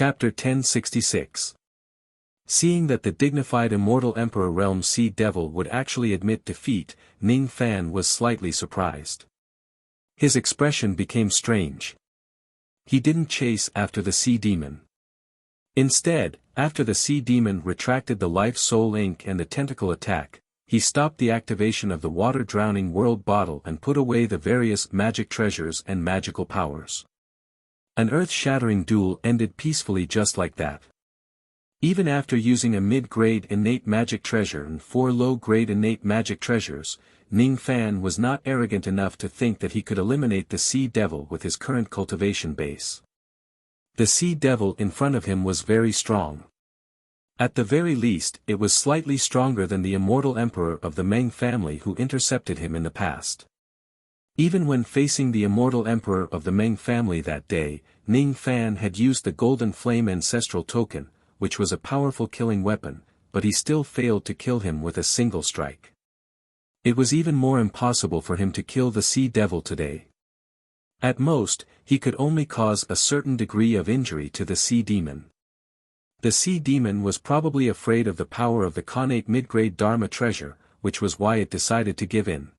Chapter 1066. Seeing that the dignified immortal Emperor Realm Sea Devil would actually admit defeat, Ning Fan was slightly surprised. His expression became strange. He didn't chase after the Sea Demon. Instead, after the Sea Demon retracted the Life Soul Ink and the tentacle attack, he stopped the activation of the water-drowning world bottle and put away the various magic treasures and magical powers. An earth-shattering duel ended peacefully just like that. Even after using a mid-grade innate magic treasure and 4 low-grade innate magic treasures, Ning Fan was not arrogant enough to think that he could eliminate the Sea Devil with his current cultivation base. The Sea Devil in front of him was very strong. At the very least, it was slightly stronger than the immortal emperor of the Meng family who intercepted him in the past. Even when facing the immortal emperor of the Meng family that day, Ning Fan had used the Golden Flame Ancestral Token, which was a powerful killing weapon, but he still failed to kill him with a single strike. It was even more impossible for him to kill the Sea Devil today. At most, he could only cause a certain degree of injury to the Sea Demon. The Sea Demon was probably afraid of the power of the Khanate mid-grade Dharma treasure, which was why it decided to give in.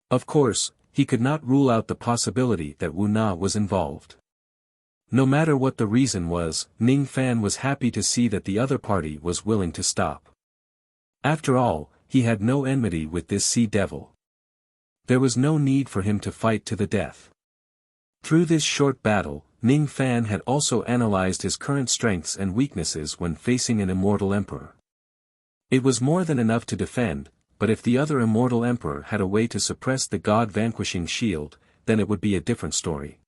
Of course, he could not rule out the possibility that Wu Na was involved. No matter what the reason was, Ning Fan was happy to see that the other party was willing to stop. After all, he had no enmity with this Sea Devil. There was no need for him to fight to the death. Through this short battle, Ning Fan had also analyzed his current strengths and weaknesses when facing an immortal emperor. It was more than enough to defend, but if the other immortal emperor had a way to suppress the god-vanquishing shield, then it would be a different story.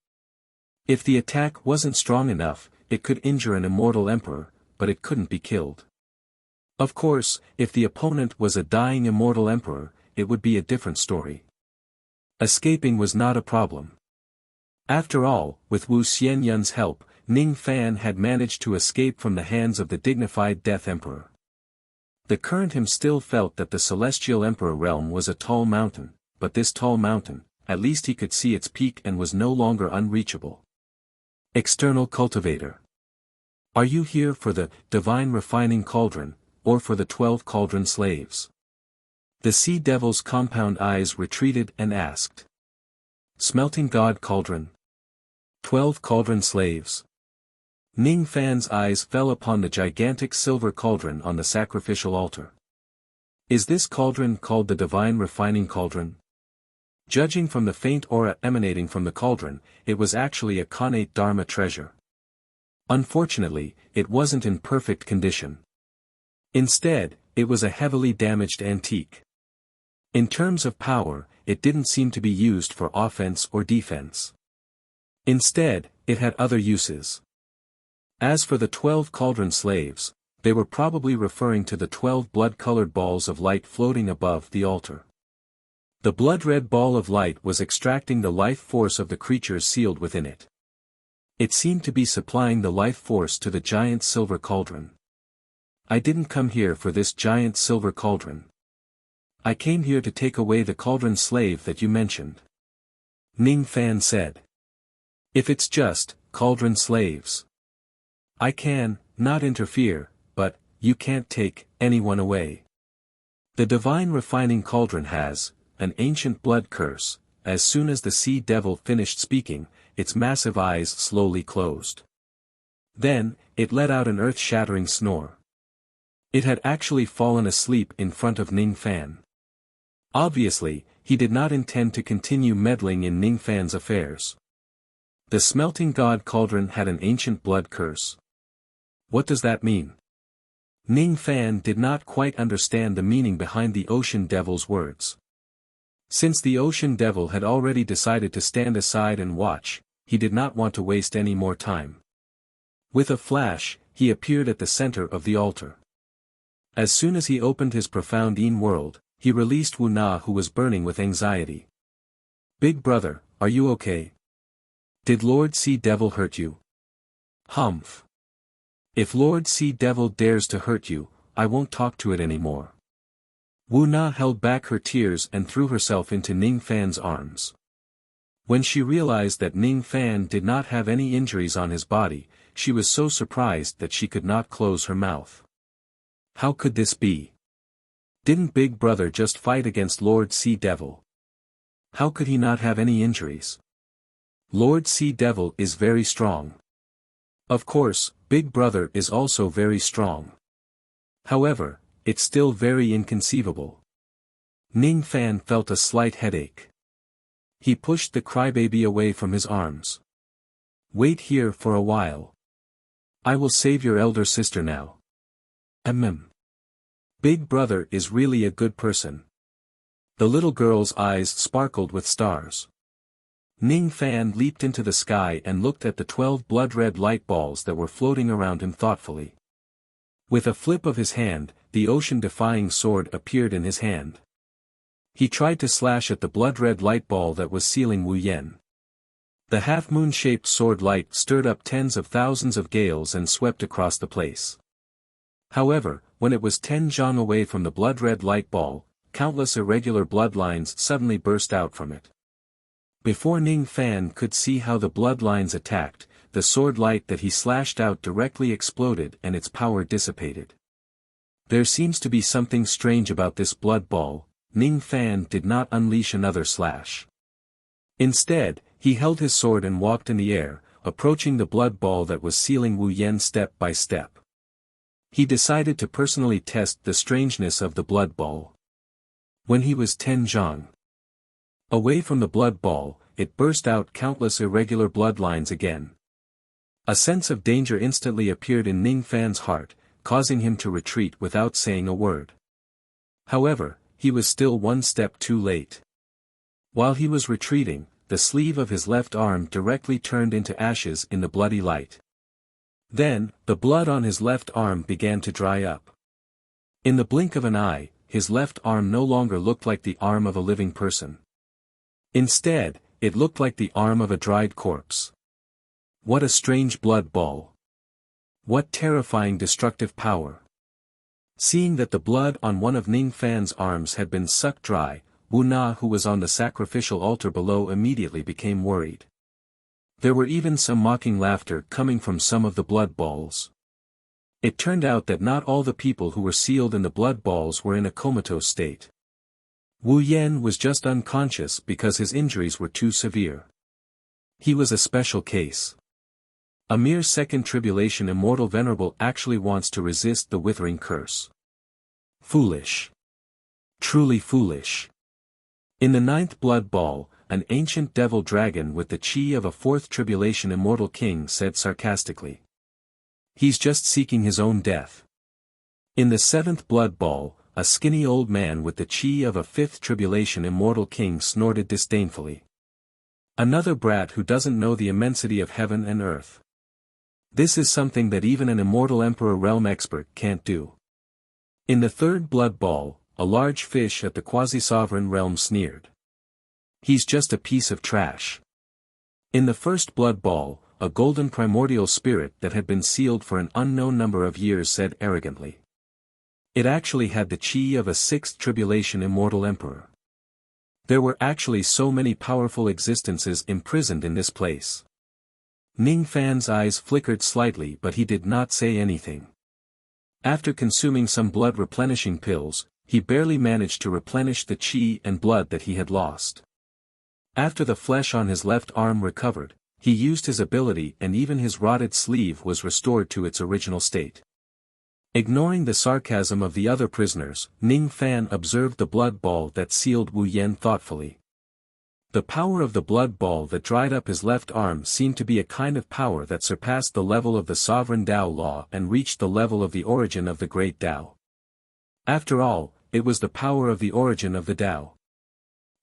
If the attack wasn't strong enough, it could injure an immortal emperor, but it couldn't be killed. Of course, if the opponent was a dying immortal emperor, it would be a different story. Escaping was not a problem. After all, with Wu Xianyun's help, Ning Fan had managed to escape from the hands of the dignified Death Emperor. The current him still felt that the Celestial Emperor realm was a tall mountain, but this tall mountain, at least he could see its peak and was no longer unreachable. External Cultivator. Are you here for the Divine Refining Cauldron, or for the 12 Cauldron Slaves? The Sea Devil's compound eyes retreated and asked. Smelting God Cauldron. 12 Cauldron Slaves. Ning Fan's eyes fell upon the gigantic silver cauldron on the sacrificial altar. Is this cauldron called the Divine Refining Cauldron? Judging from the faint aura emanating from the cauldron, it was actually a Khanate Dharma treasure. Unfortunately, it wasn't in perfect condition. Instead, it was a heavily damaged antique. In terms of power, it didn't seem to be used for offense or defense. Instead, it had other uses. As for the 12 Cauldron Slaves, they were probably referring to the 12 blood-colored balls of light floating above the altar. The blood-red ball of light was extracting the life force of the creatures sealed within it. It seemed to be supplying the life force to the giant silver cauldron. I didn't come here for this giant silver cauldron. I came here to take away the cauldron slave that you mentioned. Ning Fan said. If it's just cauldron slaves, I can not interfere, but you can't take anyone away. The Divine Refining Cauldron has an ancient blood curse. As soon as the Sea Devil finished speaking, its massive eyes slowly closed. Then, it let out an earth-shattering snore. It had actually fallen asleep in front of Ning Fan. Obviously, he did not intend to continue meddling in Ning Fan's affairs. The Smelting God Cauldron had an ancient blood curse. What does that mean? Ning Fan did not quite understand the meaning behind the Ocean Devil's words. Since the Ocean Devil had already decided to stand aside and watch, he did not want to waste any more time. With a flash, he appeared at the center of the altar. As soon as he opened his profound Yin world, he released Wu Na, who was burning with anxiety. Big brother, are you okay? Did Lord Sea Devil hurt you? Humph. If Lord Sea Devil dares to hurt you, I won't talk to it anymore. Wu Na held back her tears and threw herself into Ning Fan's arms. When she realized that Ning Fan did not have any injuries on his body, she was so surprised that she could not close her mouth. How could this be? Didn't Big Brother just fight against Lord Sea Devil? How could he not have any injuries? Lord Sea Devil is very strong. Of course, Big Brother is also very strong. However, it's still very inconceivable. Ning Fan felt a slight headache. He pushed the crybaby away from his arms. Wait here for a while. I will save your elder sister now. Big Brother is really a good person. The little girl's eyes sparkled with stars. Ning Fan leaped into the sky and looked at the 12 blood-red light balls that were floating around him thoughtfully. With a flip of his hand, the ocean-defying sword appeared in his hand. He tried to slash at the blood-red light ball that was sealing Wu Yan. The half-moon-shaped sword light stirred up tens of thousands of gales and swept across the place. However, when it was 10 zhang away from the blood-red light ball, countless irregular bloodlines suddenly burst out from it. Before Ning Fan could see how the bloodlines attacked, the sword light that he slashed out directly exploded and its power dissipated. There seems to be something strange about this blood ball. Ning Fan did not unleash another slash. Instead, he held his sword and walked in the air, approaching the blood ball that was sealing Wu Yan step by step. He decided to personally test the strangeness of the blood ball. When he was 10 zhang away from the blood ball, it burst out countless irregular bloodlines again. A sense of danger instantly appeared in Ning Fan's heart, causing him to retreat without saying a word. However, he was still one step too late. While he was retreating, the sleeve of his left arm directly turned into ashes in the bloody light. Then, the blood on his left arm began to dry up. In the blink of an eye, his left arm no longer looked like the arm of a living person. Instead, it looked like the arm of a dried corpse. What a strange blood ball. What terrifying destructive power. Seeing that the blood on one of Ning Fan's arms had been sucked dry, Wu Na, who was on the sacrificial altar below, immediately became worried. There were even some mocking laughter coming from some of the blood balls. It turned out that not all the people who were sealed in the blood balls were in a comatose state. Wu Yan was just unconscious because his injuries were too severe. He was a special case. A mere second tribulation immortal venerable actually wants to resist the withering curse. Foolish. Truly foolish. In the 9th blood ball, an ancient devil dragon with the chi of a 4th tribulation immortal king said sarcastically. He's just seeking his own death. In the 7th blood ball, a skinny old man with the chi of a 5th tribulation immortal king snorted disdainfully. Another brat who doesn't know the immensity of heaven and earth. This is something that even an immortal emperor realm expert can't do. In the 3rd blood ball, a large fish at the quasi-sovereign realm sneered. He's just a piece of trash. In the 1st blood ball, a golden primordial spirit that had been sealed for an unknown number of years said arrogantly. It actually had the chi of a 6th tribulation immortal emperor. There were actually so many powerful existences imprisoned in this place. Ning Fan's eyes flickered slightly, but he did not say anything. After consuming some blood replenishing pills, he barely managed to replenish the chi and blood that he had lost. After the flesh on his left arm recovered, he used his ability and even his rotted sleeve was restored to its original state. Ignoring the sarcasm of the other prisoners, Ning Fan observed the blood ball that sealed Wu Yan thoughtfully. The power of the blood ball that dried up his left arm seemed to be a kind of power that surpassed the level of the sovereign Tao law and reached the level of the origin of the great Tao. After all, it was the power of the origin of the Tao.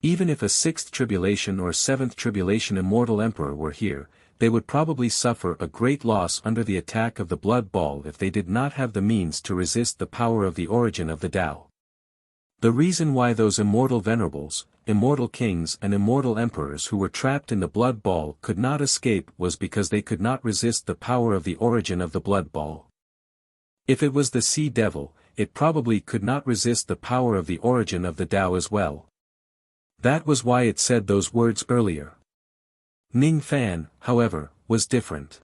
Even if a 6th tribulation or 7th tribulation immortal emperor were here, they would probably suffer a great loss under the attack of the blood ball if they did not have the means to resist the power of the origin of the Tao. The reason why those immortal venerables, immortal kings and immortal emperors who were trapped in the blood ball could not escape was because they could not resist the power of the origin of the blood ball. If it was the Sea Devil, it probably could not resist the power of the origin of the Tao as well. That was why it said those words earlier. Ning Fan, however, was different.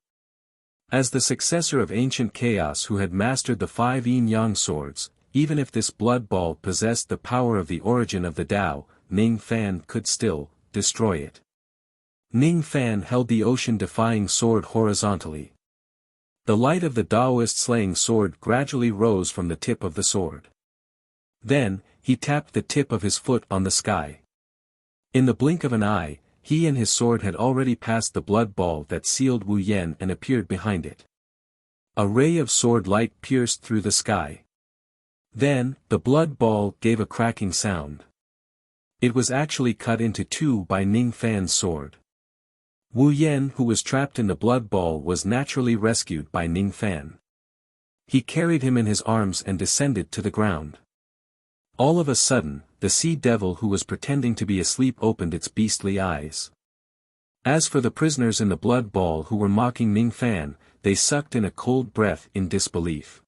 As the successor of ancient chaos who had mastered the 5 yin-yang swords, even if this blood ball possessed the power of the origin of the Tao, Ning Fan could still destroy it. Ning Fan held the ocean-defying sword horizontally. The light of the Taoist slaying sword gradually rose from the tip of the sword. Then, he tapped the tip of his foot on the sky. In the blink of an eye, he and his sword had already passed the blood ball that sealed Wu Yen and appeared behind it. A ray of sword light pierced through the sky. Then, the blood ball gave a cracking sound. It was actually cut into 2 by Ning Fan's sword. Wu Yen, who was trapped in the blood ball, was naturally rescued by Ning Fan. He carried him in his arms and descended to the ground. All of a sudden, the sea devil who was pretending to be asleep opened its beastly eyes. As for the prisoners in the blood ball who were mocking Ning Fan, they sucked in a cold breath in disbelief.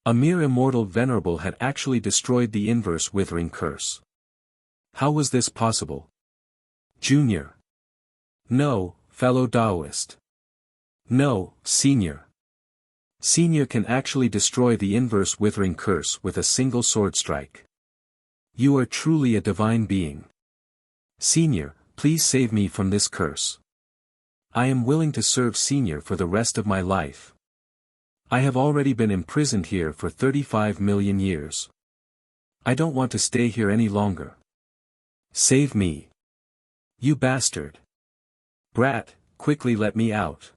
A mere immortal venerable had actually destroyed the inverse withering curse. How was this possible? Junior. No, fellow Taoist. No, senior. Senior can actually destroy the inverse withering curse with a single sword strike. You are truly a divine being. Senior, please save me from this curse. I am willing to serve Senior for the rest of my life. I have already been imprisoned here for 35 million years. I don't want to stay here any longer. Save me. You bastard. Brat, quickly let me out.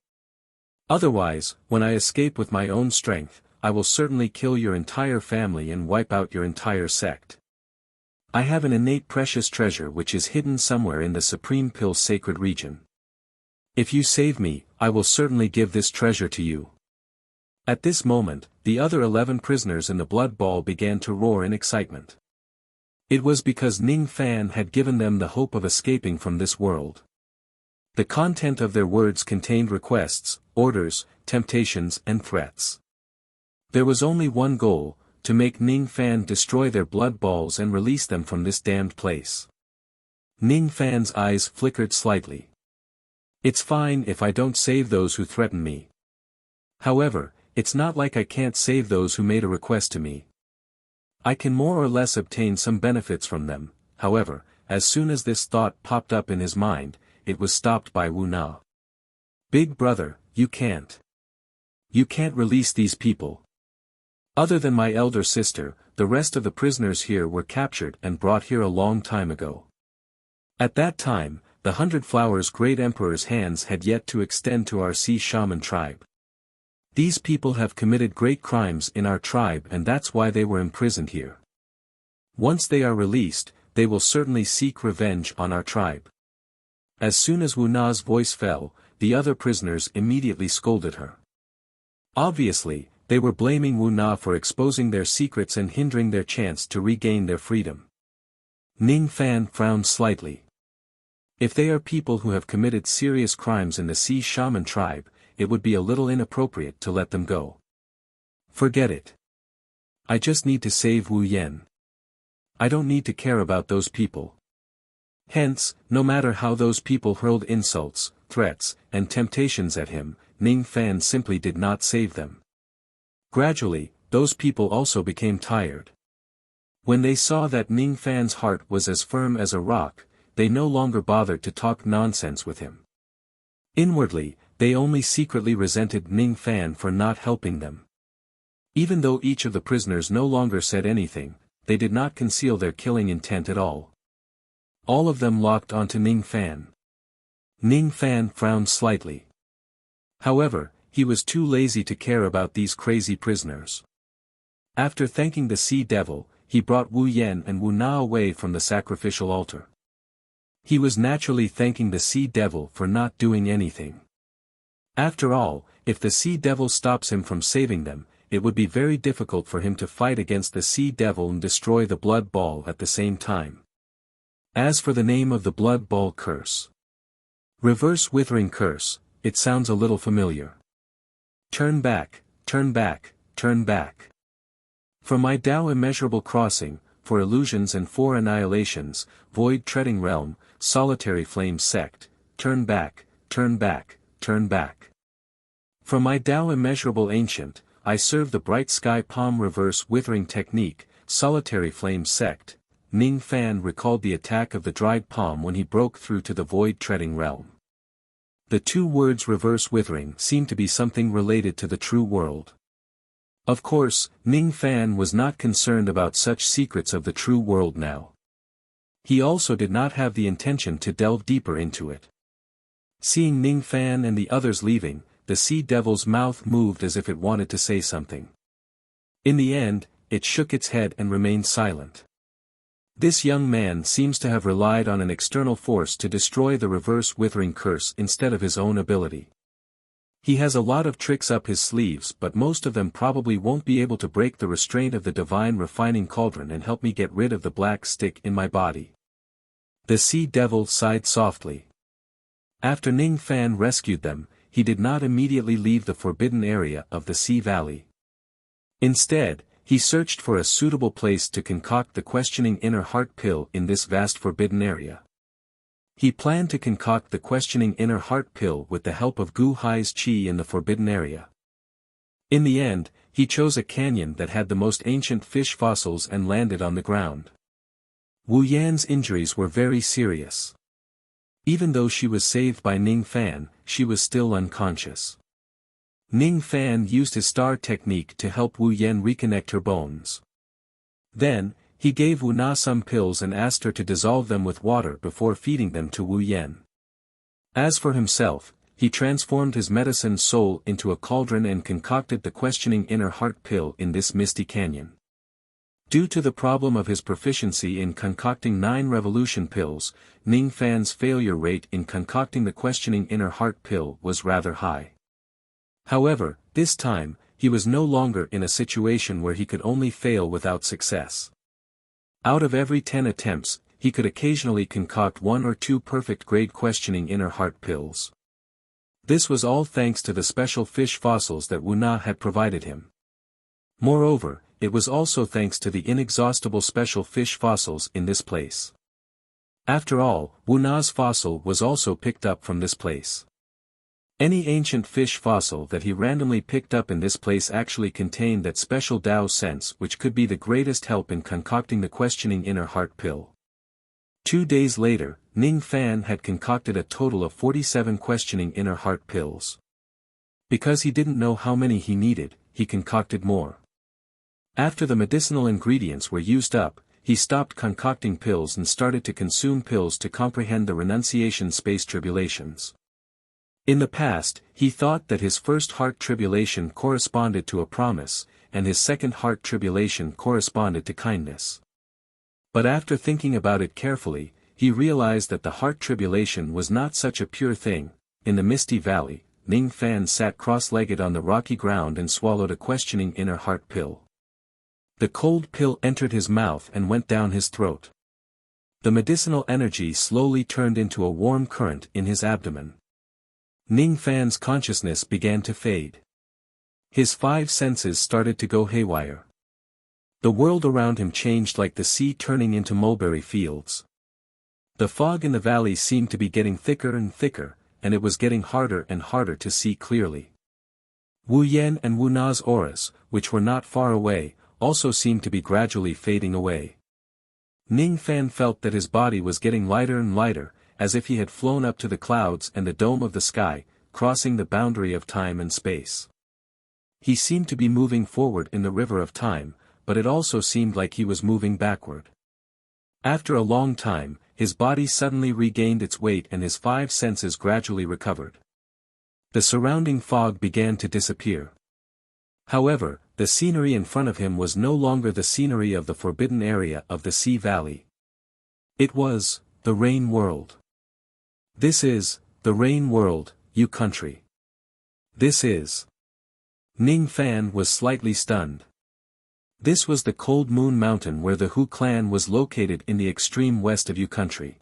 Otherwise, when I escape with my own strength, I will certainly kill your entire family and wipe out your entire sect. I have an innate precious treasure which is hidden somewhere in the Supreme Pill's sacred region. If you save me, I will certainly give this treasure to you. At this moment, the other 11 prisoners in the blood ball began to roar in excitement. It was because Ning Fan had given them the hope of escaping from this world. The content of their words contained requests, orders, temptations and threats. There was only one goal, to make Ning Fan destroy their blood balls and release them from this damned place. Ning Fan's eyes flickered slightly. It's fine if I don't save those who threaten me. However, it's not like I can't save those who made a request to me. I can more or less obtain some benefits from them. However, as soon as this thought popped up in his mind, it was stopped by Wu Na. Big brother, you can't. You can't release these people. Other than my elder sister, the rest of the prisoners here were captured and brought here a long time ago. At that time, the 100 Flowers Great Emperor's hands had yet to extend to our sea shaman tribe. These people have committed great crimes in our tribe and that's why they were imprisoned here. Once they are released, they will certainly seek revenge on our tribe. As soon as Wu Na's voice fell, the other prisoners immediately scolded her. Obviously, they were blaming Wu Na for exposing their secrets and hindering their chance to regain their freedom. Ning Fan frowned slightly. If they are people who have committed serious crimes in the Sea Shaman tribe, it would be a little inappropriate to let them go. Forget it. I just need to save Wu Yen. I don't need to care about those people. Hence, no matter how those people hurled insults, threats, and temptations at him, Ning Fan simply did not save them. Gradually, those people also became tired. When they saw that Ning Fan's heart was as firm as a rock, they no longer bothered to talk nonsense with him. Inwardly, they only secretly resented Ning Fan for not helping them. Even though each of the prisoners no longer said anything, they did not conceal their killing intent at all. All of them locked onto Ning Fan. Ning Fan frowned slightly. However, he was too lazy to care about these crazy prisoners. After thanking the Sea Devil, he brought Wu Yen and Wu Na away from the sacrificial altar. He was naturally thanking the Sea Devil for not doing anything. After all, if the Sea Devil stops him from saving them, it would be very difficult for him to fight against the Sea Devil and destroy the blood ball at the same time. As for the name of the blood ball curse. Reverse withering curse, it sounds a little familiar. Turn back, turn back, turn back. For my Tao immeasurable crossing, for illusions and for annihilations, void treading realm, solitary flame sect, turn back, turn back, turn back. For my Tao immeasurable ancient, I serve the bright sky palm reverse withering technique, solitary flame sect. Ning Fan recalled the attack of the dried palm when he broke through to the void treading realm. The two words reverse withering seemed to be something related to the true world. Of course, Ning Fan was not concerned about such secrets of the true world now. He also did not have the intention to delve deeper into it. Seeing Ning Fan and the others leaving, the sea devil's mouth moved as if it wanted to say something. In the end, it shook its head and remained silent. This young man seems to have relied on an external force to destroy the reverse withering curse instead of his own ability. He has a lot of tricks up his sleeves, but most of them probably won't be able to break the restraint of the divine refining cauldron and help me get rid of the black stick in my body. The sea devil sighed softly. After Ning Fan rescued them, he did not immediately leave the forbidden area of the sea valley. Instead, he searched for a suitable place to concoct the questioning inner heart pill in this vast forbidden area. He planned to concoct the questioning inner heart pill with the help of Gu Hai's qi in the forbidden area. In the end, he chose a canyon that had the most ancient fish fossils and landed on the ground. Wu Yan's injuries were very serious. Even though she was saved by Ning Fan, she was still unconscious. Ning Fan used his star technique to help Wu Yan reconnect her bones. Then, he gave Wu Na some pills and asked her to dissolve them with water before feeding them to Wu Yan. As for himself, he transformed his medicine soul into a cauldron and concocted the questioning inner heart pill in this misty canyon. Due to the problem of his proficiency in concocting 9 revolution pills, Ning Fan's failure rate in concocting the questioning inner heart pill was rather high. However, this time, he was no longer in a situation where he could only fail without success. Out of every 10 attempts, he could occasionally concoct 1 or 2 perfect grade questioning inner heart pills. This was all thanks to the special fish fossils that Wu Na had provided him. Moreover, it was also thanks to the inexhaustible special fish fossils in this place. After all, Wu Na's fossil was also picked up from this place. Any ancient fish fossil that he randomly picked up in this place actually contained that special Tao sense which could be the greatest help in concocting the questioning inner heart pill. 2 days later, Ning Fan had concocted a total of 47 questioning inner heart pills. Because he didn't know how many he needed, he concocted more. After the medicinal ingredients were used up, he stopped concocting pills and started to consume pills to comprehend the renunciation space tribulations. In the past, he thought that his first heart tribulation corresponded to a promise, and his second heart tribulation corresponded to kindness. But after thinking about it carefully, he realized that the heart tribulation was not such a pure thing. In the misty valley, Ning Fan sat cross-legged on the rocky ground and swallowed a questioning inner heart pill. The cold pill entered his mouth and went down his throat. The medicinal energy slowly turned into a warm current in his abdomen. Ning Fan's consciousness began to fade. His 5 senses started to go haywire. The world around him changed like the sea turning into mulberry fields. The fog in the valley seemed to be getting thicker and thicker, and it was getting harder and harder to see clearly. Wu Yan and Wu Na's auras, which were not far away, also seemed to be gradually fading away. Ning Fan felt that his body was getting lighter and lighter, as if he had flown up to the clouds and the dome of the sky, crossing the boundary of time and space. He seemed to be moving forward in the river of time, but it also seemed like he was moving backward. After a long time, his body suddenly regained its weight and his 5 senses gradually recovered. The surrounding fog began to disappear. However, the scenery in front of him was no longer the scenery of the forbidden area of the sea valley. It was the rain world. This is the rain world, you country. This is. Ning Fan was slightly stunned. This was the Cold Moon Mountain where the Hu clan was located in the extreme west of Yu country.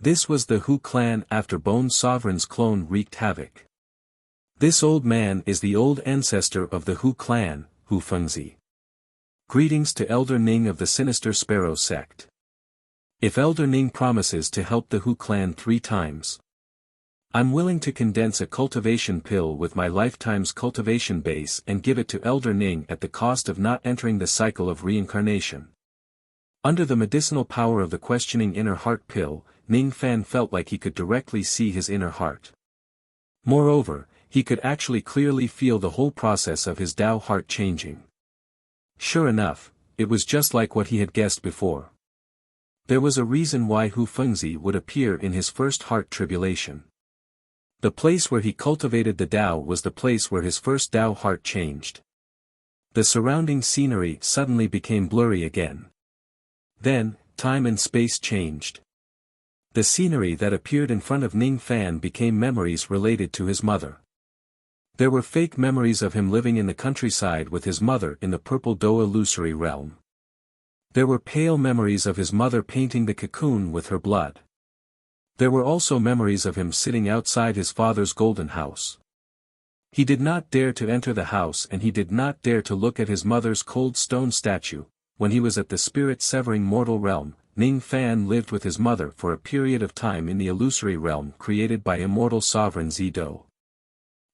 This was the Hu clan after Bone Sovereign's clone wreaked havoc. This old man is the old ancestor of the Hu clan, Hu Fengzi. Greetings to Elder Ning of the Sinister Sparrow sect. If Elder Ning promises to help the Hu clan 3 times, I'm willing to condense a cultivation pill with my lifetime's cultivation base and give it to Elder Ning at the cost of not entering the cycle of reincarnation. Under the medicinal power of the questioning inner heart pill, Ning Fan felt like he could directly see his inner heart. Moreover, he could actually clearly feel the whole process of his Tao heart changing. Sure enough, it was just like what he had guessed before. There was a reason why Hu Fengzi would appear in his first heart tribulation. The place where he cultivated the Tao was the place where his first Tao heart changed. The surrounding scenery suddenly became blurry again. Then, time and space changed. The scenery that appeared in front of Ning Fan became memories related to his mother. There were fake memories of him living in the countryside with his mother in the purple Doa illusory realm. There were pale memories of his mother painting the cocoon with her blood. There were also memories of him sitting outside his father's golden house. He did not dare to enter the house and he did not dare to look at his mother's cold stone statue. When he was at the spirit-severing mortal realm, Ning Fan lived with his mother for a period of time in the illusory realm created by immortal sovereign Zido.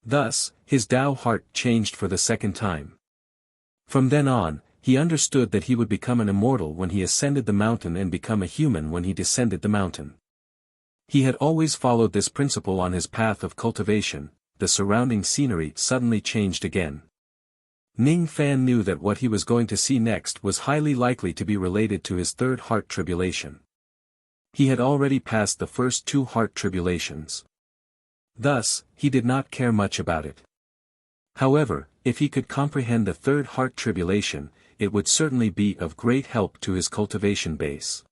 Thus, his Tao heart changed for the second time. From then on, he understood that he would become an immortal when he ascended the mountain and become a human when he descended the mountain. He had always followed this principle on his path of cultivation. The surrounding scenery suddenly changed again. Ning Fan knew that what he was going to see next was highly likely to be related to his third heart tribulation. He had already passed the first two heart tribulations. Thus, he did not care much about it. However, if he could comprehend the third heart tribulation, it would certainly be of great help to his cultivation base.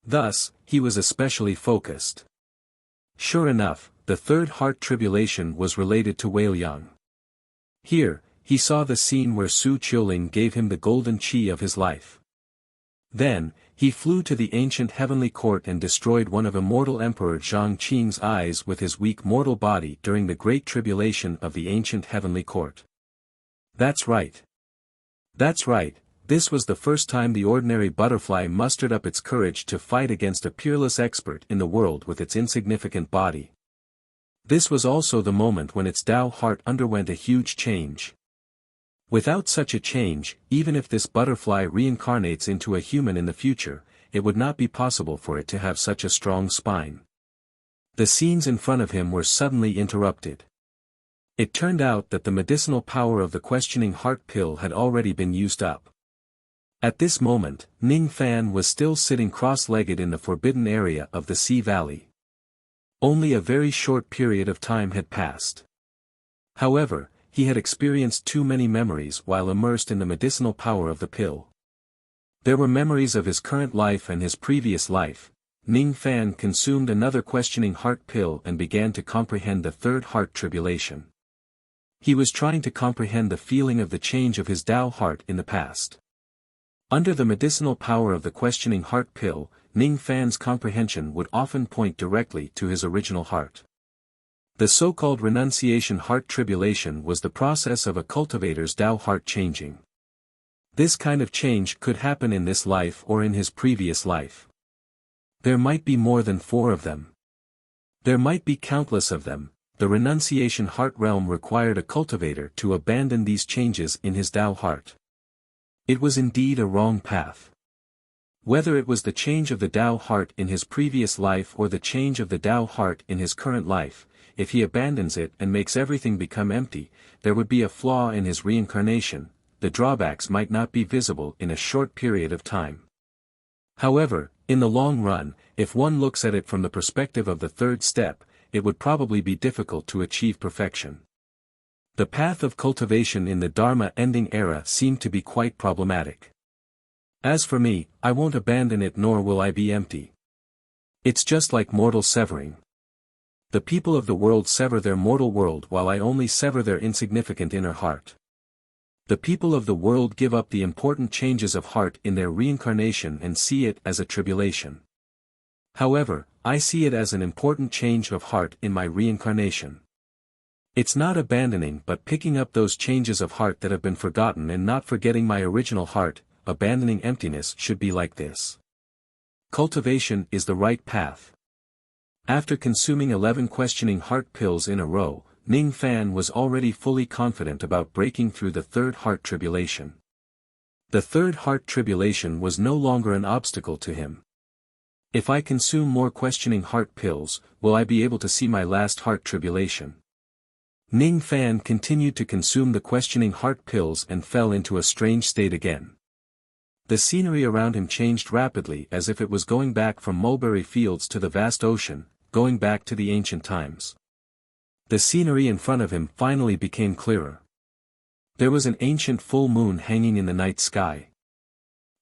Thus, he was especially focused. Sure enough, the third heart tribulation was related to Wei Liang. Here, he saw the scene where Su Qiuling gave him the golden qi of his life. Then, he flew to the ancient heavenly court and destroyed one of immortal Emperor Zhang Qing's eyes with his weak mortal body during the great tribulation of the ancient heavenly court. That's right. That's right, this was the first time the ordinary butterfly mustered up its courage to fight against a peerless expert in the world with its insignificant body. This was also the moment when its Tao heart underwent a huge change. Without such a change, even if this butterfly reincarnates into a human in the future, it would not be possible for it to have such a strong spine. The scenes in front of him were suddenly interrupted. It turned out that the medicinal power of the questioning heart pill had already been used up. At this moment, Ning Fan was still sitting cross-legged in the forbidden area of the Sea Valley. Only a very short period of time had passed. However, he had experienced too many memories while immersed in the medicinal power of the pill. There were memories of his current life and his previous life. Ning Fan consumed another questioning heart pill and began to comprehend the third heart tribulation. He was trying to comprehend the feeling of the change of his Tao heart in the past. Under the medicinal power of the questioning heart pill, Ning Fan's comprehension would often point directly to his original heart. The so-called renunciation heart tribulation was the process of a cultivator's Tao heart changing. This kind of change could happen in this life or in his previous life. There might be more than 4 of them. There might be countless of them. The renunciation heart realm required a cultivator to abandon these changes in his Tao heart. It was indeed a wrong path. Whether it was the change of the Tao heart in his previous life or the change of the Tao heart in his current life, if he abandons it and makes everything become empty, there would be a flaw in his reincarnation. The drawbacks might not be visible in a short period of time. However, in the long run, if one looks at it from the perspective of the third step, it would probably be difficult to achieve perfection. The path of cultivation in the Dharma ending era seemed to be quite problematic. As for me, I won't abandon it nor will I be empty. It's just like mortal severing. The people of the world sever their mortal world while I only sever their insignificant inner heart. The people of the world give up the important changes of heart in their reincarnation and see it as a tribulation. However, I see it as an important change of heart in my reincarnation. It's not abandoning but picking up those changes of heart that have been forgotten and not forgetting my original heart. Abandoning emptiness should be like this. Cultivation is the right path. After consuming 11 questioning heart pills in a row, Ning Fan was already fully confident about breaking through the third heart tribulation. The third heart tribulation was no longer an obstacle to him. If I consume more questioning heart pills, will I be able to see my last heart tribulation? Ning Fan continued to consume the questioning heart pills and fell into a strange state again. The scenery around him changed rapidly as if it was going back from mulberry fields to the vast ocean, going back to the ancient times. The scenery in front of him finally became clearer. There was an ancient full moon hanging in the night sky.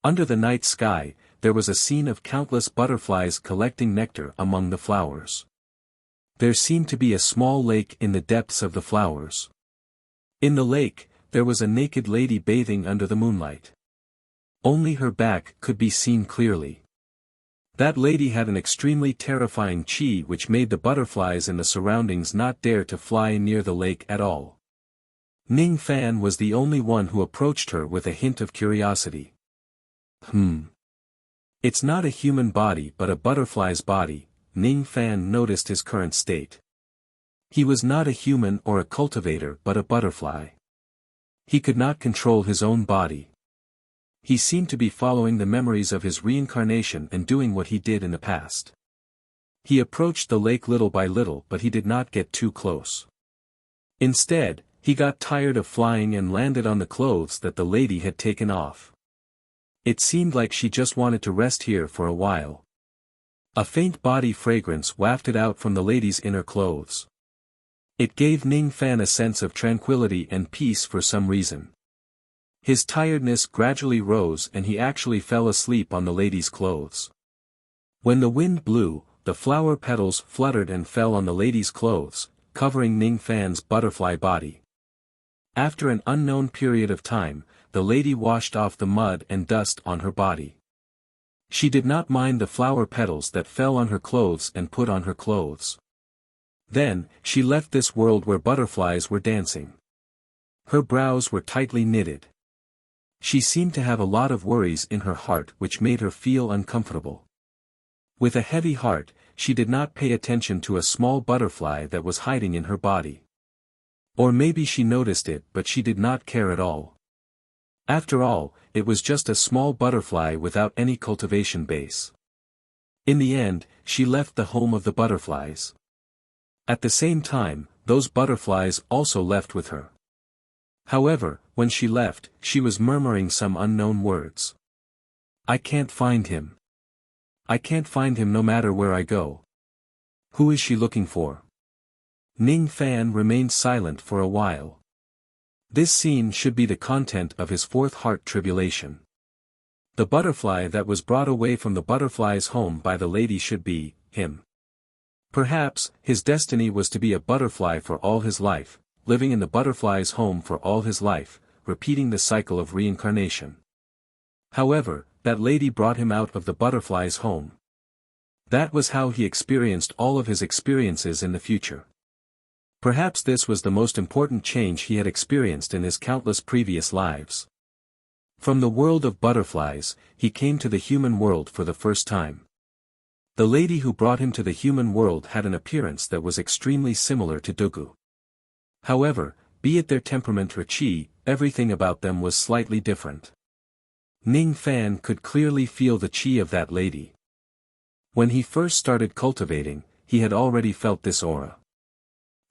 Under the night sky, there was a scene of countless butterflies collecting nectar among the flowers. There seemed to be a small lake in the depths of the flowers. In the lake, there was a naked lady bathing under the moonlight. Only her back could be seen clearly. That lady had an extremely terrifying chi which made the butterflies in the surroundings not dare to fly near the lake at all. Ning Fan was the only one who approached her with a hint of curiosity. It's not a human body but a butterfly's body. Ning Fan noticed his current state. He was not a human or a cultivator but a butterfly. He could not control his own body. He seemed to be following the memories of his reincarnation and doing what he did in the past. He approached the lake little by little but he did not get too close. Instead, he got tired of flying and landed on the clothes that the lady had taken off. It seemed like she just wanted to rest here for a while. A faint body fragrance wafted out from the lady's inner clothes. It gave Ning Fan a sense of tranquility and peace for some reason. His tiredness gradually rose and he actually fell asleep on the lady's clothes. When the wind blew, the flower petals fluttered and fell on the lady's clothes, covering Ning Fan's butterfly body. After an unknown period of time, the lady washed off the mud and dust on her body. She did not mind the flower petals that fell on her clothes and put on her clothes. Then, she left this world where butterflies were dancing. Her brows were tightly knitted. She seemed to have a lot of worries in her heart which made her feel uncomfortable. With a heavy heart, she did not pay attention to a small butterfly that was hiding in her body. Or maybe she noticed it but she did not care at all. After all, it was just a small butterfly without any cultivation base. In the end, she left the home of the butterflies. At the same time, those butterflies also left with her. However, when she left, she was murmuring some unknown words. I can't find him. I can't find him no matter where I go. Who is she looking for? Ning Fan remained silent for a while. This scene should be the content of his fourth heart tribulation. The butterfly that was brought away from the butterfly's home by the lady should be him. Perhaps, his destiny was to be a butterfly for all his life, living in the butterfly's home for all his life, repeating the cycle of reincarnation. However, that lady brought him out of the butterfly's home. That was how he experienced all of his experiences in the future. Perhaps this was the most important change he had experienced in his countless previous lives. From the world of butterflies, he came to the human world for the first time. The lady who brought him to the human world had an appearance that was extremely similar to Dugu. However, be it their temperament or chi, everything about them was slightly different. Ning Fan could clearly feel the chi of that lady. When he first started cultivating, he had already felt this aura.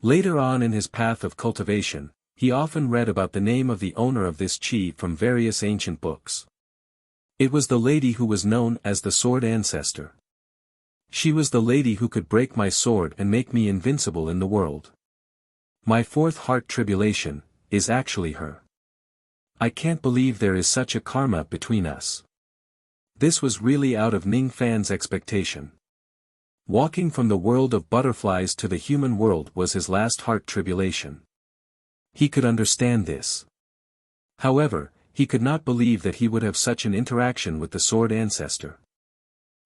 Later on in his path of cultivation, he often read about the name of the owner of this chi from various ancient books. It was the lady who was known as the Sword Ancestor. She was the lady who could break my sword and make me invincible in the world. My fourth heart tribulation is actually her. I can't believe there is such a karma between us. This was really out of Ning Fan's expectation. Walking from the world of butterflies to the human world was his last heart tribulation. He could understand this. However, he could not believe that he would have such an interaction with the Sword Ancestor.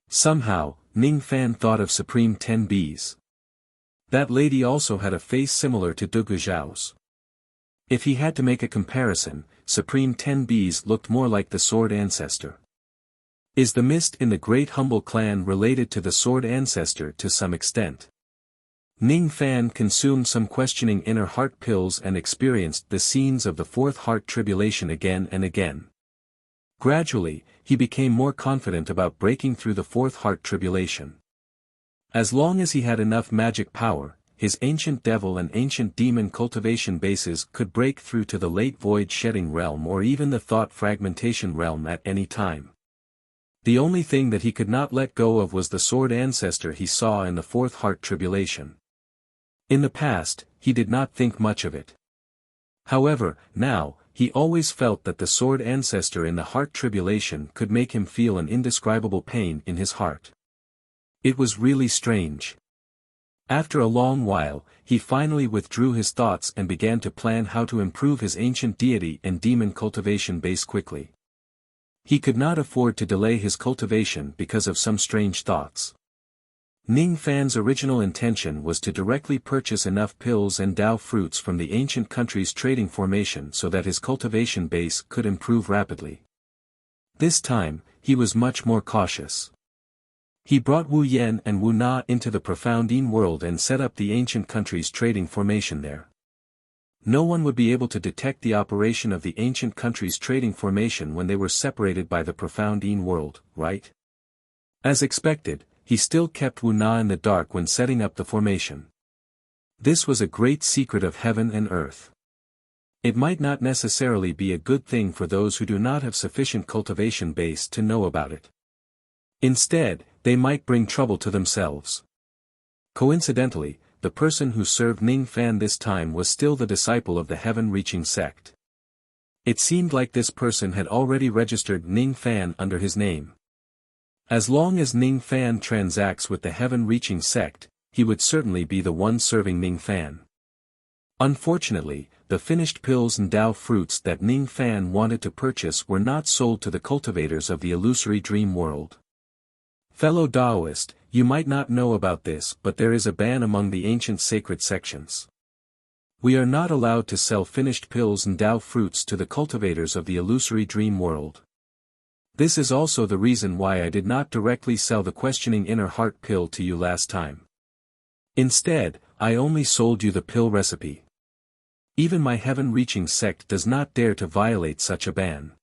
Somehow, Ning Fan thought of Supreme 10 Bees. That lady also had a face similar to Dugu Zhao's. If he had to make a comparison, Supreme 10 Bees looked more like the Sword Ancestor. Is the mist in the Great Humble clan related to the sword ancestor to some extent? Ning Fan consumed some questioning inner heart pills and experienced the scenes of the fourth heart tribulation again and again. Gradually, he became more confident about breaking through the fourth heart tribulation. As long as he had enough magic power, his ancient devil and ancient demon cultivation bases could break through to the late void shedding realm or even the thought fragmentation realm at any time. The only thing that he could not let go of was the sword ancestor he saw in the fourth heart tribulation. In the past, he did not think much of it. However, now, he always felt that the sword ancestor in the heart tribulation could make him feel an indescribable pain in his heart. It was really strange. After a long while, he finally withdrew his thoughts and began to plan how to improve his ancient deity and demon cultivation base quickly. He could not afford to delay his cultivation because of some strange thoughts. Ning Fan's original intention was to directly purchase enough pills and Dao fruits from the ancient country's trading formation so that his cultivation base could improve rapidly. This time, he was much more cautious. He brought Wu Yan and Wu Na into the profound Yin world and set up the ancient country's trading formation there. No one would be able to detect the operation of the ancient country's trading formation when they were separated by the profound Yin world, right? As expected, he still kept Wu Na in the dark when setting up the formation. This was a great secret of heaven and earth. It might not necessarily be a good thing for those who do not have sufficient cultivation base to know about it. Instead, they might bring trouble to themselves. Coincidentally, the person who served Ning Fan this time was still the disciple of the heaven-reaching sect. It seemed like this person had already registered Ning Fan under his name. As long as Ning Fan transacts with the heaven-reaching sect, he would certainly be the one serving Ning Fan. Unfortunately, the finished pills and Dao fruits that Ning Fan wanted to purchase were not sold to the cultivators of the illusory dream world. Fellow Daoist, you might not know about this, but there is a ban among the ancient sacred sections. We are not allowed to sell finished pills and Dao fruits to the cultivators of the illusory dream world. This is also the reason why I did not directly sell the questioning inner heart pill to you last time. Instead, I only sold you the pill recipe. Even my heaven-reaching sect does not dare to violate such a ban.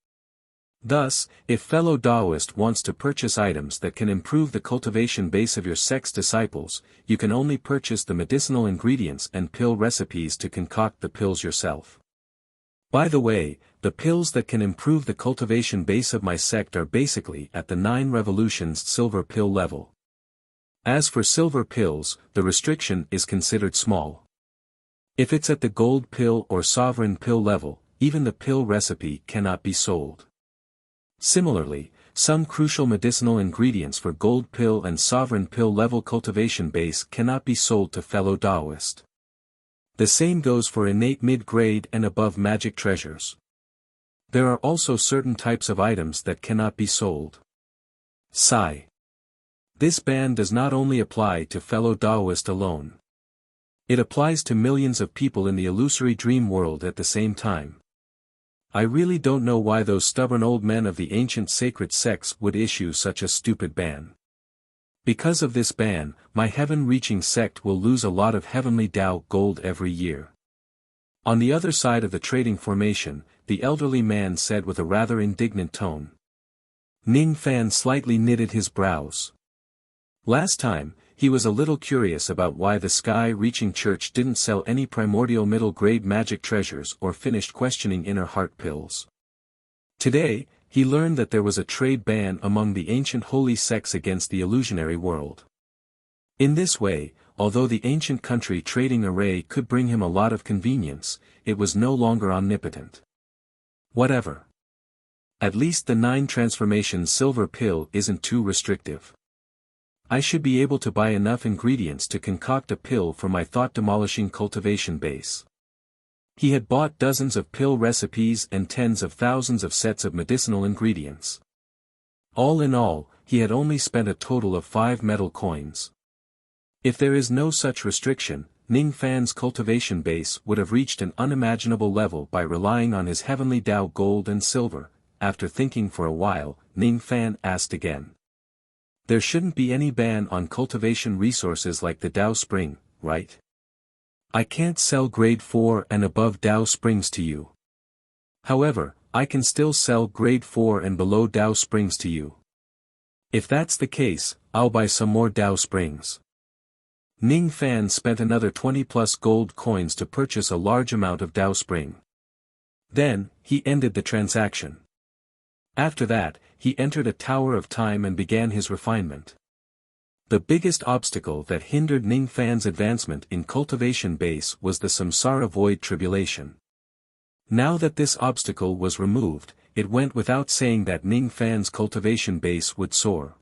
Thus, if fellow Daoist wants to purchase items that can improve the cultivation base of your sect's disciples, you can only purchase the medicinal ingredients and pill recipes to concoct the pills yourself. By the way, the pills that can improve the cultivation base of my sect are basically at the 9 revolutions silver pill level. As for silver pills, the restriction is considered small. If it's at the gold pill or sovereign pill level, even the pill recipe cannot be sold. Similarly, some crucial medicinal ingredients for gold pill and sovereign pill level cultivation base cannot be sold to fellow Daoist. The same goes for innate mid-grade and above magic treasures. There are also certain types of items that cannot be sold. Sigh. This ban does not only apply to fellow Daoist alone. It applies to millions of people in the illusory dream world at the same time. I really don't know why those stubborn old men of the ancient sacred sects would issue such a stupid ban. Because of this ban, my heaven-reaching sect will lose a lot of heavenly Dao gold every year. On the other side of the trading formation, the elderly man said with a rather indignant tone. Ning Fan slightly knitted his brows. Last time, he was a little curious about why the sky-reaching church didn't sell any primordial middle-grade magic treasures or finished questioning inner heart pills. Today, he learned that there was a trade ban among the ancient holy sects against the illusionary world. In this way, although the ancient country trading array could bring him a lot of convenience, it was no longer omnipotent. Whatever. At least the 9 transformation silver pill isn't too restrictive. I should be able to buy enough ingredients to concoct a pill for my thought-demolishing cultivation base. He had bought dozens of pill recipes and tens of thousands of sets of medicinal ingredients. All in all, he had only spent a total of 5 metal coins. If there is no such restriction, Ning Fan's cultivation base would have reached an unimaginable level by relying on his heavenly Dao gold and silver, after thinking for a while, Ning Fan asked again. There shouldn't be any ban on cultivation resources like the Dao Spring, right? I can't sell grade 4 and above Dao Springs to you. However, I can still sell grade 4 and below Dao Springs to you. If that's the case, I'll buy some more Dao Springs. Ning Fan spent another 20+ gold coins to purchase a large amount of Dao Spring. Then, he ended the transaction. After that, he entered a tower of time and began his refinement. The biggest obstacle that hindered Ning Fan's advancement in cultivation base was the samsara void tribulation. Now that this obstacle was removed, it went without saying that Ning Fan's cultivation base would soar.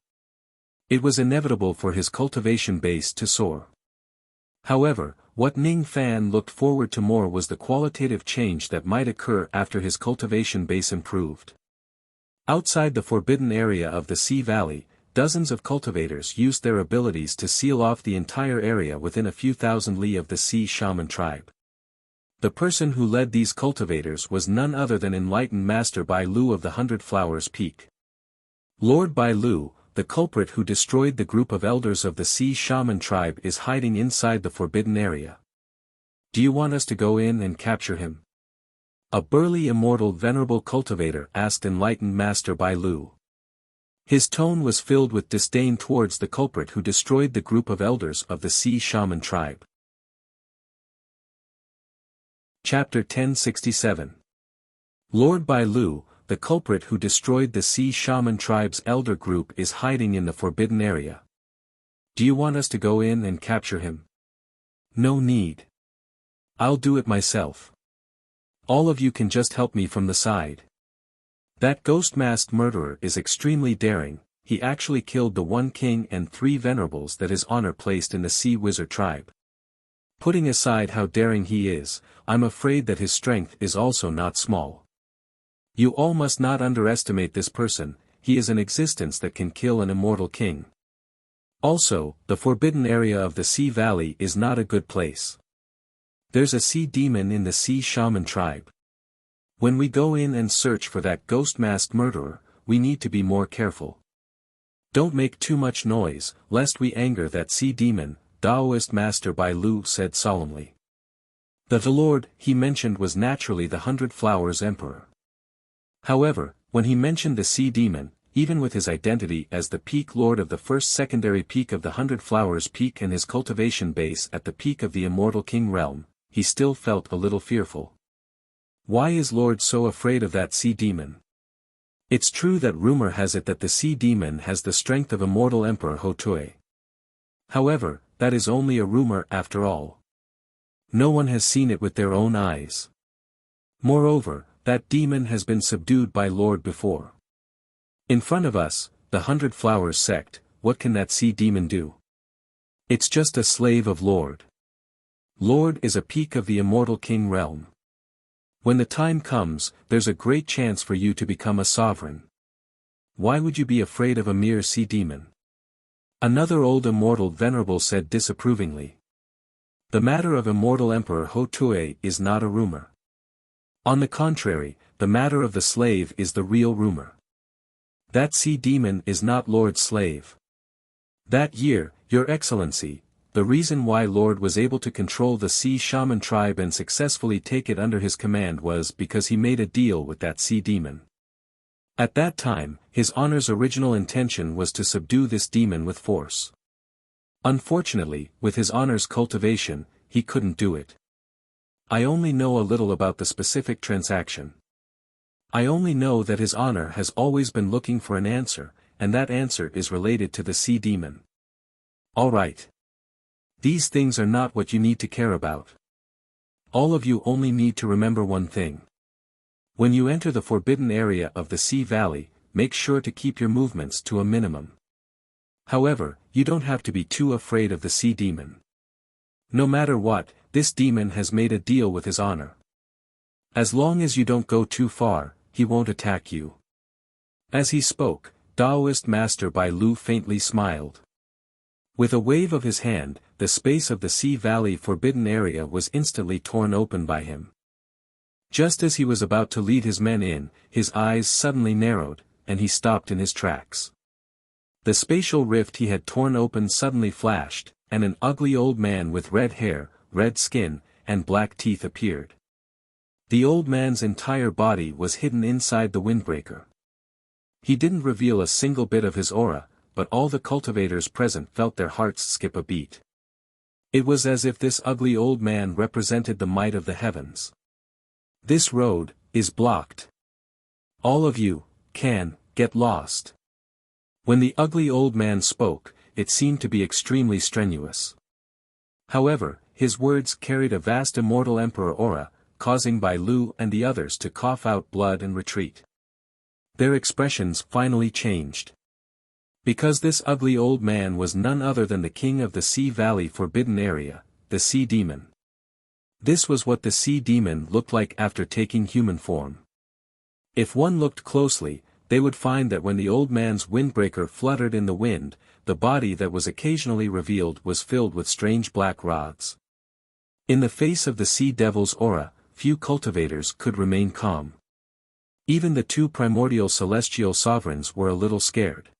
It was inevitable for his cultivation base to soar. However, what Ning Fan looked forward to more was the qualitative change that might occur after his cultivation base improved. Outside the forbidden area of the Sea Valley, dozens of cultivators used their abilities to seal off the entire area within a few thousand li of the Sea Shaman tribe. The person who led these cultivators was none other than enlightened Master Bai Lu of the 100 Flowers Peak. Lord Bai Lu, the culprit who destroyed the group of elders of the Sea Shaman tribe, is hiding inside the forbidden area. Do you want us to go in and capture him? A burly immortal venerable cultivator asked enlightened Master Bai Lu. His tone was filled with disdain towards the culprit who destroyed the group of elders of the Sea Shaman tribe. Chapter 1067. Lord Bai Lu, the culprit who destroyed the Sea Shaman tribe's elder group, is hiding in the forbidden area. Do you want us to go in and capture him? No need. I'll do it myself. All of you can just help me from the side. That ghost-masked murderer is extremely daring. He actually killed the 1 king and 3 venerables that his honor placed in the Sea Wizard tribe. Putting aside how daring he is, I'm afraid that his strength is also not small. You all must not underestimate this person. He is an existence that can kill an immortal king. Also, the forbidden area of the Sea Valley is not a good place. There's a sea demon in the Sea Shaman tribe. When we go in and search for that ghost-masked murderer, we need to be more careful. Don't make too much noise, lest we anger that sea demon, Taoist Master Bai Lu said solemnly. The lord he mentioned was naturally the 100 Flowers Emperor. However, when he mentioned the sea demon, even with his identity as the peak lord of the first secondary peak of the 100 Flowers Peak and his cultivation base at the peak of the Immortal King realm, he still felt a little fearful. Why is Lord so afraid of that sea demon? It's true that rumor has it that the sea demon has the strength of Immortal Emperor Hotui. However, that is only a rumor after all. No one has seen it with their own eyes. Moreover, that demon has been subdued by Lord before. In front of us, the 100 Flowers sect, what can that sea demon do? It's just a slave of Lord. Lord is a peak of the Immortal King realm. When the time comes, there's a great chance for you to become a sovereign. Why would you be afraid of a mere sea demon? Another old immortal venerable said disapprovingly. The matter of Immortal Emperor Hotui is not a rumor. On the contrary, the matter of the slave is the real rumor. That sea demon is not Lord's slave. That year, Your Excellency, the reason why Lord was able to control the Sea Shaman tribe and successfully take it under his command was because he made a deal with that sea demon. At that time, his honor's original intention was to subdue this demon with force. Unfortunately, with his honor's cultivation, he couldn't do it. I only know a little about the specific transaction. I only know that his honor has always been looking for an answer, and that answer is related to the sea demon. All right. These things are not what you need to care about. All of you only need to remember one thing. When you enter the forbidden area of the Sea Valley, make sure to keep your movements to a minimum. However, you don't have to be too afraid of the sea demon. No matter what, this demon has made a deal with his honor. As long as you don't go too far, he won't attack you. As he spoke, Taoist Master Bai Lu faintly smiled. With a wave of his hand, the space of the Sea Valley forbidden area was instantly torn open by him. Just as he was about to lead his men in, his eyes suddenly narrowed, and he stopped in his tracks. The spatial rift he had torn open suddenly flashed, and an ugly old man with red hair, red skin, and black teeth appeared. The old man's entire body was hidden inside the windbreaker. He didn't reveal a single bit of his aura, but all the cultivators present felt their hearts skip a beat. It was as if this ugly old man represented the might of the heavens. "This road is blocked. All of you can get lost." When the ugly old man spoke, it seemed to be extremely strenuous. However, his words carried a vast immortal emperor aura, causing Bai Lu and the others to cough out blood and retreat. Their expressions finally changed. Because this ugly old man was none other than the king of the Sea Valley Forbidden Area, the Sea Demon. This was what the Sea Demon looked like after taking human form. If one looked closely, they would find that when the old man's windbreaker fluttered in the wind, the body that was occasionally revealed was filled with strange black rods. In the face of the Sea Devil's aura, few cultivators could remain calm. Even the two primordial celestial sovereigns were a little scared.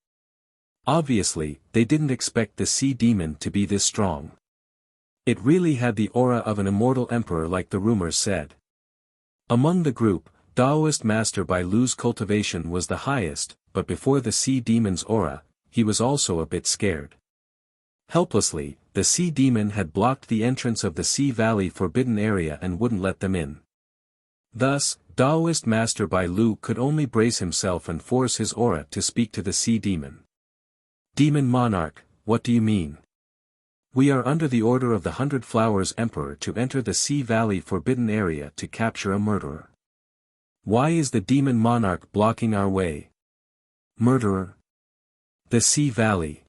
Obviously, they didn't expect the Sea Demon to be this strong. It really had the aura of an immortal emperor like the rumors said. Among the group, Taoist Master Bai Lu's cultivation was the highest, but before the Sea Demon's aura, he was also a bit scared. Helplessly, the Sea Demon had blocked the entrance of the Sea Valley Forbidden Area and wouldn't let them in. Thus, Taoist Master Bai Lu could only brace himself and force his aura to speak to the Sea Demon. "Demon Monarch, what do you mean? We are under the order of the 100 Flowers Emperor to enter the Sea Valley Forbidden Area to capture a murderer. Why is the Demon Monarch blocking our way?" "Murderer? The Sea Valley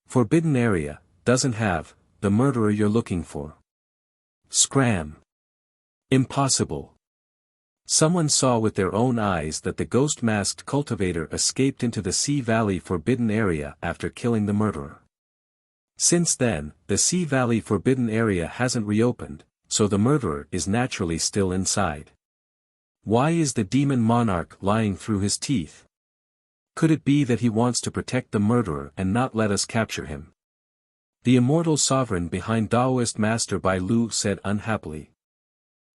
Forbidden Area doesn't have the murderer you're looking for." "Scram! Impossible." Someone saw with their own eyes that the ghost-masked cultivator escaped into the Sea Valley Forbidden Area after killing the murderer. Since then, the Sea Valley Forbidden Area hasn't reopened, so the murderer is naturally still inside. Why is the Demon Monarch lying through his teeth? Could it be that he wants to protect the murderer and not let us capture him? The immortal sovereign behind Taoist Master Bai Lu said unhappily.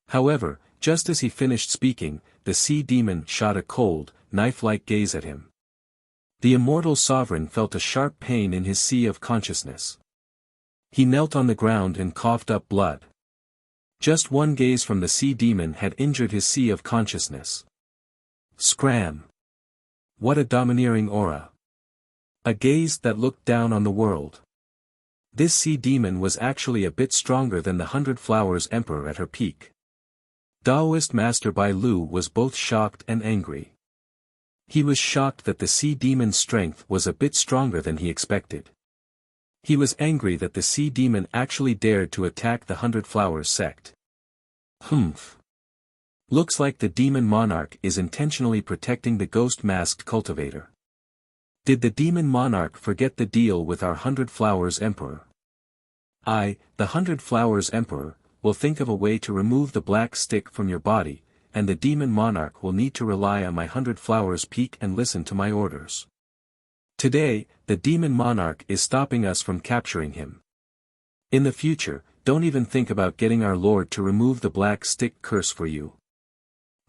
However, just as he finished speaking, the Sea Demon shot a cold, knife-like gaze at him. The immortal sovereign felt a sharp pain in his sea of consciousness. He knelt on the ground and coughed up blood. Just one gaze from the Sea Demon had injured his sea of consciousness. Scram! What a domineering aura! A gaze that looked down on the world. This Sea Demon was actually a bit stronger than the 100 Flowers Emperor at her peak. Taoist Master Bai Lu was both shocked and angry. He was shocked that the Sea Demon's strength was a bit stronger than he expected. He was angry that the Sea Demon actually dared to attack the 100 Flowers sect. Humph. Looks like the Demon Monarch is intentionally protecting the ghost-masked cultivator. Did the Demon Monarch forget the deal with our 100 Flowers Emperor? I, the 100 Flowers Emperor, will think of a way to remove the black stick from your body, and the Demon Monarch will need to rely on my 100 Flowers peak and listen to my orders. Today, the Demon Monarch is stopping us from capturing him. In the future, don't even think about getting our Lord to remove the black stick curse for you.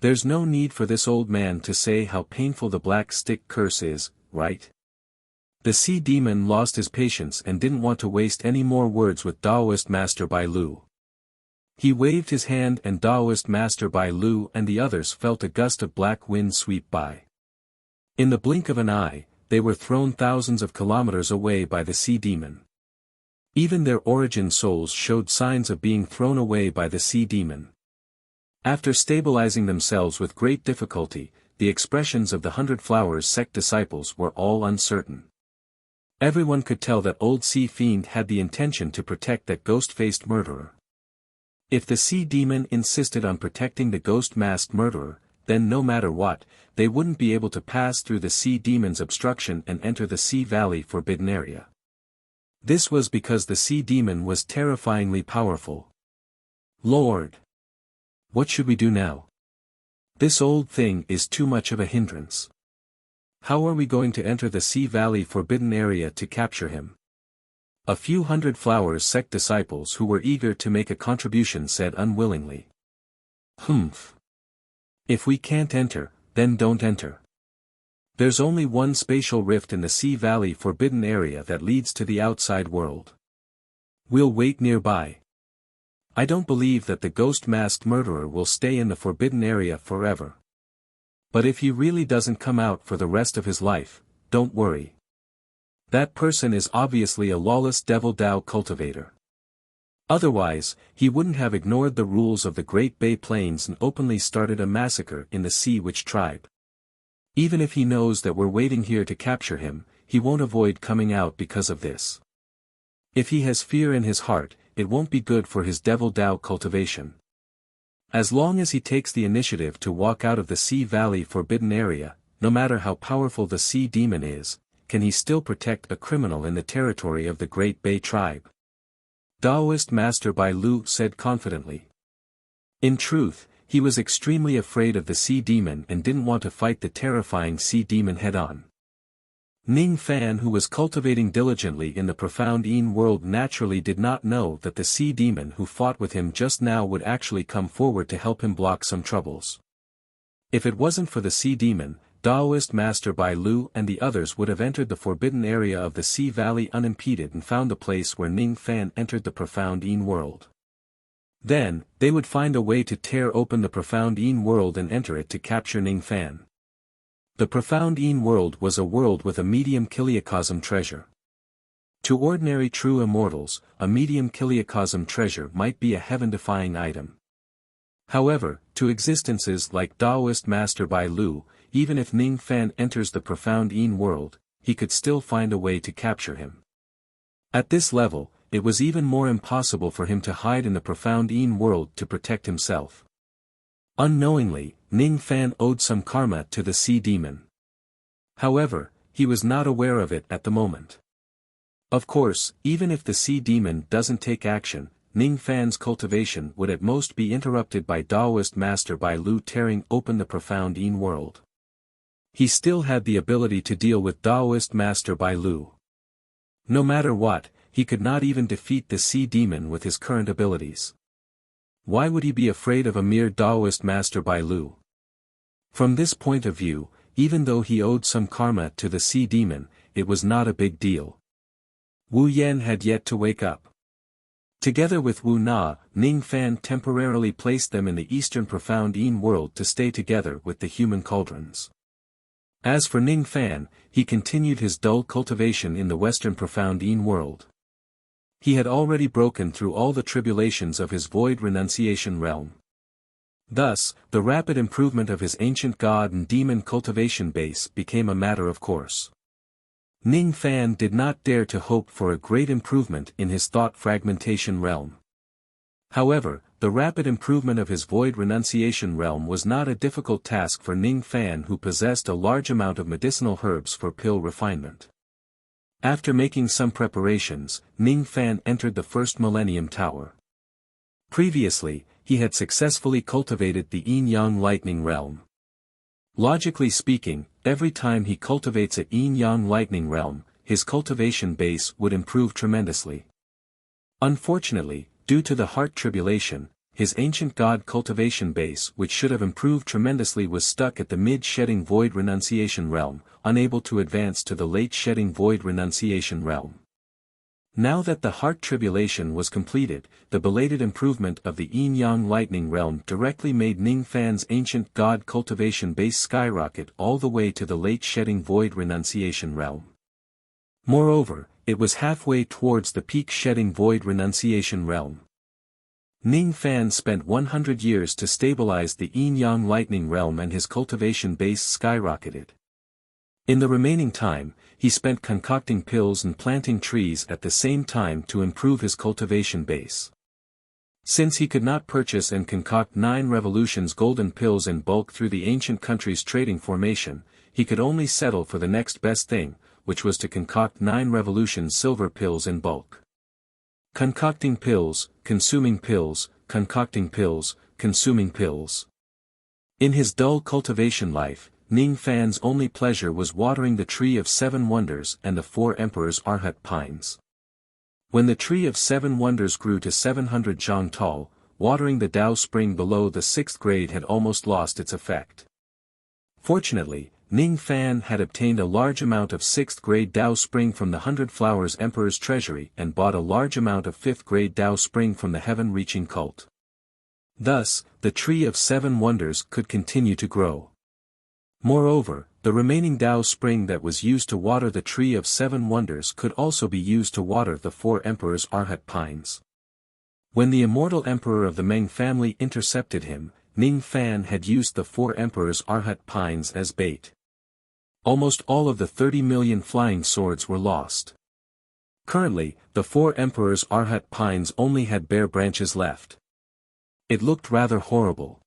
There's no need for this old man to say how painful the black stick curse is, right? The Sea Demon lost his patience and didn't want to waste any more words with Taoist Master Bai Lu. He waved his hand and Taoist Master Bai Lu and the others felt a gust of black wind sweep by. In the blink of an eye, they were thrown thousands of kilometers away by the Sea Demon. Even their origin souls showed signs of being thrown away by the Sea Demon. After stabilizing themselves with great difficulty, the expressions of the 100 Flowers sect disciples were all uncertain. Everyone could tell that old Sea Fiend had the intention to protect that ghost-faced murderer. If the Sea Demon insisted on protecting the ghost-masked murderer, then no matter what, they wouldn't be able to pass through the Sea Demon's obstruction and enter the Sea Valley Forbidden Area. This was because the Sea Demon was terrifyingly powerful. Lord! What should we do now? This old thing is too much of a hindrance. How are we going to enter the Sea Valley Forbidden Area to capture him? A few hundred Flowers sect disciples who were eager to make a contribution said unwillingly. Humph. If we can't enter, then don't enter. There's only one spatial rift in the Sea Valley Forbidden Area that leads to the outside world. We'll wait nearby. I don't believe that the ghost-masked murderer will stay in the Forbidden Area forever. But if he really doesn't come out for the rest of his life, don't worry. That person is obviously a lawless Devil Dao cultivator. Otherwise, he wouldn't have ignored the rules of the Great Bay Plains and openly started a massacre in the Sea Witch tribe. Even if he knows that we're waiting here to capture him, he won't avoid coming out because of this. If he has fear in his heart, it won't be good for his Devil Dao cultivation. As long as he takes the initiative to walk out of the Sea Valley Forbidden Area, no matter how powerful the Sea Demon is, can he still protect a criminal in the territory of the Great Bay tribe? Daoist Master Bai Lu said confidently. In truth, he was extremely afraid of the Sea Demon and didn't want to fight the terrifying Sea Demon head-on. Ning Fan, who was cultivating diligently in the profound Yin world, naturally did not know that the Sea Demon who fought with him just now would actually come forward to help him block some troubles. If it wasn't for the Sea Demon, Daoist Master Bai Lu and the others would have entered the forbidden area of the Sea Valley unimpeded and found the place where Ning Fan entered the profound Yin world. Then, they would find a way to tear open the profound Yin world and enter it to capture Ning Fan. The profound Yin world was a world with a medium kiliacosm treasure. To ordinary true immortals, a medium kiliacosm treasure might be a heaven-defying item. However, to existences like Daoist Master Bai Lu, even if Ning Fan enters the profound Yin world, he could still find a way to capture him. At this level, it was even more impossible for him to hide in the profound Yin world to protect himself. Unknowingly, Ning Fan owed some karma to the Sea Demon. However, he was not aware of it at the moment. Of course, even if the Sea Demon doesn't take action, Ning Fan's cultivation would at most be interrupted by Daoist Master Bai Lu tearing open the profound Yin world. He still had the ability to deal with Daoist Master Bai Lu. No matter what, he could not even defeat the Sea Demon with his current abilities. Why would he be afraid of a mere Daoist Master Bai Lu? From this point of view, even though he owed some karma to the Sea Demon, it was not a big deal. Wu Yan had yet to wake up. Together with Wu Na, Ning Fan temporarily placed them in the eastern profound Yin world to stay together with the human cauldrons. As for Ning Fan, he continued his dull cultivation in the western profound Yin world. He had already broken through all the tribulations of his void renunciation realm. Thus, the rapid improvement of his ancient god and demon cultivation base became a matter of course. Ning Fan did not dare to hope for a great improvement in his thought fragmentation realm. However, the rapid improvement of his void renunciation realm was not a difficult task for Ning Fan, who possessed a large amount of medicinal herbs for pill refinement. After making some preparations, Ning Fan entered the first Millennium Tower. Previously, he had successfully cultivated the Yin-Yang Lightning Realm. Logically speaking, every time he cultivates a Yin-Yang Lightning Realm, his cultivation base would improve tremendously. Unfortunately, due to the heart tribulation, his ancient god cultivation base, which should have improved tremendously, was stuck at the mid-shedding void renunciation realm, unable to advance to the late-shedding void renunciation realm. Now that the heart tribulation was completed, the belated improvement of the Yin-Yang Lightning Realm directly made Ning Fan's ancient god cultivation base skyrocket all the way to the late-shedding void renunciation realm. Moreover, it was halfway towards the peak-shedding void renunciation realm. Ning Fan spent 100 years to stabilize the Yin-Yang Lightning Realm, and his cultivation base skyrocketed. In the remaining time, he spent concocting pills and planting trees at the same time to improve his cultivation base. Since he could not purchase and concoct 9 revolutions golden pills in bulk through the ancient country's trading formation, he could only settle for the next best thing, which was to concoct 9 revolutions silver pills in bulk. Concocting pills, consuming pills, concocting pills, consuming pills. In his dull cultivation life, Ning Fan's only pleasure was watering the Tree of Seven Wonders and the Four Emperors' Arhat pines. When the Tree of Seven Wonders grew to 700 zhang tall, watering the Dao spring below the 6th grade had almost lost its effect. Fortunately, Ning Fan had obtained a large amount of 6th grade Dao spring from the 100 Flowers Emperor's treasury and bought a large amount of 5th grade Dao spring from the heaven-reaching cult. Thus, the Tree of Seven Wonders could continue to grow. Moreover, the remaining Dao spring that was used to water the Tree of Seven Wonders could also be used to water the Four Emperors' Arhat pines. When the immortal emperor of the Meng family intercepted him, Ning Fan had used the Four Emperors' Arhat pines as bait. Almost all of the 30 million flying swords were lost. Currently, the Four Emperors' Arhat pines only had bare branches left. It looked rather horrible.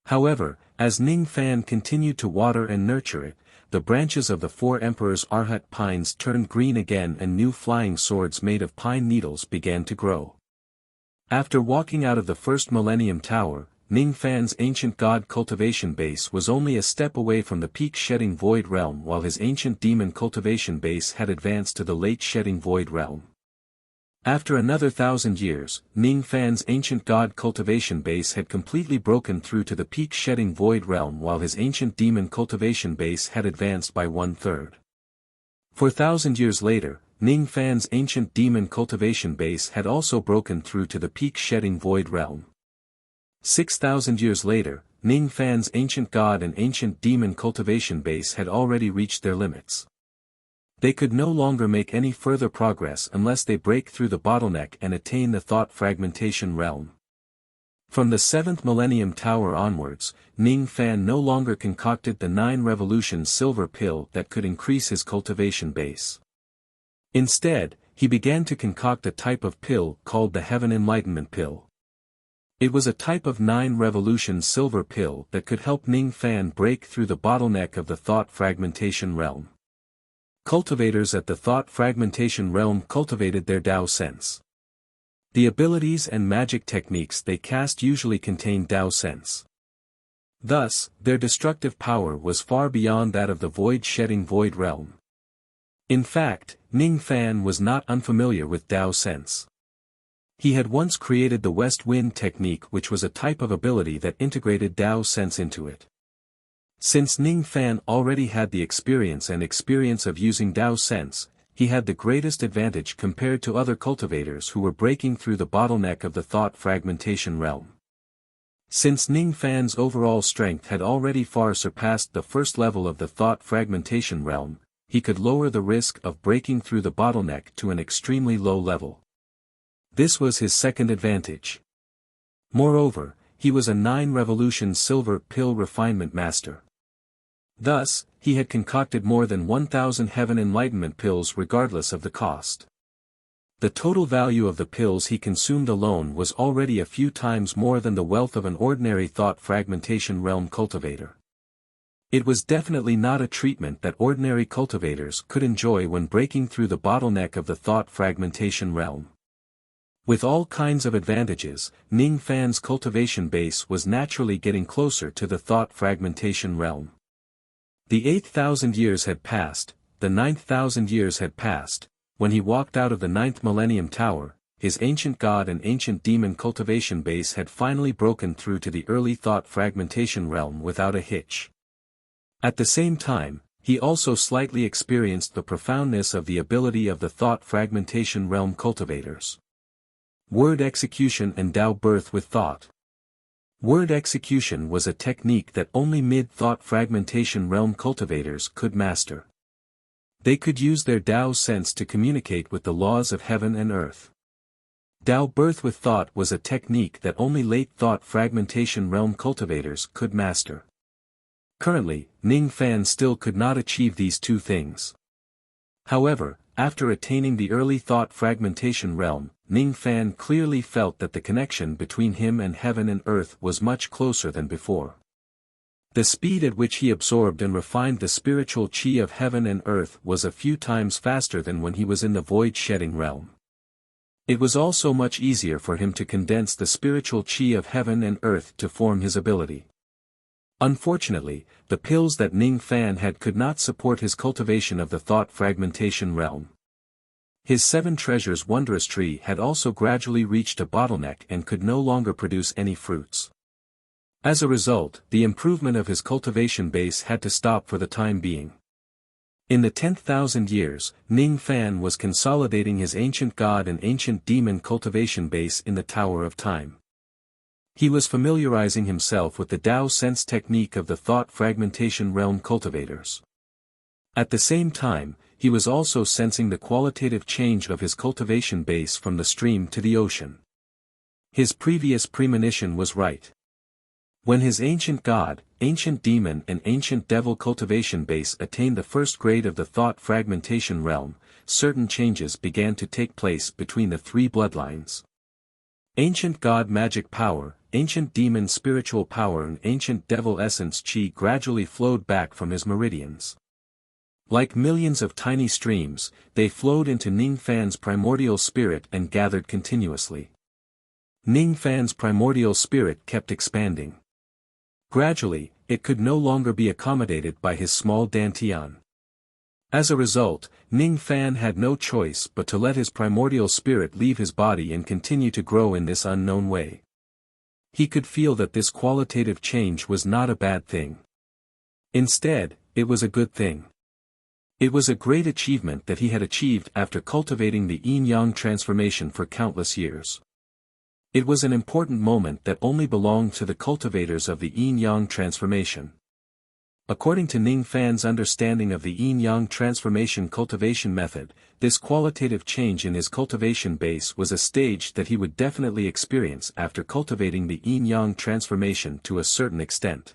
However, as Ning Fan continued to water and nurture it, the branches of the Four Emperors' Arhat pines turned green again and new flying swords made of pine needles began to grow. After walking out of the first Millennium Tower, Ning Fan's ancient god cultivation base was only a step away from the peak shedding void realm while his ancient demon cultivation base had advanced to the late shedding void realm. After another 1,000 years, Ning Fan's ancient god cultivation base had completely broken through to the peak shedding void realm while his ancient demon cultivation base had advanced by 1/3. 4,000 years later, Ning Fan's ancient demon cultivation base had also broken through to the peak shedding void realm. 6,000 years later, Ning Fan's ancient god and ancient demon cultivation base had already reached their limits. They could no longer make any further progress unless they break through the bottleneck and attain the thought fragmentation realm. From the 7th Millennium Tower onwards, Ning Fan no longer concocted the 9 revolution silver pill that could increase his cultivation base. Instead, he began to concoct a type of pill called the Heaven Enlightenment Pill. It was a type of 9 revolution silver pill that could help Ning Fan break through the bottleneck of the thought fragmentation realm. Cultivators at the thought fragmentation realm cultivated their Dao sense. The abilities and magic techniques they cast usually contained Dao sense. Thus, their destructive power was far beyond that of the void-shedding void realm. In fact, Ning Fan was not unfamiliar with Dao sense. He had once created the West Wind technique, which was a type of ability that integrated Dao sense into it. Since Ning Fan already had the experience of using Dao sense, he had the greatest advantage compared to other cultivators who were breaking through the bottleneck of the thought fragmentation realm. Since Ning Fan's overall strength had already far surpassed the first level of the thought fragmentation realm, he could lower the risk of breaking through the bottleneck to an extremely low level. This was his second advantage. Moreover, he was a 9 revolution silver pill refinement master. Thus, he had concocted more than 1,000 heaven enlightenment pills regardless of the cost. The total value of the pills he consumed alone was already a few times more than the wealth of an ordinary thought fragmentation realm cultivator. It was definitely not a treatment that ordinary cultivators could enjoy when breaking through the bottleneck of the thought fragmentation realm. With all kinds of advantages, Ning Fan's cultivation base was naturally getting closer to the thought fragmentation realm. The 8,000 years had passed, the 9,000 years had passed, when he walked out of the 9th Millennium Tower, his ancient god and ancient demon cultivation base had finally broken through to the early thought fragmentation realm without a hitch. At the same time, he also slightly experienced the profoundness of the ability of the thought fragmentation realm cultivators. Word execution and Dao birth with thought. Word execution was a technique that only mid-thought fragmentation realm cultivators could master. They could use their Dao sense to communicate with the laws of heaven and earth. Dao birth with thought was a technique that only late thought fragmentation realm cultivators could master. Currently, Ning Fan still could not achieve these two things. However, after attaining the early thought fragmentation realm, Ning Fan clearly felt that the connection between him and heaven and earth was much closer than before. The speed at which he absorbed and refined the spiritual qi of heaven and earth was a few times faster than when he was in the void-shedding realm. It was also much easier for him to condense the spiritual qi of heaven and earth to form his ability. Unfortunately, the pills that Ning Fan had could not support his cultivation of the thought fragmentation realm. His 7 treasures wondrous tree had also gradually reached a bottleneck and could no longer produce any fruits. As a result, the improvement of his cultivation base had to stop for the time being. In the 10,000 years, Ning Fan was consolidating his ancient god and ancient demon cultivation base in the Tower of Time. He was familiarizing himself with the Tao sense technique of the thought fragmentation realm cultivators. At the same time, he was also sensing the qualitative change of his cultivation base from the stream to the ocean. His previous premonition was right. When his ancient god, ancient demon and ancient devil cultivation base attained the first grade of the thought fragmentation realm, certain changes began to take place between the 3 bloodlines. Ancient god magic power, ancient demon spiritual power and ancient devil essence chi gradually flowed back from his meridians. Like millions of tiny streams, they flowed into Ning Fan's primordial spirit and gathered continuously. Ning Fan's primordial spirit kept expanding. Gradually, it could no longer be accommodated by his small dantian. As a result, Ning Fan had no choice but to let his primordial spirit leave his body and continue to grow in this unknown way. He could feel that this qualitative change was not a bad thing. Instead, it was a good thing. It was a great achievement that he had achieved after cultivating the yin-yang transformation for countless years. It was an important moment that only belonged to the cultivators of the yin-yang transformation. According to Ning Fan's understanding of the yin-yang transformation cultivation method, this qualitative change in his cultivation base was a stage that he would definitely experience after cultivating the yin-yang transformation to a certain extent.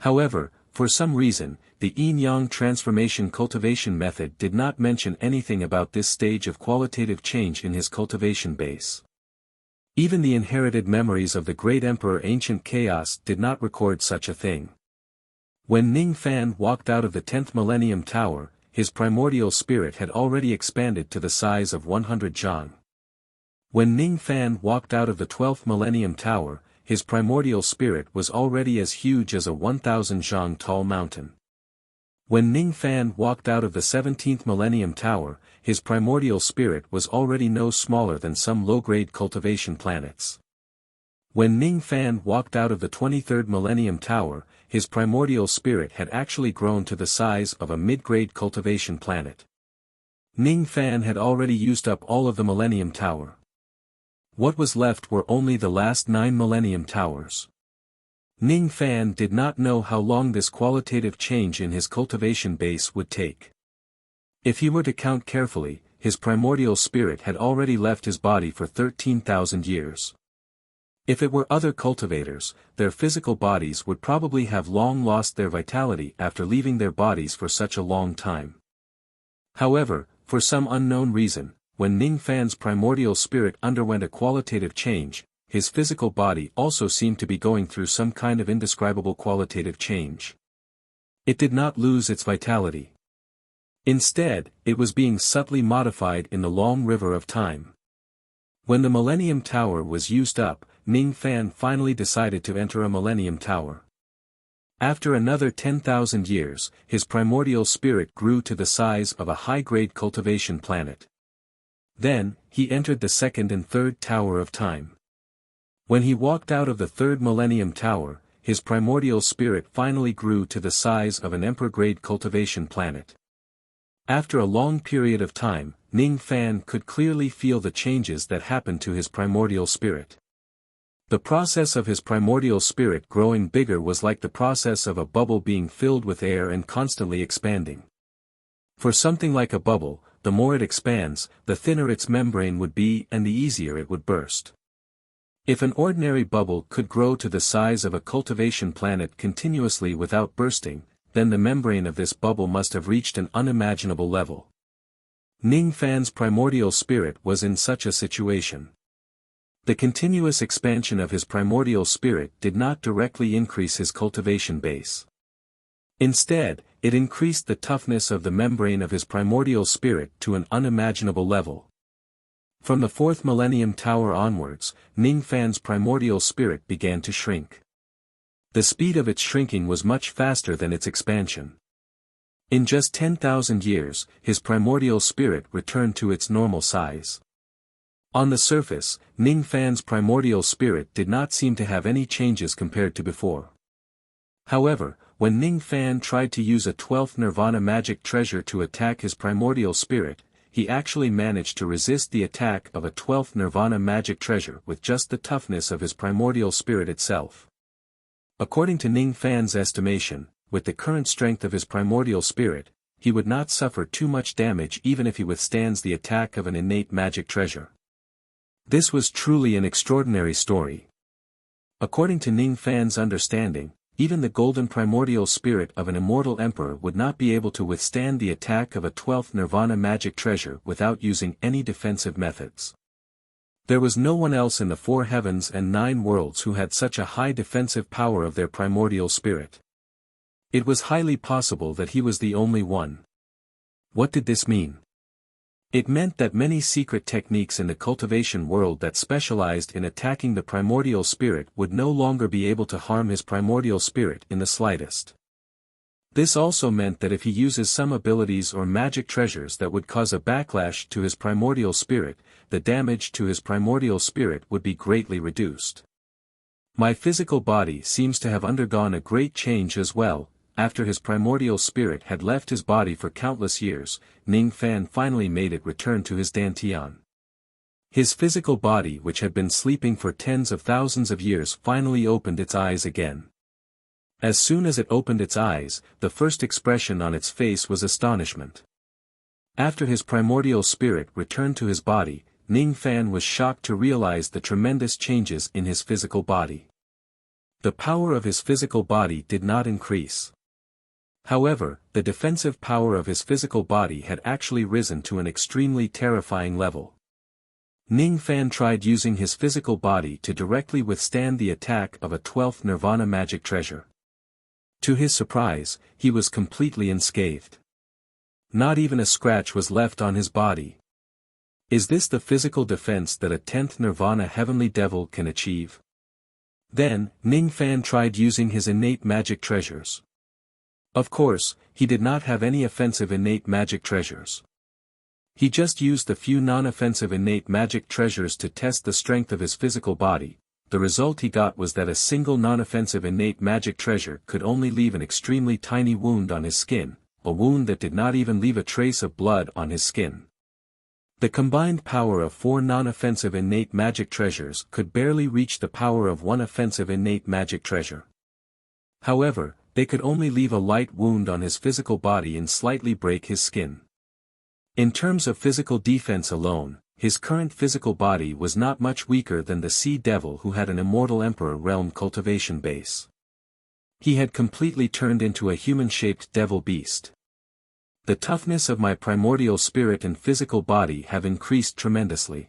However, for some reason, the yin-yang transformation cultivation method did not mention anything about this stage of qualitative change in his cultivation base. Even the inherited memories of the great Emperor Ancient Chaos did not record such a thing. When Ning Fan walked out of the 10th Millennium Tower, his primordial spirit had already expanded to the size of 100 zhang. When Ning Fan walked out of the 12th Millennium Tower, his primordial spirit was already as huge as a 1,000 zhang tall mountain. When Ning Fan walked out of the 17th Millennium Tower, his primordial spirit was already no smaller than some low-grade cultivation planets. When Ning Fan walked out of the 23rd Millennium Tower, his primordial spirit had actually grown to the size of a mid-grade cultivation planet. Ning Fan had already used up all of the Millennium Tower. What was left were only the last 9 Millennium Towers. Ning Fan did not know how long this qualitative change in his cultivation base would take. If he were to count carefully, his primordial spirit had already left his body for 13,000 years. If it were other cultivators, their physical bodies would probably have long lost their vitality after leaving their bodies for such a long time. However, for some unknown reason, when Ning Fan's primordial spirit underwent a qualitative change, his physical body also seemed to be going through some kind of indescribable qualitative change. It did not lose its vitality. Instead, it was being subtly modified in the long river of time. When the Millennium Tower was used up, Ning Fan finally decided to enter a Millennium Tower. After another 10,000 years, his primordial spirit grew to the size of a high-grade cultivation planet. Then, he entered the 2nd and 3rd Tower of Time. When he walked out of the 3rd Millennium Tower, his primordial spirit finally grew to the size of an emperor-grade cultivation planet. After a long period of time, Ning Fan could clearly feel the changes that happened to his primordial spirit. The process of his primordial spirit growing bigger was like the process of a bubble being filled with air and constantly expanding. For something like a bubble, the more it expands, the thinner its membrane would be and the easier it would burst. If an ordinary bubble could grow to the size of a cultivation planet continuously without bursting, then the membrane of this bubble must have reached an unimaginable level. Ning Fan's primordial spirit was in such a situation. The continuous expansion of his primordial spirit did not directly increase his cultivation base. Instead, it increased the toughness of the membrane of his primordial spirit to an unimaginable level. From the 4th Millennium Tower onwards, Ning Fan's primordial spirit began to shrink. The speed of its shrinking was much faster than its expansion. In just 10,000 years, his primordial spirit returned to its normal size. On the surface, Ning Fan's primordial spirit did not seem to have any changes compared to before. However, when Ning Fan tried to use a 12th Nirvana magic treasure to attack his primordial spirit, he actually managed to resist the attack of a 12th Nirvana magic treasure with just the toughness of his primordial spirit itself. According to Ning Fan's estimation, with the current strength of his primordial spirit, he would not suffer too much damage even if he withstands the attack of an innate magic treasure. This was truly an extraordinary story. According to Ning Fan's understanding, even the golden primordial spirit of an immortal emperor would not be able to withstand the attack of a 12th Nirvana magic treasure without using any defensive methods. There was no one else in the 4 heavens and 9 worlds who had such a high defensive power of their primordial spirit. It was highly possible that he was the only one. What did this mean? It meant that many secret techniques in the cultivation world that specialized in attacking the primordial spirit would no longer be able to harm his primordial spirit in the slightest. This also meant that if he uses some abilities or magic treasures that would cause a backlash to his primordial spirit, the damage to his primordial spirit would be greatly reduced. My physical body seems to have undergone a great change as well. After his primordial spirit had left his body for countless years, Ning Fan finally made it return to his dantian. His physical body, which had been sleeping for tens of thousands of years, finally opened its eyes again. As soon as it opened its eyes, the first expression on its face was astonishment. After his primordial spirit returned to his body, Ning Fan was shocked to realize the tremendous changes in his physical body. The power of his physical body did not increase. However, the defensive power of his physical body had actually risen to an extremely terrifying level. Ning Fan tried using his physical body to directly withstand the attack of a 12th Nirvana magic treasure. To his surprise, he was completely unscathed. Not even a scratch was left on his body. Is this the physical defense that a 10th Nirvana heavenly devil can achieve? Then, Ning Fan tried using his innate magic treasures. Of course, he did not have any offensive innate magic treasures. He just used the few non-offensive innate magic treasures to test the strength of his physical body. The result he got was that a single non-offensive innate magic treasure could only leave an extremely tiny wound on his skin, a wound that did not even leave a trace of blood on his skin. The combined power of 4 non-offensive innate magic treasures could barely reach the power of 1 offensive innate magic treasure. However, they could only leave a light wound on his physical body and slightly break his skin. In terms of physical defense alone, his current physical body was not much weaker than the Sea Devil who had an immortal Emperor realm cultivation base. He had completely turned into a human-shaped devil beast. The toughness of my primordial spirit and physical body have increased tremendously.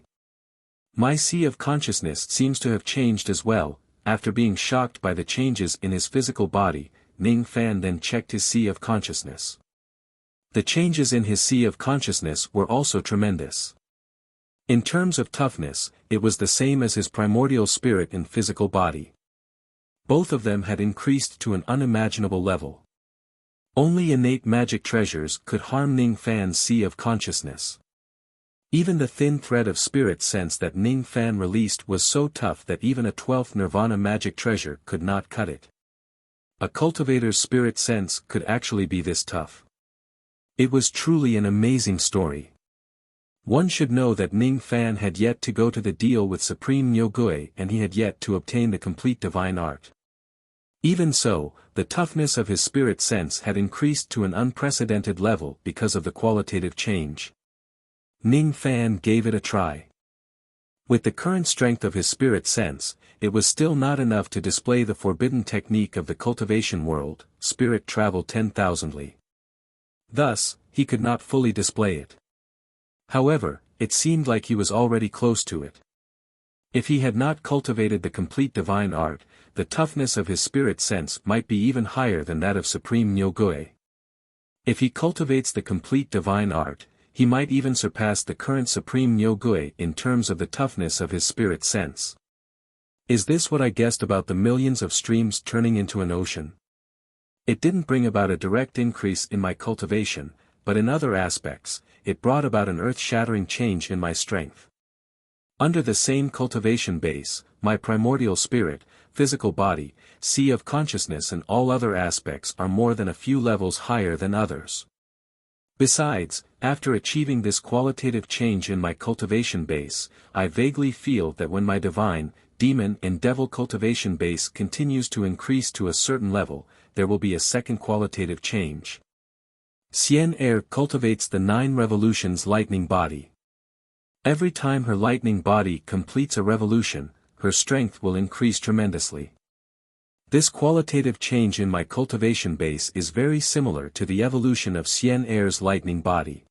My sea of consciousness seems to have changed as well. After being shocked by the changes in his physical body, Ning Fan then checked his sea of consciousness. The changes in his sea of consciousness were also tremendous. In terms of toughness, it was the same as his primordial spirit and physical body. Both of them had increased to an unimaginable level. Only innate magic treasures could harm Ning Fan's sea of consciousness. Even the thin thread of spirit sense that Ning Fan released was so tough that even a 12th Nirvana magic treasure could not cut it. A cultivator's spirit sense could actually be this tough. It was truly an amazing story. One should know that Ning Fan had yet to go to the deal with Supreme Nyogui and he had yet to obtain the complete divine art. Even so, the toughness of his spirit sense had increased to an unprecedented level because of the qualitative change. Ning Fan gave it a try. With the current strength of his spirit sense, it was still not enough to display the forbidden technique of the cultivation world, spirit travel 10,000 li. Thus, he could not fully display it. However, it seemed like he was already close to it. If he had not cultivated the complete divine art, the toughness of his spirit sense might be even higher than that of Supreme Nyogui. If he cultivates the complete divine art, he might even surpass the current Supreme Nyogui in terms of the toughness of his spirit sense. Is this what I guessed about the millions of streams turning into an ocean? It didn't bring about a direct increase in my cultivation, but in other aspects, it brought about an earth-shattering change in my strength. Under the same cultivation base, my primordial spirit, physical body, sea of consciousness and all other aspects are more than a few levels higher than others. Besides, after achieving this qualitative change in my cultivation base, I vaguely feel that when my divine, demon and devil cultivation base continues to increase to a certain level, there will be a second qualitative change. Xian Er cultivates the 9 revolutions lightning body. Every time her lightning body completes a revolution, her strength will increase tremendously. This qualitative change in my cultivation base is very similar to the evolution of Xian Er's lightning body.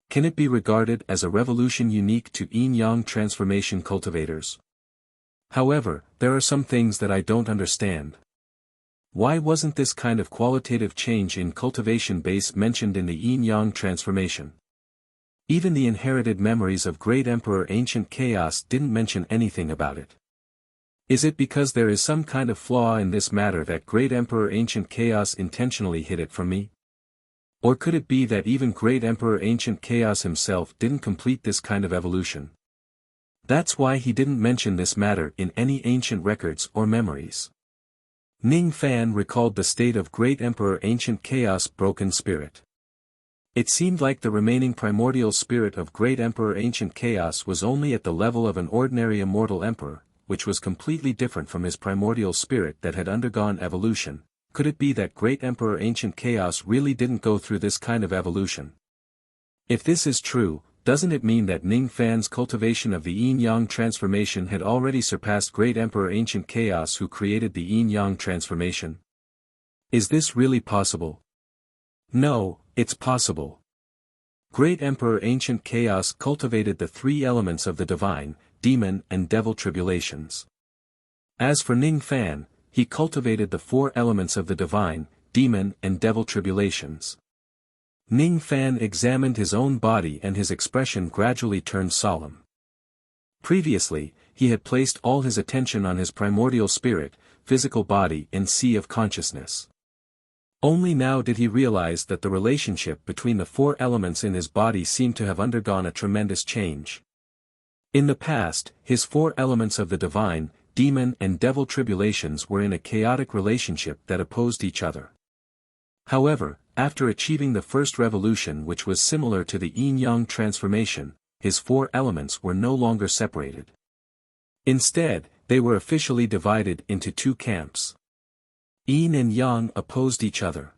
Can it be regarded as a revolution unique to yin-yang transformation cultivators? However, there are some things that I don't understand. Why wasn't this kind of qualitative change in cultivation base mentioned in the yin-yang transformation? Even the inherited memories of Great Emperor Ancient Chaos didn't mention anything about it. Is it because there is some kind of flaw in this matter that Great Emperor Ancient Chaos intentionally hid it from me? Or could it be that even Great Emperor Ancient Chaos himself didn't complete this kind of evolution? That's why he didn't mention this matter in any ancient records or memories. Ning Fan recalled the state of Great Emperor Ancient Chaos' broken spirit. It seemed like the remaining primordial spirit of Great Emperor Ancient Chaos was only at the level of an ordinary immortal emperor, which was completely different from his primordial spirit that had undergone evolution. Could it be that Great Emperor Ancient Chaos really didn't go through this kind of evolution? If this is true, doesn't it mean that Ning Fan's cultivation of the yin-yang transformation had already surpassed Great Emperor Ancient Chaos who created the yin-yang transformation? Is this really possible? No, it's possible. Great Emperor Ancient Chaos cultivated the 3 elements of the divine, demon and devil tribulations. As for Ning Fan, he cultivated the 4 elements of the divine, demon and devil tribulations. Ning Fan examined his own body and his expression gradually turned solemn. Previously, he had placed all his attention on his primordial spirit, physical body and sea of consciousness. Only now did he realize that the relationship between the 4 elements in his body seemed to have undergone a tremendous change. In the past, his 4 elements of the divine, demon and devil tribulations were in a chaotic relationship that opposed each other. However, after achieving the first revolution which was similar to the yin-yang transformation, his 4 elements were no longer separated. Instead, they were officially divided into 2 camps. Yin and yang opposed each other.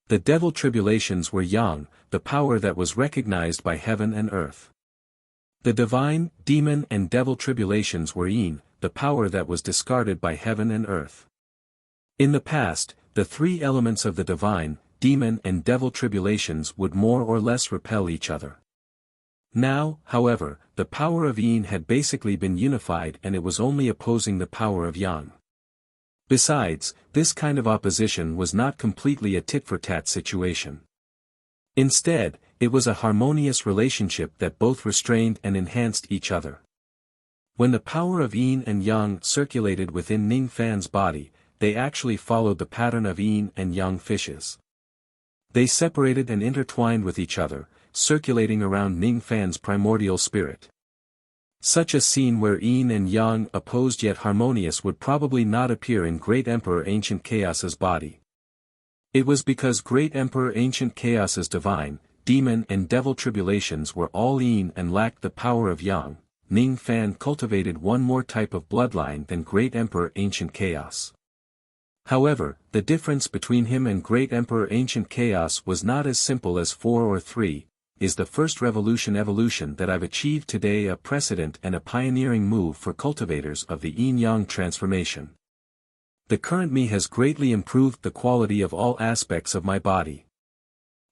The devil tribulations were yang, the power that was recognized by heaven and earth. The divine, demon and devil tribulations were yin, the power that was discarded by heaven and earth. In the past, the 3 elements of the divine, demon and devil tribulations would more or less repel each other. Now, however, the power of yin had basically been unified and it was only opposing the power of yang. Besides, this kind of opposition was not completely a tit-for-tat situation. Instead, it was a harmonious relationship that both restrained and enhanced each other. When the power of yin and yang circulated within Ning Fan's body, they actually followed the pattern of yin and yang fishes. They separated and intertwined with each other, circulating around Ning Fan's primordial spirit. Such a scene where yin and yang opposed yet harmonious would probably not appear in Great Emperor Ancient Chaos's body. It was because Great Emperor Ancient Chaos's divine, demon and devil tribulations were all yin and lacked the power of yang. Ning Fan cultivated one more type of bloodline than Great Emperor Ancient Chaos. However, the difference between him and Great Emperor Ancient Chaos was not as simple as 4 or 3. Is the first revolution evolution that I've achieved today a precedent and a pioneering move for cultivators of the yin-yang transformation? The current me has greatly improved the quality of all aspects of my body.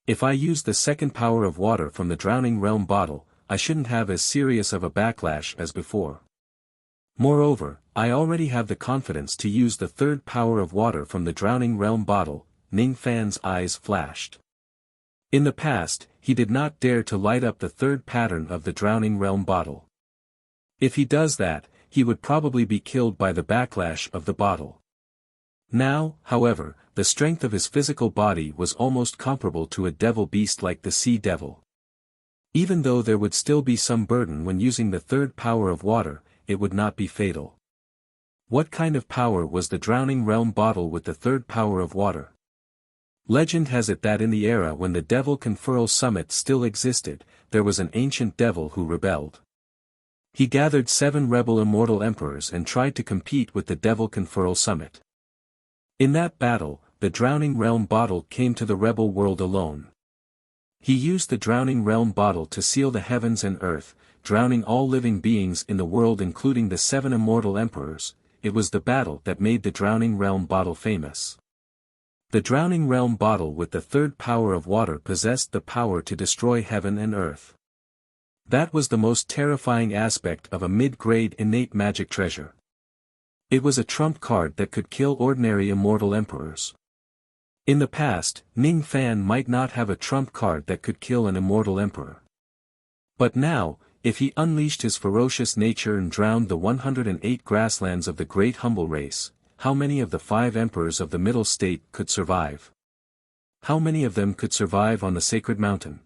If I use the second power of water from the Drowning Realm bottle, I shouldn't have as serious of a backlash as before. Moreover, I already have the confidence to use the third power of water from the Drowning Realm bottle. Ning Fan's eyes flashed. In the past, he did not dare to light up the third pattern of the Drowning Realm bottle. If he does that, he would probably be killed by the backlash of the bottle. Now, however, the strength of his physical body was almost comparable to a devil beast like the sea devil. Even though there would still be some burden when using the third power of water, it would not be fatal. What kind of power was the drowning realm bottle with the third power of water? Legend has it that in the era when the Devil Conferral Summit still existed, there was an ancient devil who rebelled. He gathered 7 rebel immortal emperors and tried to compete with the Devil Conferral Summit. In that battle, the drowning realm bottle came to the rebel world alone. He used the drowning realm bottle to seal the heavens and earth, drowning all living beings in the world including the 7 immortal emperors. It was the battle that made the drowning realm bottle famous. The drowning realm bottle with the third power of water possessed the power to destroy heaven and earth. That was the most terrifying aspect of a mid-grade innate magic treasure. It was a trump card that could kill ordinary immortal emperors. In the past, Ning Fan might not have a trump card that could kill an immortal emperor. But now, if he unleashed his ferocious nature and drowned the 108 grasslands of the great humble race, how many of the 5 emperors of the middle state could survive? How many of them could survive on the sacred mountain?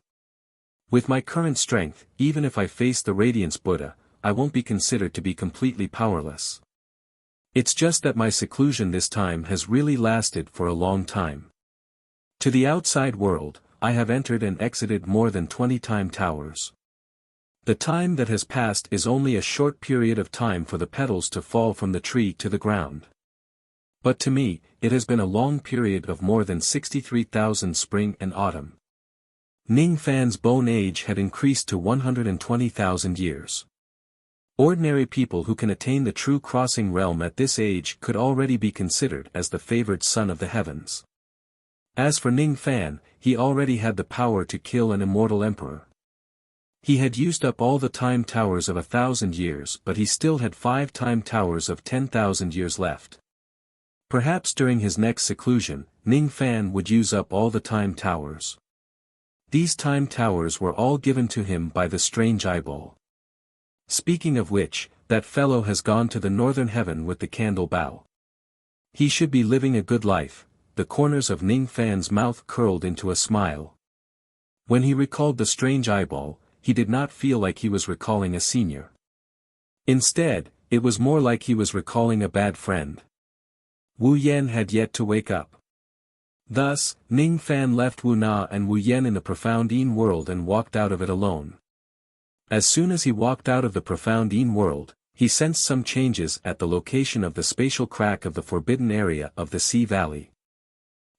With my current strength, even if I face the Radiance Buddha, I won't be considered to be completely powerless. It's just that my seclusion this time has really lasted for a long time. To the outside world, I have entered and exited more than 20 time towers. The time that has passed is only a short period of time for the petals to fall from the tree to the ground. But to me, it has been a long period of more than 63,000 spring and autumn. Ning Fan's bone age had increased to 120,000 years. Ordinary people who can attain the true crossing realm at this age could already be considered as the favored son of the heavens. As for Ning Fan, he already had the power to kill an immortal emperor. He had used up all the time towers of 1,000 years, but he still had 5 time towers of 10,000 years left. Perhaps during his next seclusion, Ning Fan would use up all the time towers. These time towers were all given to him by the strange eyeball. Speaking of which, that fellow has gone to the northern heaven with the candle bow. He should be living a good life. The corners of Ning Fan's mouth curled into a smile. When he recalled the strange eyeball, he did not feel like he was recalling a senior. Instead, it was more like he was recalling a bad friend. Wu Yan had yet to wake up. Thus, Ning Fan left Wu Na and Wu Yan in the profound Yin world and walked out of it alone. As soon as he walked out of the profound Yin world, he sensed some changes at the location of the spatial crack of the forbidden area of the Sea Valley.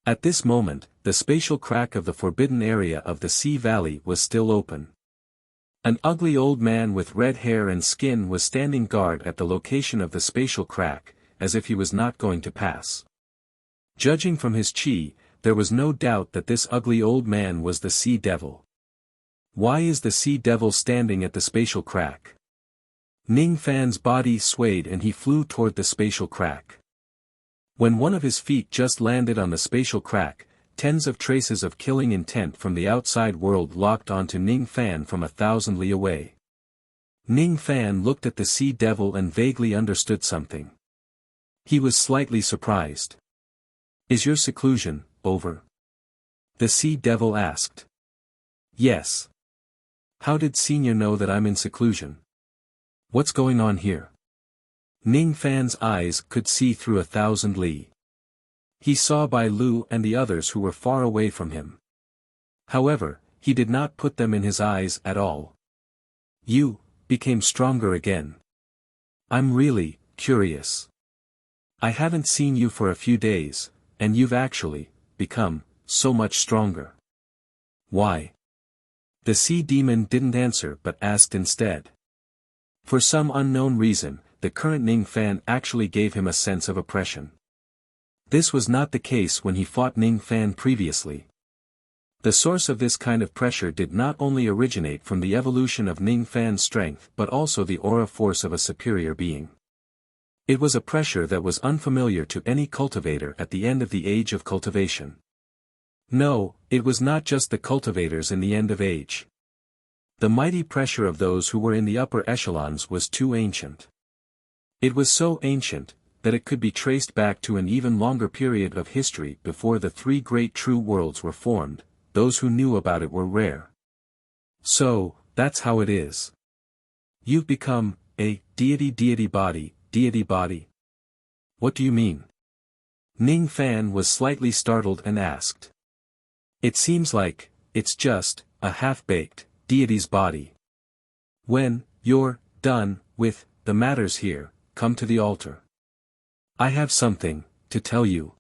At this moment, the spatial crack of the forbidden area of the Sea Valley was still open. An ugly old man with red hair and skin was standing guard at the location of the spatial crack, as if he was not going to pass. Judging from his chi, there was no doubt that this ugly old man was the Sea Devil. Why is the Sea Devil standing at the spatial crack? Ning Fan's body swayed and he flew toward the spatial crack. When one of his feet just landed on the spatial crack, tens of traces of killing intent from the outside world locked onto Ning Fan from 1,000 li away. Ning Fan looked at the Sea Devil and vaguely understood something. He was slightly surprised. "Is your seclusion over?" the Sea Devil asked. "Yes. How did Senior know that I'm in seclusion? What's going on here?" Ning Fan's eyes could see through 1,000 li. He saw Bai Lu and the others who were far away from him. However, he did not put them in his eyes at all. "You became stronger again. I'm really curious. I haven't seen you for a few days, and you've actually become so much stronger. Why?" The sea demon didn't answer but asked instead. For some unknown reason, the current Ning Fan actually gave him a sense of oppression. This was not the case when he fought Ning Fan previously. The source of this kind of pressure did not only originate from the evolution of Ning Fan's strength but also the aura force of a superior being. It was a pressure that was unfamiliar to any cultivator at the end of the age of cultivation. No, it was not just the cultivators in the end of age. The mighty pressure of those who were in the upper echelons was too ancient. It was so ancient, that it could be traced back to an even longer period of history before the three great true worlds were formed. Those who knew about it were rare. So, that's how it is. You've become a deity body. What do you mean? Ning Fan was slightly startled and asked. It seems like, it's just, a half-baked, deity's body. When you're done with the matters here, come to the altar. I have something to tell you.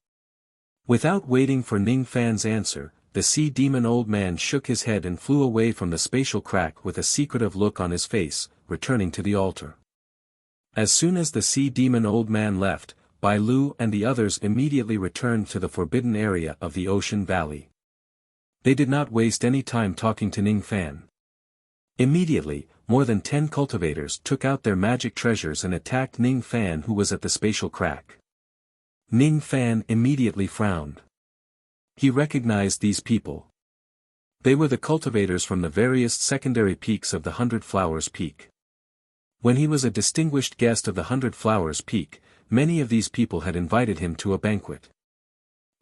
Without waiting for Ning Fan's answer, the sea demon old man shook his head and flew away from the spatial crack with a secretive look on his face, returning to the altar. As soon as the sea demon old man left, Bai Lu and the others immediately returned to the forbidden area of the ocean valley. They did not waste any time talking to Ning Fan. Immediately, more than 10 cultivators took out their magic treasures and attacked Ning Fan, who was at the spatial crack. Ning Fan immediately frowned. He recognized these people. They were the cultivators from the various secondary peaks of the 100 Flowers Peak. When he was a distinguished guest of the 100 Flowers Peak, many of these people had invited him to a banquet.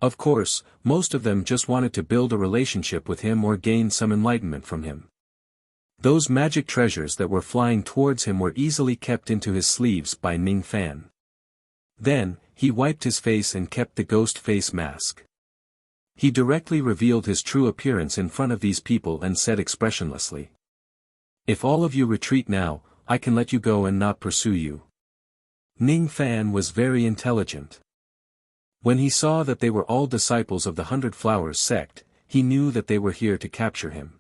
Of course, most of them just wanted to build a relationship with him or gain some enlightenment from him. Those magic treasures that were flying towards him were easily kept into his sleeves by Ning Fan. Then, he wiped his face and kept the ghost face mask. He directly revealed his true appearance in front of these people and said expressionlessly. If all of you retreat now, I can let you go and not pursue you. Ning Fan was very intelligent. When he saw that they were all disciples of the 100 Flowers sect, he knew that they were here to capture him.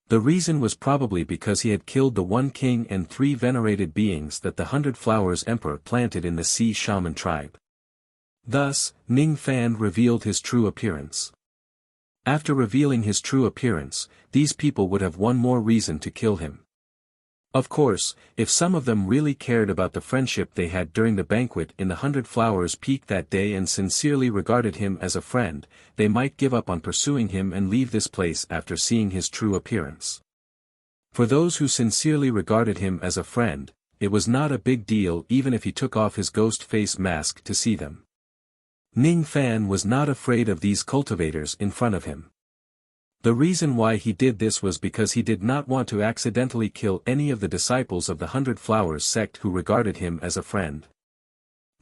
The reason was probably because he had killed the one king and 3 venerated beings that the 100 Flowers Emperor planted in the Sea Shaman tribe. Thus, Ning Fan revealed his true appearance. After revealing his true appearance, these people would have one more reason to kill him. Of course, if some of them really cared about the friendship they had during the banquet in the 100 Flowers Peak that day and sincerely regarded him as a friend, they might give up on pursuing him and leave this place after seeing his true appearance. For those who sincerely regarded him as a friend, it was not a big deal even if he took off his ghost face mask to see them. Ning Fan was not afraid of these cultivators in front of him. The reason why he did this was because he did not want to accidentally kill any of the disciples of the 100 Flowers sect who regarded him as a friend.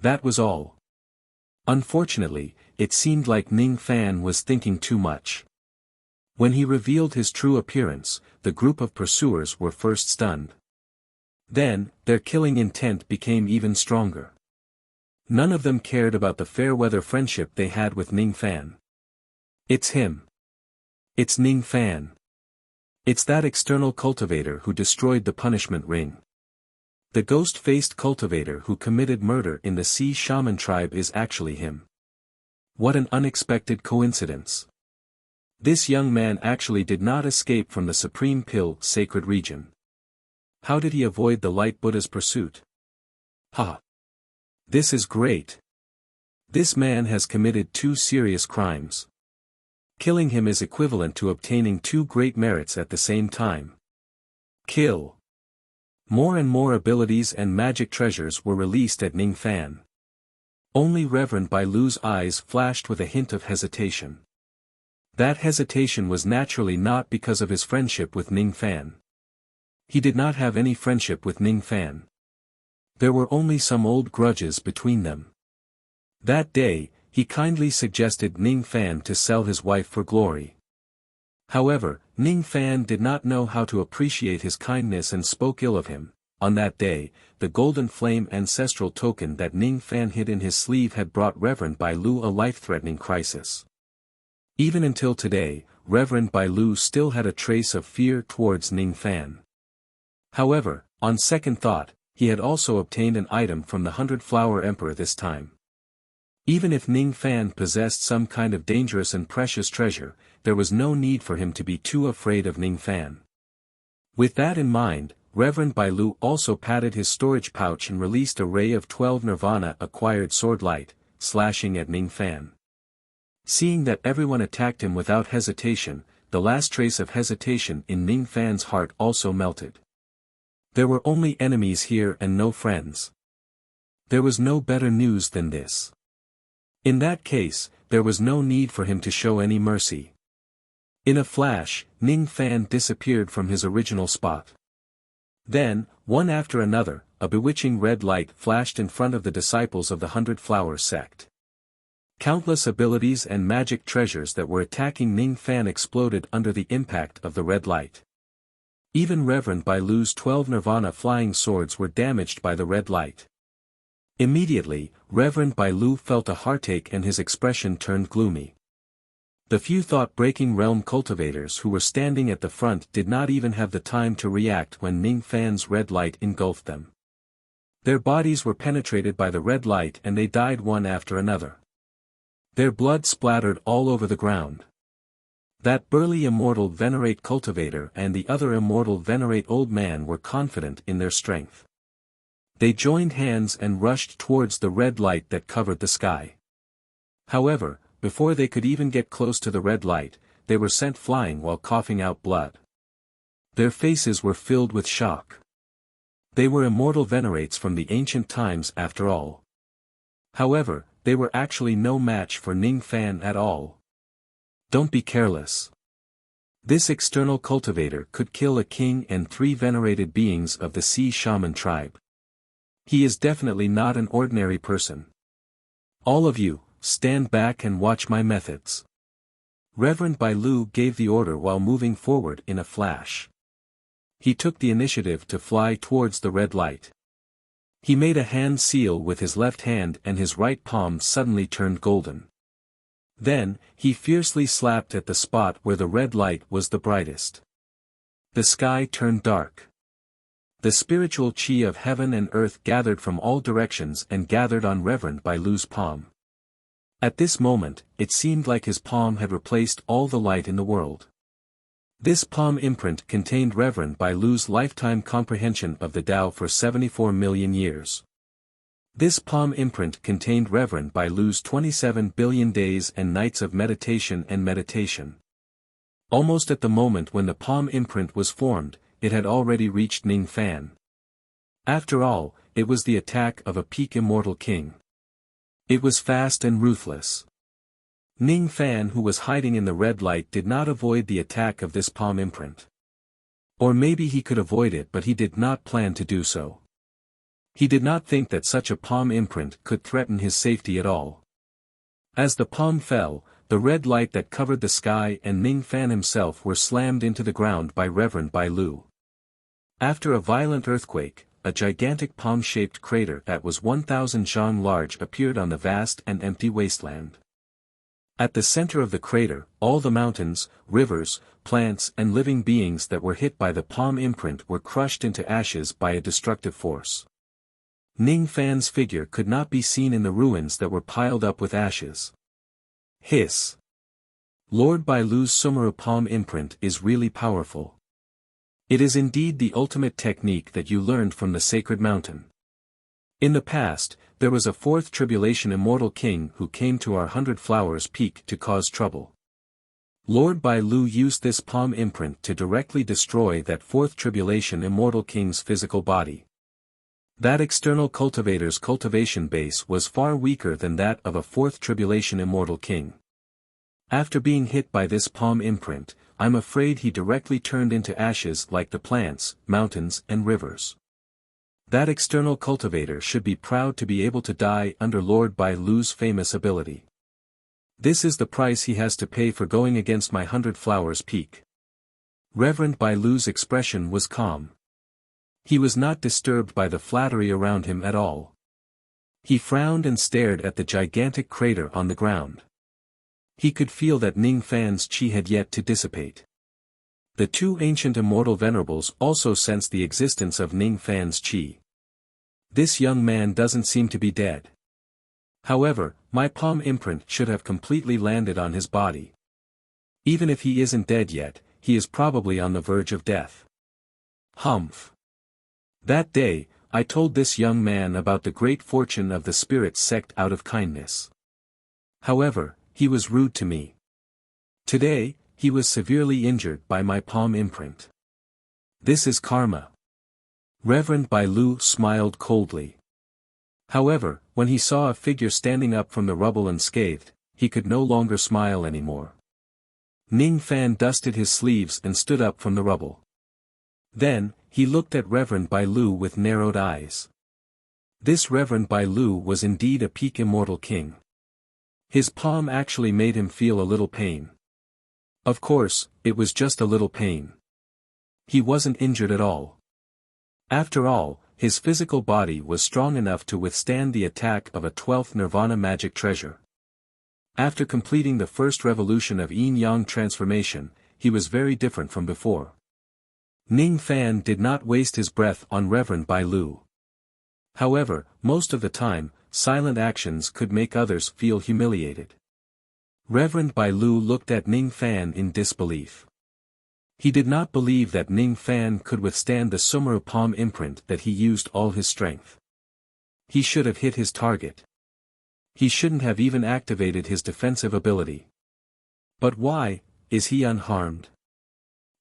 That was all. Unfortunately, it seemed like Ning Fan was thinking too much. When he revealed his true appearance, the group of pursuers were first stunned. Then, their killing intent became even stronger. None of them cared about the fair-weather friendship they had with Ning Fan. It's him. It's Ning Fan. It's that external cultivator who destroyed the punishment ring. The ghost-faced cultivator who committed murder in the Sea Shaman tribe is actually him. What an unexpected coincidence. This young man actually did not escape from the Supreme Pill sacred region. How did he avoid the Light Buddha's pursuit? Ha! This is great. This man has committed 2 serious crimes. Killing him is equivalent to obtaining 2 great merits at the same time. Kill. More and more abilities and magic treasures were released at Ning Fan. Only Reverend Bai Lu's eyes flashed with a hint of hesitation. That hesitation was naturally not because of his friendship with Ning Fan. He did not have any friendship with Ning Fan. There were only some old grudges between them. That day, he kindly suggested Ning Fan to sell his wife for glory. However, Ning Fan did not know how to appreciate his kindness and spoke ill of him. On that day, the golden flame ancestral token that Ning Fan hid in his sleeve had brought Reverend Bai Lu a life-threatening crisis. Even until today, Reverend Bai Lu still had a trace of fear towards Ning Fan. However, on second thought, he had also obtained an item from the 100 Flower Emperor this time. Even if Ning Fan possessed some kind of dangerous and precious treasure, there was no need for him to be too afraid of Ning Fan. With that in mind, Reverend Bai Lu also patted his storage pouch and released a ray of 12 Nirvana-acquired sword light, slashing at Ning Fan. Seeing that everyone attacked him without hesitation, the last trace of hesitation in Ning Fan's heart also melted. There were only enemies here and no friends. There was no better news than this. In that case, there was no need for him to show any mercy. In a flash, Ning Fan disappeared from his original spot. Then, one after another, a bewitching red light flashed in front of the disciples of the 100 Flower sect. Countless abilities and magic treasures that were attacking Ning Fan exploded under the impact of the red light. Even Reverend Bai Lu's 12 Nirvana flying swords were damaged by the red light. Immediately, Reverend Bai Lu felt a heartache and his expression turned gloomy. The few thought-breaking realm cultivators who were standing at the front did not even have the time to react when Ning Fan's red light engulfed them. Their bodies were penetrated by the red light and they died one after another. Their blood splattered all over the ground. That burly immortal venerate cultivator and the other immortal venerate old man were confident in their strength. They joined hands and rushed towards the red light that covered the sky. However, before they could even get close to the red light, they were sent flying while coughing out blood. Their faces were filled with shock. They were immortal venerates from the ancient times after all. However, they were actually no match for Ning Fan at all. Don't be careless. This external cultivator could kill a king and 3 venerated beings of the Sea Shaman tribe. He is definitely not an ordinary person. All of you, stand back and watch my methods. Reverend Bai Lu gave the order while moving forward in a flash. He took the initiative to fly towards the red light. He made a hand seal with his left hand and his right palm suddenly turned golden. Then, he fiercely slapped at the spot where the red light was the brightest. The sky turned dark. The spiritual chi of heaven and earth gathered from all directions and gathered on Reverend Bai Lu's palm. At this moment, it seemed like his palm had replaced all the light in the world. This palm imprint contained Reverend Bai Lu's lifetime comprehension of the Tao for 74 million years. This palm imprint contained Reverend Bai Lu's 27 billion days and nights of meditation and meditation. Almost at the moment when the palm imprint was formed, it had already reached Ning Fan. After all, it was the attack of a peak immortal king. It was fast and ruthless. Ning Fan, who was hiding in the red light, did not avoid the attack of this palm imprint. Or maybe he could avoid it, but he did not plan to do so. He did not think that such a palm imprint could threaten his safety at all. As the palm fell, the red light that covered the sky and Ning Fan himself were slammed into the ground by Reverend Bai Lu. After a violent earthquake, a gigantic palm-shaped crater that was 1,000 zhang large appeared on the vast and empty wasteland. At the center of the crater, all the mountains, rivers, plants and living beings that were hit by the palm imprint were crushed into ashes by a destructive force. Ning Fan's figure could not be seen in the ruins that were piled up with ashes. Hiss. Lord Bai Lu's Sumeru palm imprint is really powerful. It is indeed the ultimate technique that you learned from the sacred mountain. In the past, there was a 4th tribulation immortal king who came to our 100 Flowers Peak to cause trouble. Lord Bai Lu used this palm imprint to directly destroy that 4th tribulation immortal king's physical body. That external cultivator's cultivation base was far weaker than that of a 4th tribulation immortal king. After being hit by this palm imprint, I'm afraid he directly turned into ashes like the plants, mountains and rivers. That external cultivator should be proud to be able to die under Lord Bai Lu's famous ability. This is the price he has to pay for going against my 100 Flowers Peak. Reverend Bai Lu's expression was calm. He was not disturbed by the flattery around him at all. He frowned and stared at the gigantic crater on the ground. He could feel that Ning Fan's chi had yet to dissipate. The 2 ancient immortal venerables also sensed the existence of Ning Fan's chi. This young man doesn't seem to be dead. However, my palm imprint should have completely landed on his body. Even if he isn't dead yet, he is probably on the verge of death. Humph. That day, I told this young man about the great fortune of the Spirit sect out of kindness. However, he was rude to me. Today, he was severely injured by my palm imprint. This is karma. Reverend Bai Lu smiled coldly. However, when he saw a figure standing up from the rubble unscathed, he could no longer smile anymore. Ning Fan dusted his sleeves and stood up from the rubble. Then, he looked at Reverend Bai Lu with narrowed eyes. This Reverend Bai Lu was indeed a peak immortal king. His palm actually made him feel a little pain. Of course, it was just a little pain. He wasn't injured at all. After all, his physical body was strong enough to withstand the attack of a 12th Nirvana magic treasure. After completing the first revolution of yin-yang transformation, he was very different from before. Ning Fan did not waste his breath on Reverend Bai Lu. However, most of the time, silent actions could make others feel humiliated. Reverend Bai Lu looked at Ning Fan in disbelief. He did not believe that Ning Fan could withstand the Sumeru palm imprint that he used all his strength. He should have hit his target. He shouldn't have even activated his defensive ability. But why, is he unharmed?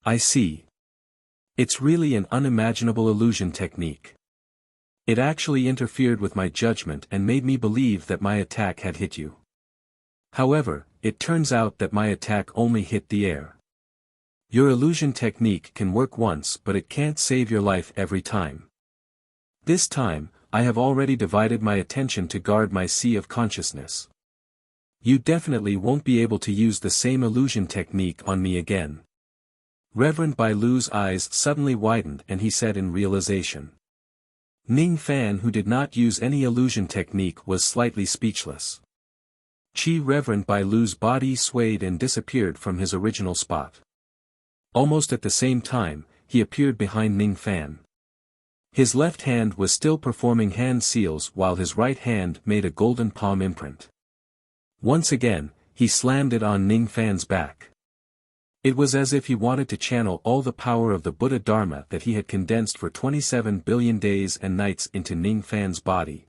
I see. It's really an unimaginable illusion technique. It actually interfered with my judgment and made me believe that my attack had hit you. However, it turns out that my attack only hit the air. Your illusion technique can work once, but it can't save your life every time. This time, I have already divided my attention to guard my sea of consciousness. You definitely won't be able to use the same illusion technique on me again. Reverend Bai Lu's eyes suddenly widened and he said in realization. Ning Fan, who did not use any illusion technique, was slightly speechless. Reverend Bai Lu's body swayed and disappeared from his original spot. Almost at the same time, he appeared behind Ning Fan. His left hand was still performing hand seals while his right hand made a golden palm imprint. Once again, he slammed it on Ning Fan's back. It was as if he wanted to channel all the power of the Buddha Dharma that he had condensed for 27 billion days and nights into Ning Fan's body.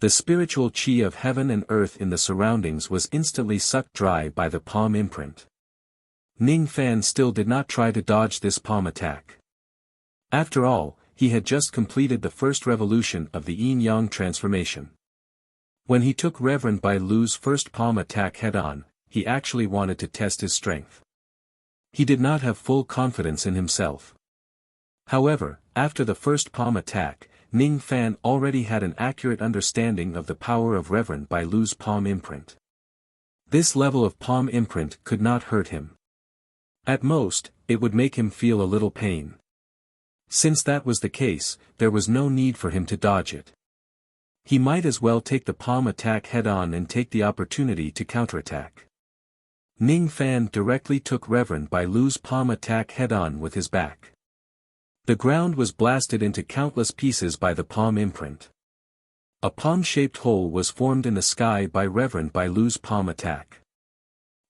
The spiritual qi of heaven and earth in the surroundings was instantly sucked dry by the palm imprint. Ning Fan still did not try to dodge this palm attack. After all, he had just completed the first revolution of the yin-yang transformation. When he took Reverend Bai Lu's first palm attack head-on, he actually wanted to test his strength. He did not have full confidence in himself. However, after the first palm attack, Ning Fan already had an accurate understanding of the power of Reverend Bai Lu's palm imprint. This level of palm imprint could not hurt him. At most, it would make him feel a little pain. Since that was the case, there was no need for him to dodge it. He might as well take the palm attack head-on and take the opportunity to counterattack. Ning Fan directly took Reverend Bai Lu's palm attack head-on with his back. The ground was blasted into countless pieces by the palm imprint. A palm-shaped hole was formed in the sky by Reverend Bai Lu's palm attack.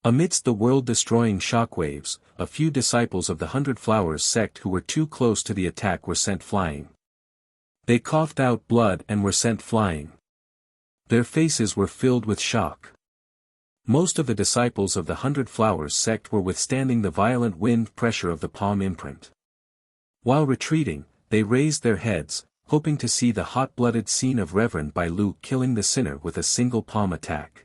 Amidst the world-destroying shockwaves, a few disciples of the 100 Flowers sect who were too close to the attack were sent flying. They coughed out blood and were sent flying. Their faces were filled with shock. Most of the disciples of the 100 Flowers sect were withstanding the violent wind pressure of the palm imprint. While retreating, they raised their heads, hoping to see the hot-blooded scene of Reverend Bai Lu killing the sinner with a single palm attack.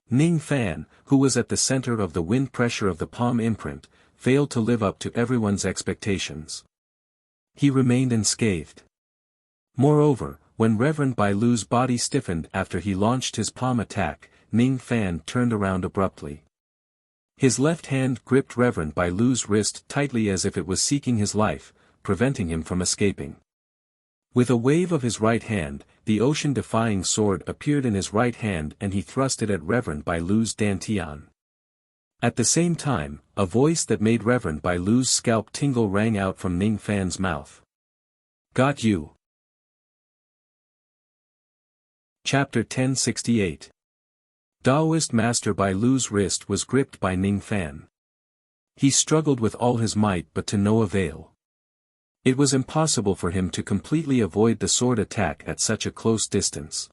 Ning Fan, who was at the center of the wind pressure of the palm imprint, failed to live up to everyone's expectations. He remained unscathed. Moreover, when Reverend Bai Lu's body stiffened after he launched his palm attack, Ning Fan turned around abruptly. His left hand gripped Reverend Bai Lu's wrist tightly as if it was seeking his life, preventing him from escaping. With a wave of his right hand, the ocean-defying sword appeared in his right hand and he thrust it at Reverend Bai Lu's dantian. At the same time, a voice that made Reverend Bai Lu's scalp tingle rang out from Ning Fan's mouth. Got you. Chapter 1068. Taoist Master Bai Lu's wrist was gripped by Ning Fan. He struggled with all his might but to no avail. It was impossible for him to completely avoid the sword attack at such a close distance.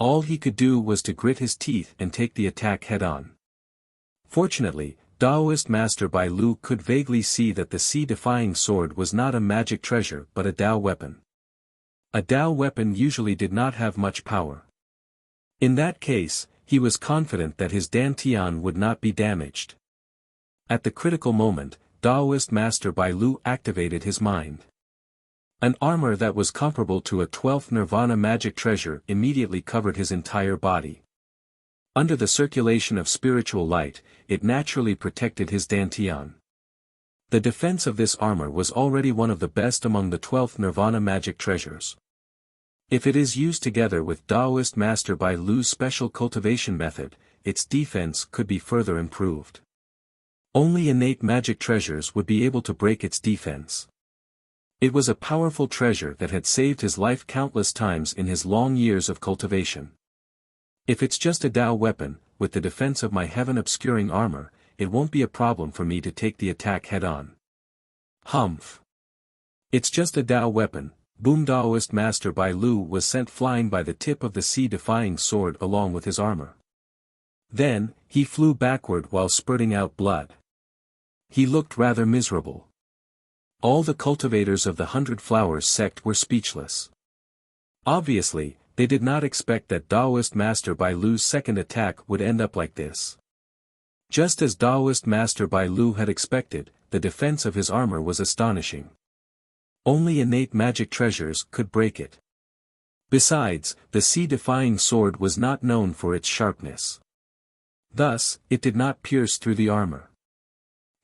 All he could do was to grit his teeth and take the attack head-on. Fortunately, Taoist Master Bai Lu could vaguely see that the sea-defying sword was not a magic treasure but a Tao weapon. A Dao weapon usually did not have much power. In that case, he was confident that his dantian would not be damaged. At the critical moment, Daoist Master Bai Lu activated his mind. An armor that was comparable to a 12th Nirvana magic treasure immediately covered his entire body. Under the circulation of spiritual light, it naturally protected his dantian. The defense of this armor was already one of the best among the 12th Nirvana magic treasures. If it is used together with Daoist Master Bai Lu's special cultivation method, its defense could be further improved. Only innate magic treasures would be able to break its defense. It was a powerful treasure that had saved his life countless times in his long years of cultivation. If it's just a Dao weapon, with the defense of my heaven-obscuring armor, it won't be a problem for me to take the attack head-on. Humph. It's just a Dao weapon. Boom! Daoist Master Bai Lu was sent flying by the tip of the sea-defying sword along with his armor. Then, he flew backward while spurting out blood. He looked rather miserable. All the cultivators of the 100 Flowers sect were speechless. Obviously, they did not expect that Daoist Master Bai Lu's second attack would end up like this. Just as Daoist Master Bai Lu had expected, the defense of his armor was astonishing. Only innate magic treasures could break it. Besides, the sea-defying sword was not known for its sharpness. Thus, it did not pierce through the armor.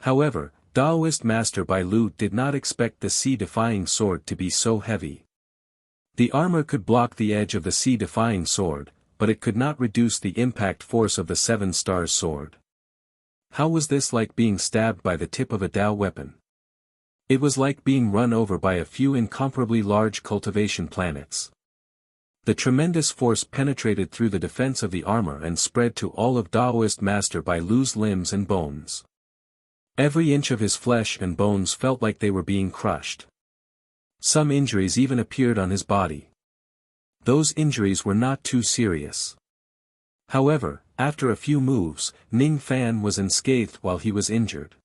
However, Daoist Master Bai Lu did not expect the sea-defying sword to be so heavy. The armor could block the edge of the sea-defying sword, but it could not reduce the impact force of the 7 Stars sword. How was this like being stabbed by the tip of a Dao weapon? It was like being run over by a few incomparably large cultivation planets. The tremendous force penetrated through the defense of the armor and spread to all of Daoist Master Bai Lu's limbs and bones. Every inch of his flesh and bones felt like they were being crushed. Some injuries even appeared on his body. Those injuries were not too serious. However, after a few moves, Ning Fan was unscathed while he was injured.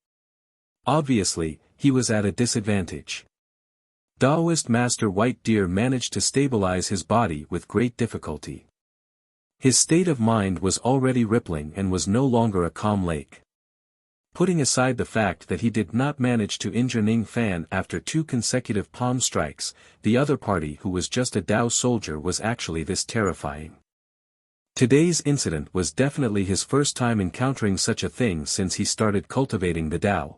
Obviously, he was at a disadvantage. Daoist Master White Deer managed to stabilize his body with great difficulty. His state of mind was already rippling and was no longer a calm lake. Putting aside the fact that he did not manage to injure Ning Fan after 2 consecutive palm strikes, the other party who was just a Dao soldier was actually this terrifying. Today's incident was definitely his first time encountering such a thing since he started cultivating the Dao.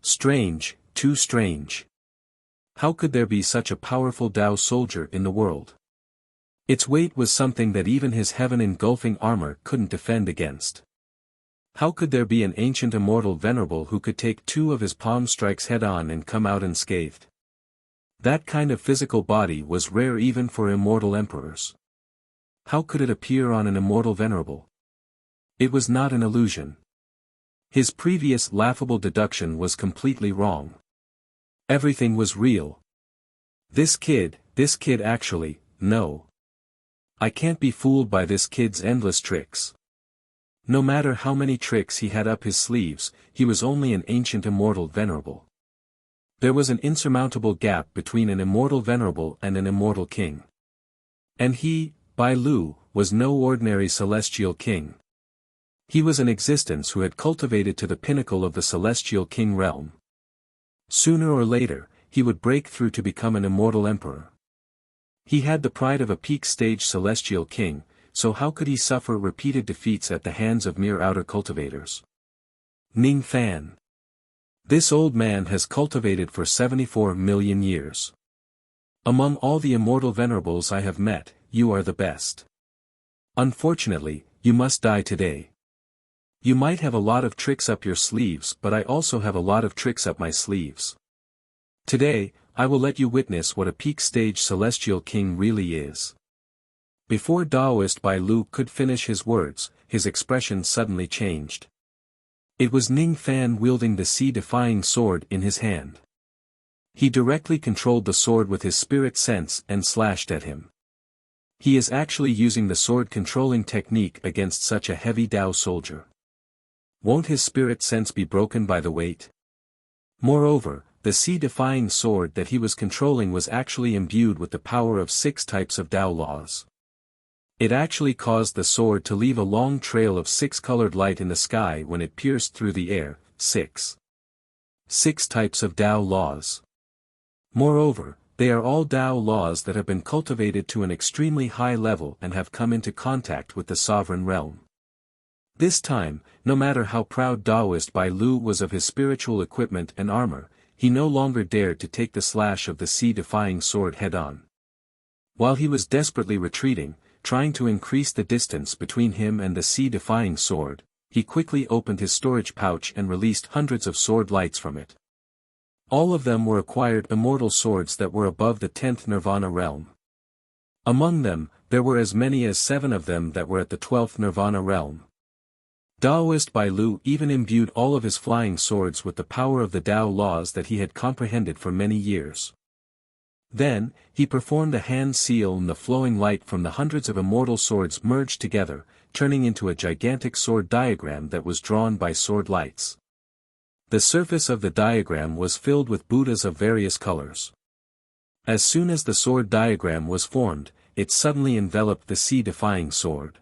Strange, too strange. How could there be such a powerful Dao soldier in the world? Its weight was something that even his heaven-engulfing armor couldn't defend against. How could there be an ancient immortal venerable who could take 2 of his palm strikes head-on and come out unscathed? That kind of physical body was rare even for immortal emperors. How could it appear on an immortal venerable? It was not an illusion. His previous laughable deduction was completely wrong. Everything was real. This kid actually, no. I can't be fooled by this kid's endless tricks. No matter how many tricks he had up his sleeves, he was only an ancient immortal venerable. There was an insurmountable gap between an immortal venerable and an immortal king. And he, Bai Lu, was no ordinary celestial king. He was an existence who had cultivated to the pinnacle of the celestial king realm. Sooner or later, he would break through to become an immortal emperor. He had the pride of a peak-stage celestial king, so how could he suffer repeated defeats at the hands of mere outer cultivators? Ning Fan. This old man has cultivated for 74 million years. Among all the immortal venerables I have met, you are the best. Unfortunately, you must die today. You might have a lot of tricks up your sleeves, but I also have a lot of tricks up my sleeves. Today, I will let you witness what a peak-stage celestial king really is. Before Daoist Bai Lu could finish his words, his expression suddenly changed. It was Ning Fan wielding the sea-defying sword in his hand. He directly controlled the sword with his spirit sense and slashed at him. He is actually using the sword-controlling technique against such a heavy Dao soldier. Won't his spirit sense be broken by the weight? Moreover, the sea-defying sword that he was controlling was actually imbued with the power of 6 types of Tao laws. It actually caused the sword to leave a long trail of 6-colored light in the sky when it pierced through the air. 6 types of Tao laws. Moreover, they are all Tao laws that have been cultivated to an extremely high level and have come into contact with the sovereign realm. This time, no matter how proud Taoist Bai Lu was of his spiritual equipment and armor, he no longer dared to take the slash of the sea-defying sword head-on. While he was desperately retreating, trying to increase the distance between him and the sea-defying sword, he quickly opened his storage pouch and released hundreds of sword lights from it. All of them were acquired immortal swords that were above the 10th Nirvana realm. Among them, there were as many as 7 of them that were at the 12th Nirvana realm. Taoist Bai Lu even imbued all of his flying swords with the power of the Tao laws that he had comprehended for many years. Then, he performed a hand seal and the flowing light from the hundreds of immortal swords merged together, turning into a gigantic sword diagram that was drawn by sword lights. The surface of the diagram was filled with Buddhas of various colors. As soon as the sword diagram was formed, it suddenly enveloped the sea-defying sword.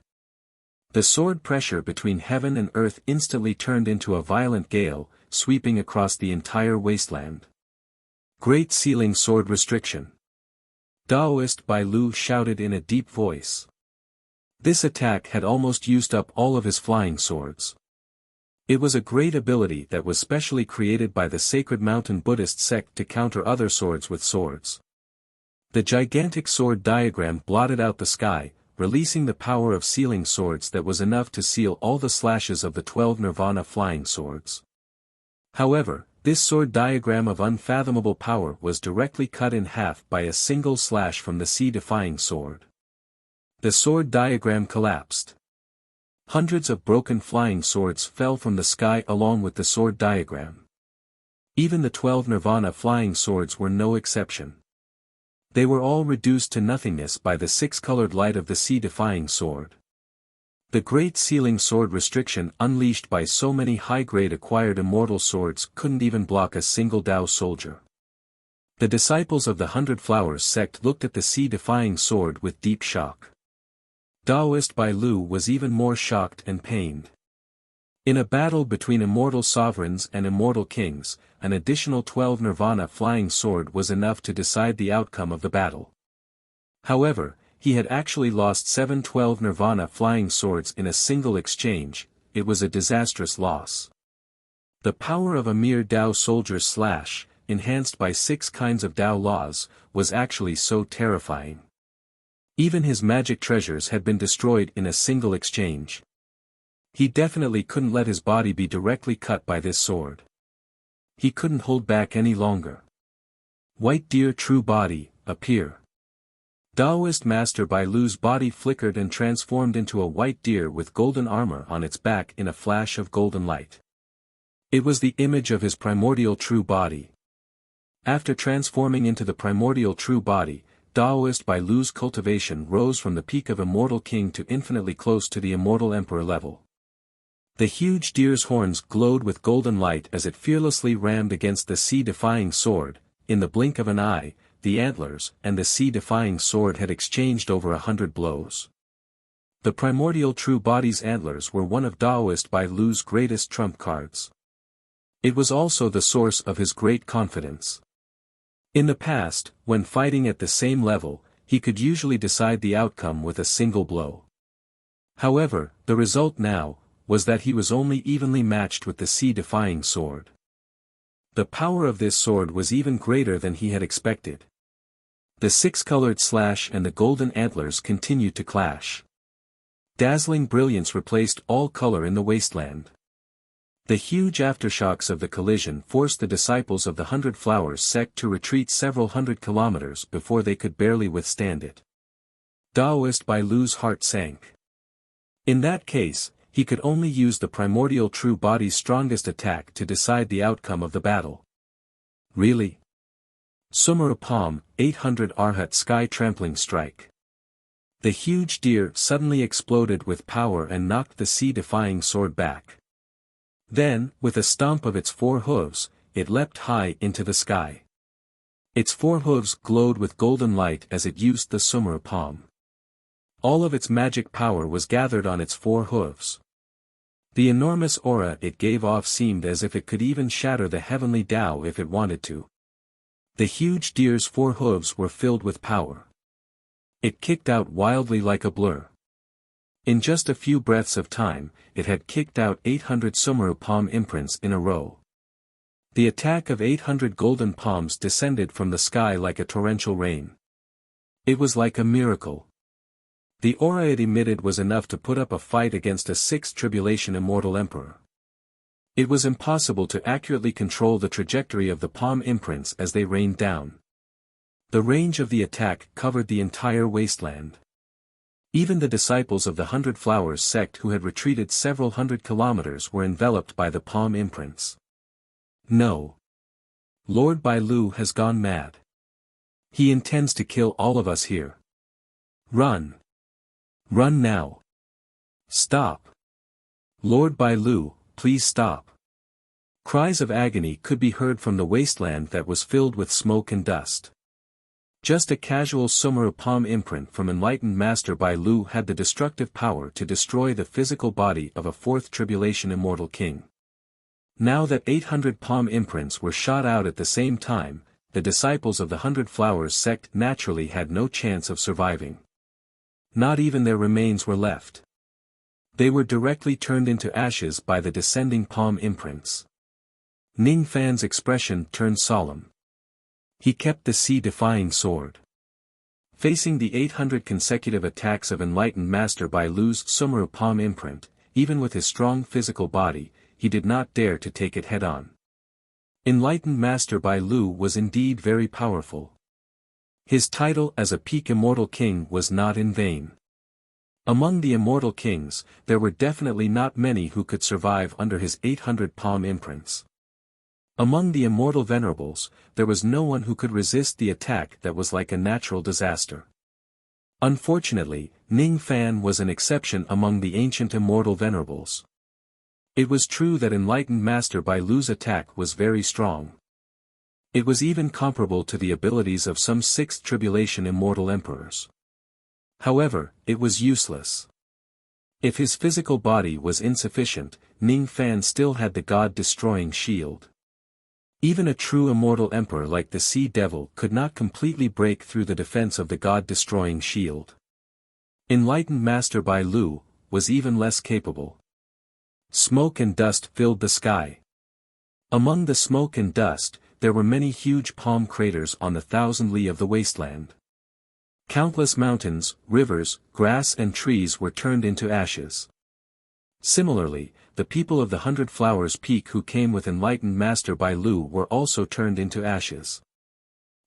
The sword pressure between heaven and earth instantly turned into a violent gale, sweeping across the entire wasteland. Great Sealing Sword Restriction. Taoist Bai Lu shouted in a deep voice. This attack had almost used up all of his flying swords. It was a great ability that was specially created by the Sacred Mountain Buddhist sect to counter other swords with swords. The gigantic sword diagram blotted out the sky, releasing the power of sealing swords that was enough to seal all the slashes of the 12 Nirvana flying swords. However, this sword diagram of unfathomable power was directly cut in half by a single slash from the sea-defying sword. The sword diagram collapsed. Hundreds of broken flying swords fell from the sky along with the sword diagram. Even the 12 Nirvana flying swords were no exception. They were all reduced to nothingness by the 6-colored light of the sea-defying sword. The Great Sealing Sword Restriction unleashed by so many high-grade acquired immortal swords couldn't even block a single Tao soldier. The disciples of the 100 Flowers sect looked at the sea-defying sword with deep shock. Taoist Bai Lu was even more shocked and pained. In a battle between immortal sovereigns and immortal kings, an additional 12 Nirvana flying sword was enough to decide the outcome of the battle. However, he had actually lost 7 12 Nirvana flying swords in a single exchange. It was a disastrous loss. The power of a mere Tao soldier's slash, enhanced by 6 kinds of Tao laws, was actually so terrifying. Even his magic treasures had been destroyed in a single exchange. He definitely couldn't let his body be directly cut by this sword. He couldn't hold back any longer. White Deer True Body, appear. Taoist Master Bai Lu's body flickered and transformed into a white deer with golden armor on its back in a flash of golden light. It was the image of his primordial true body. After transforming into the primordial true body, Taoist Bai Lu's cultivation rose from the peak of Immortal King to infinitely close to the Immortal Emperor level. The huge deer's horns glowed with golden light as it fearlessly rammed against the sea-defying sword. In the blink of an eye, the antlers and the sea-defying sword had exchanged over 100 blows. The primordial true body's antlers were one of Taoist Bai Lu's greatest trump cards. It was also the source of his great confidence. In the past, when fighting at the same level, he could usually decide the outcome with a single blow. However, the result now was that he was only evenly matched with the sea-defying sword. The power of this sword was even greater than he had expected. The 6-colored slash and the golden antlers continued to clash. Dazzling brilliance replaced all color in the wasteland. The huge aftershocks of the collision forced the disciples of the 100 Flowers sect to retreat several hundred kilometers before they could barely withstand it. Taoist Bai Lu's heart sank. In that case, he could only use the primordial true body's strongest attack to decide the outcome of the battle. Really? Sumarapam, 800 Arhat Sky Trampling Strike. The huge deer suddenly exploded with power and knocked the sea-defying sword back. Then, with a stomp of its 4 hooves, it leapt high into the sky. Its forehooves glowed with golden light as it used the summer palm. All of its magic power was gathered on its four hooves. The enormous aura it gave off seemed as if it could even shatter the heavenly Tao if it wanted to. The huge deer's four hooves were filled with power. It kicked out wildly like a blur. In just a few breaths of time, it had kicked out 800 summer palm imprints in a row. The attack of 800 golden palms descended from the sky like a torrential rain. It was like a miracle. The aura it emitted was enough to put up a fight against a sixth tribulation immortal emperor. It was impossible to accurately control the trajectory of the palm imprints as they rained down. The range of the attack covered the entire wasteland. Even the disciples of the 100 Flowers sect who had retreated several hundred kilometers were enveloped by the palm imprints. No. Lord Bailu has gone mad. He intends to kill all of us here. Run. Run now. Stop. Lord Bailu, please stop. Cries of agony could be heard from the wasteland that was filled with smoke and dust. Just a casual summer palm imprint from enlightened Master Bailu had the destructive power to destroy the physical body of a fourth tribulation immortal king. Now that 800 palm imprints were shot out at the same time, the disciples of the 100 Flowers sect naturally had no chance of surviving. Not even their remains were left. They were directly turned into ashes by the descending palm imprints. Ning Fan's expression turned solemn. He kept the sea-defying sword. Facing the 800 consecutive attacks of enlightened Master Bailu's summer palm imprint, even with his strong physical body, he did not dare to take it head-on. Enlightened Master Bailu was indeed very powerful. His title as a peak immortal king was not in vain. Among the immortal kings, there were definitely not many who could survive under his 800 palm imprints. Among the immortal venerables, there was no one who could resist the attack that was like a natural disaster. Unfortunately, Ning Fan was an exception among the ancient immortal venerables. It was true that enlightened Master Bailu's attack was very strong. It was even comparable to the abilities of some sixth tribulation immortal emperors. However, it was useless. If his physical body was insufficient, Ning Fan still had the god-destroying shield. Even a true immortal emperor like the Sea Devil could not completely break through the defense of the god-destroying shield. Enlightened Master Bailu was even less capable. Smoke and dust filled the sky. Among the smoke and dust, there were many huge palm craters on the 1,000 li of the wasteland. Countless mountains, rivers, grass and trees were turned into ashes. Similarly, the people of the 100 Flowers Peak who came with enlightened Master Bailu were also turned into ashes.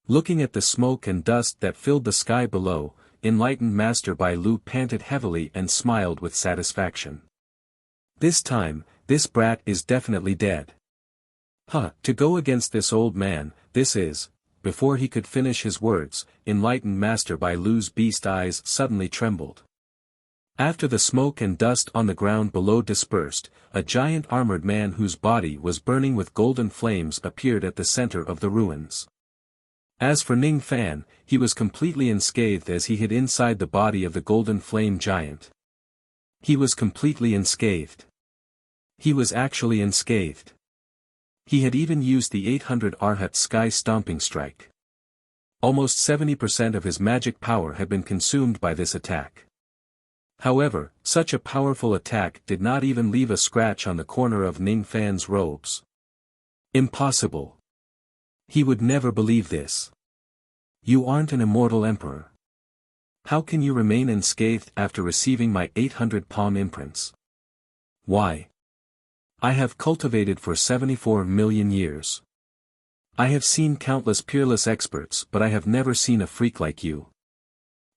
Looking at the smoke and dust that filled the sky below, enlightened Master Bailu panted heavily and smiled with satisfaction. This time, this brat is definitely dead. To go against this old man, this is. Before he could finish his words, enlightened Master Bailu's beast eyes suddenly trembled. After the smoke and dust on the ground below dispersed, a giant armored man whose body was burning with golden flames appeared at the center of the ruins. As for Ning Fan, he was completely unscathed as he hid inside the body of the golden flame giant. He was completely unscathed. He was actually unscathed. He had even used the 800 Arhat Sky Stomping Strike. Almost 70% of his magic power had been consumed by this attack. However, such a powerful attack did not even leave a scratch on the corner of Ning Fan's robes. Impossible. He would never believe this. You aren't an immortal emperor. How can you remain unscathed after receiving my 800 palm imprints? Why? I have cultivated for 74 million years. I have seen countless peerless experts but I have never seen a freak like you.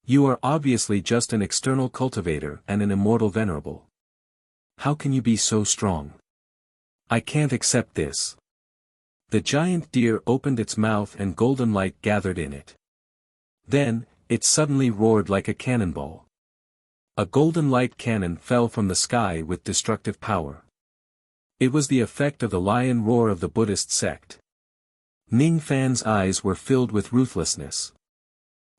You are obviously just an external cultivator and an immortal venerable. How can you be so strong? I can't accept this. The giant deer opened its mouth and golden light gathered in it. Then, it suddenly roared like a cannonball. A golden light cannon fell from the sky with destructive power. It was the effect of the lion roar of the Buddhist sect. Ning Fan's eyes were filled with ruthlessness.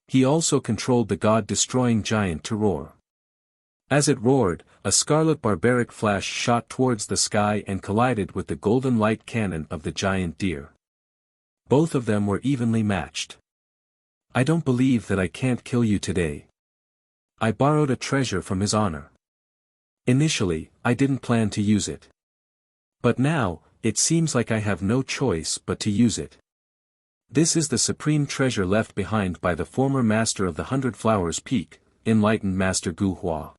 He also controlled the god-destroying giant to roar. As it roared, a scarlet barbaric flash shot towards the sky and collided with the golden light cannon of the giant deer. Both of them were evenly matched. I don't believe that I can't kill you today. I borrowed a treasure from his honor. Initially, I didn't plan to use it. But now, it seems like I have no choice but to use it. This is the supreme treasure left behind by the former master of the 100 Flowers Peak, enlightened Master Gu Hua.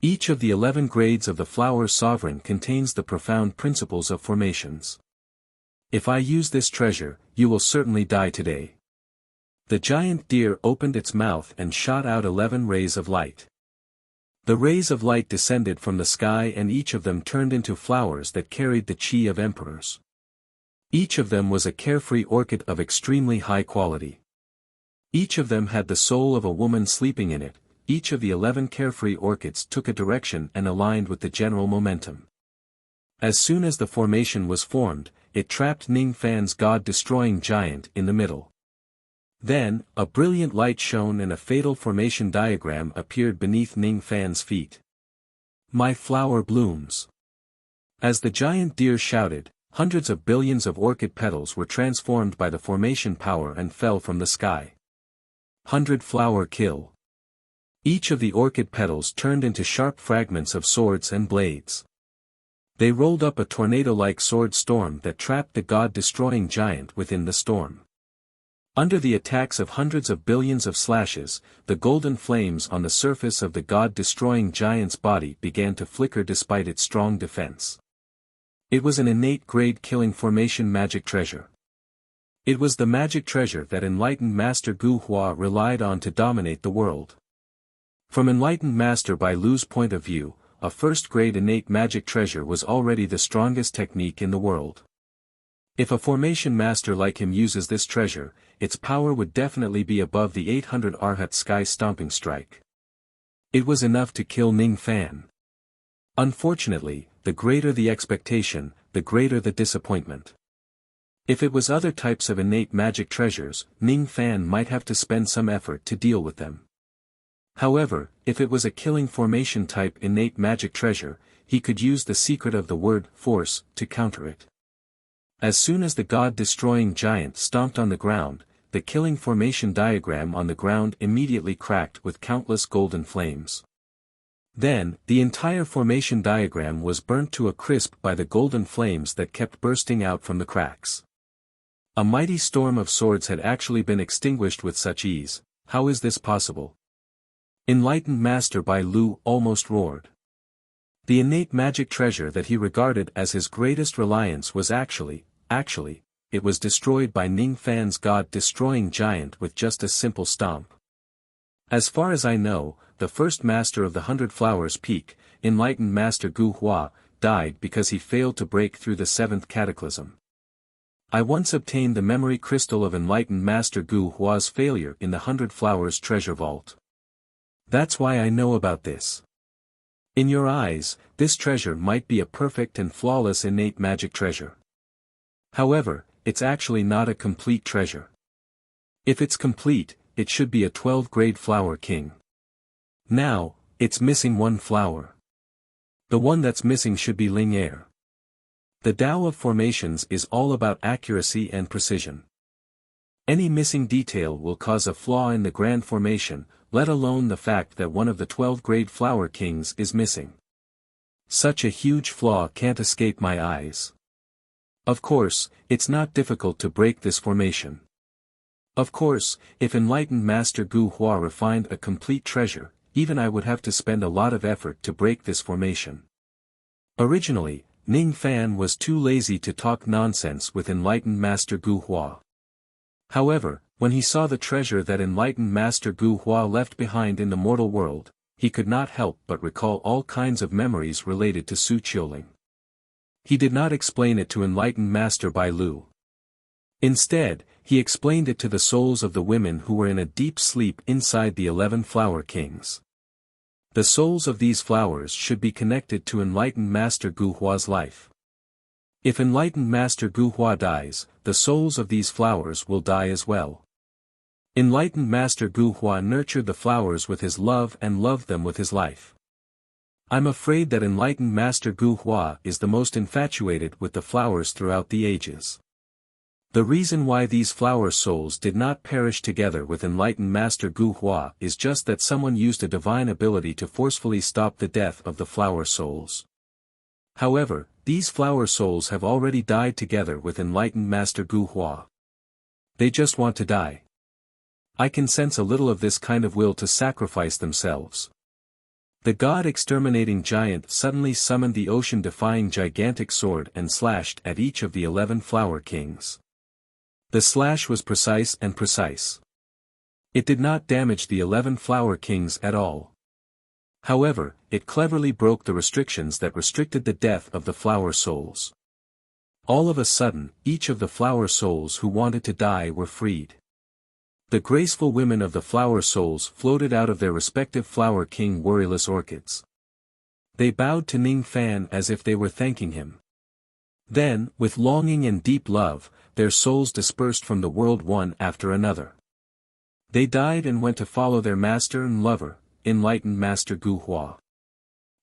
Each of the 11 grades of the Flower Sovereign contains the profound principles of formations. If I use this treasure, you will certainly die today. The giant deer opened its mouth and shot out 11 rays of light. The rays of light descended from the sky and each of them turned into flowers that carried the chi of emperors. Each of them was a carefree orchid of extremely high quality. Each of them had the soul of a woman sleeping in it. Each of the 11 carefree orchids took a direction and aligned with the general momentum. As soon as the formation was formed, it trapped Ning Fan's god-destroying giant in the middle. Then, a brilliant light shone and a fatal formation diagram appeared beneath Ning Fan's feet. My flower blooms. As the giant deer shouted, hundreds of billions of orchid petals were transformed by the formation power and fell from the sky. 100 flower kill. Each of the orchid petals turned into sharp fragments of swords and blades. They rolled up a tornado-like sword storm that trapped the god-destroying giant within the storm. Under the attacks of hundreds of billions of slashes, the golden flames on the surface of the god-destroying giant's body began to flicker despite its strong defense. It was an innate grade killing formation magic treasure. It was the magic treasure that enlightened Master Gu Hua relied on to dominate the world. From enlightened Master Bai Lu's point of view, a first-grade innate magic treasure was already the strongest technique in the world. If a formation master like him uses this treasure, its power would definitely be above the 800 Arhat Sky Stomping Strike. It was enough to kill Ning Fan. Unfortunately, the greater the expectation, the greater the disappointment. If it was other types of innate magic treasures, Ning Fan might have to spend some effort to deal with them. However, if it was a killing formation type innate magic treasure, he could use the secret of the word force to counter it. As soon as the god-destroying giant stomped on the ground, the killing formation diagram on the ground immediately cracked with countless golden flames. Then, the entire formation diagram was burnt to a crisp by the golden flames that kept bursting out from the cracks. A mighty storm of swords had actually been extinguished with such ease. How is this possible? Enlightened Master Bai Lu almost roared. The innate magic treasure that he regarded as his greatest reliance was actually, it was destroyed by Ning Fan's god-destroying giant with just a simple stomp. As far as I know, the first master of the 100 Flowers Peak, enlightened Master Gu Hua, died because he failed to break through the 7th cataclysm. I once obtained the memory crystal of enlightened Master Gu Hua's failure in the 100 Flowers treasure vault. That's why I know about this. In your eyes, this treasure might be a perfect and flawless innate magic treasure. However, it's actually not a complete treasure. If it's complete, it should be a 12-grade flower king. Now, it's missing one flower. The one that's missing should be Ling Air. The Tao of formations is all about accuracy and precision. Any missing detail will cause a flaw in the grand formation, let alone the fact that one of the 12-grade flower kings is missing. Such a huge flaw can't escape my eyes. Of course, it's not difficult to break this formation. Of course, if enlightened Master Gu Hua refined a complete treasure, even I would have to spend a lot of effort to break this formation. Originally, Ning Fan was too lazy to talk nonsense with enlightened Master Gu Hua. However, when he saw the treasure that enlightened Master Gu Hua left behind in the mortal world, he could not help but recall all kinds of memories related to Su Qiuling. He did not explain it to enlightened Master Bai Lu. Instead, he explained it to the souls of the women who were in a deep sleep inside the 11 flower kings. The souls of these flowers should be connected to enlightened Master Gu Hua's life. If enlightened Master Gu Hua dies, the souls of these flowers will die as well. Enlightened Master Gu Hua nurtured the flowers with his love and loved them with his life. I'm afraid that enlightened Master Gu Hua is the most infatuated with the flowers throughout the ages. The reason why these flower souls did not perish together with enlightened Master Gu Hua is just that someone used a divine ability to forcefully stop the death of the flower souls. However, these flower souls have already died together with enlightened Master Gu Hua. They just want to die. I can sense a little of this kind of will to sacrifice themselves. The god-exterminating giant suddenly summoned the ocean-defying gigantic sword and slashed at each of the 11 flower kings. The slash was precise and precise. It did not damage the 11 flower kings at all. However, it cleverly broke the restrictions that restricted the death of the flower souls. All of a sudden, each of the flower souls who wanted to die were freed. The graceful women of the flower souls floated out of their respective flower king worryless orchids. They bowed to Ning Fan as if they were thanking him. Then, with longing and deep love, their souls dispersed from the world one after another. They died and went to follow their master and lover, enlightened Master Gu Hua.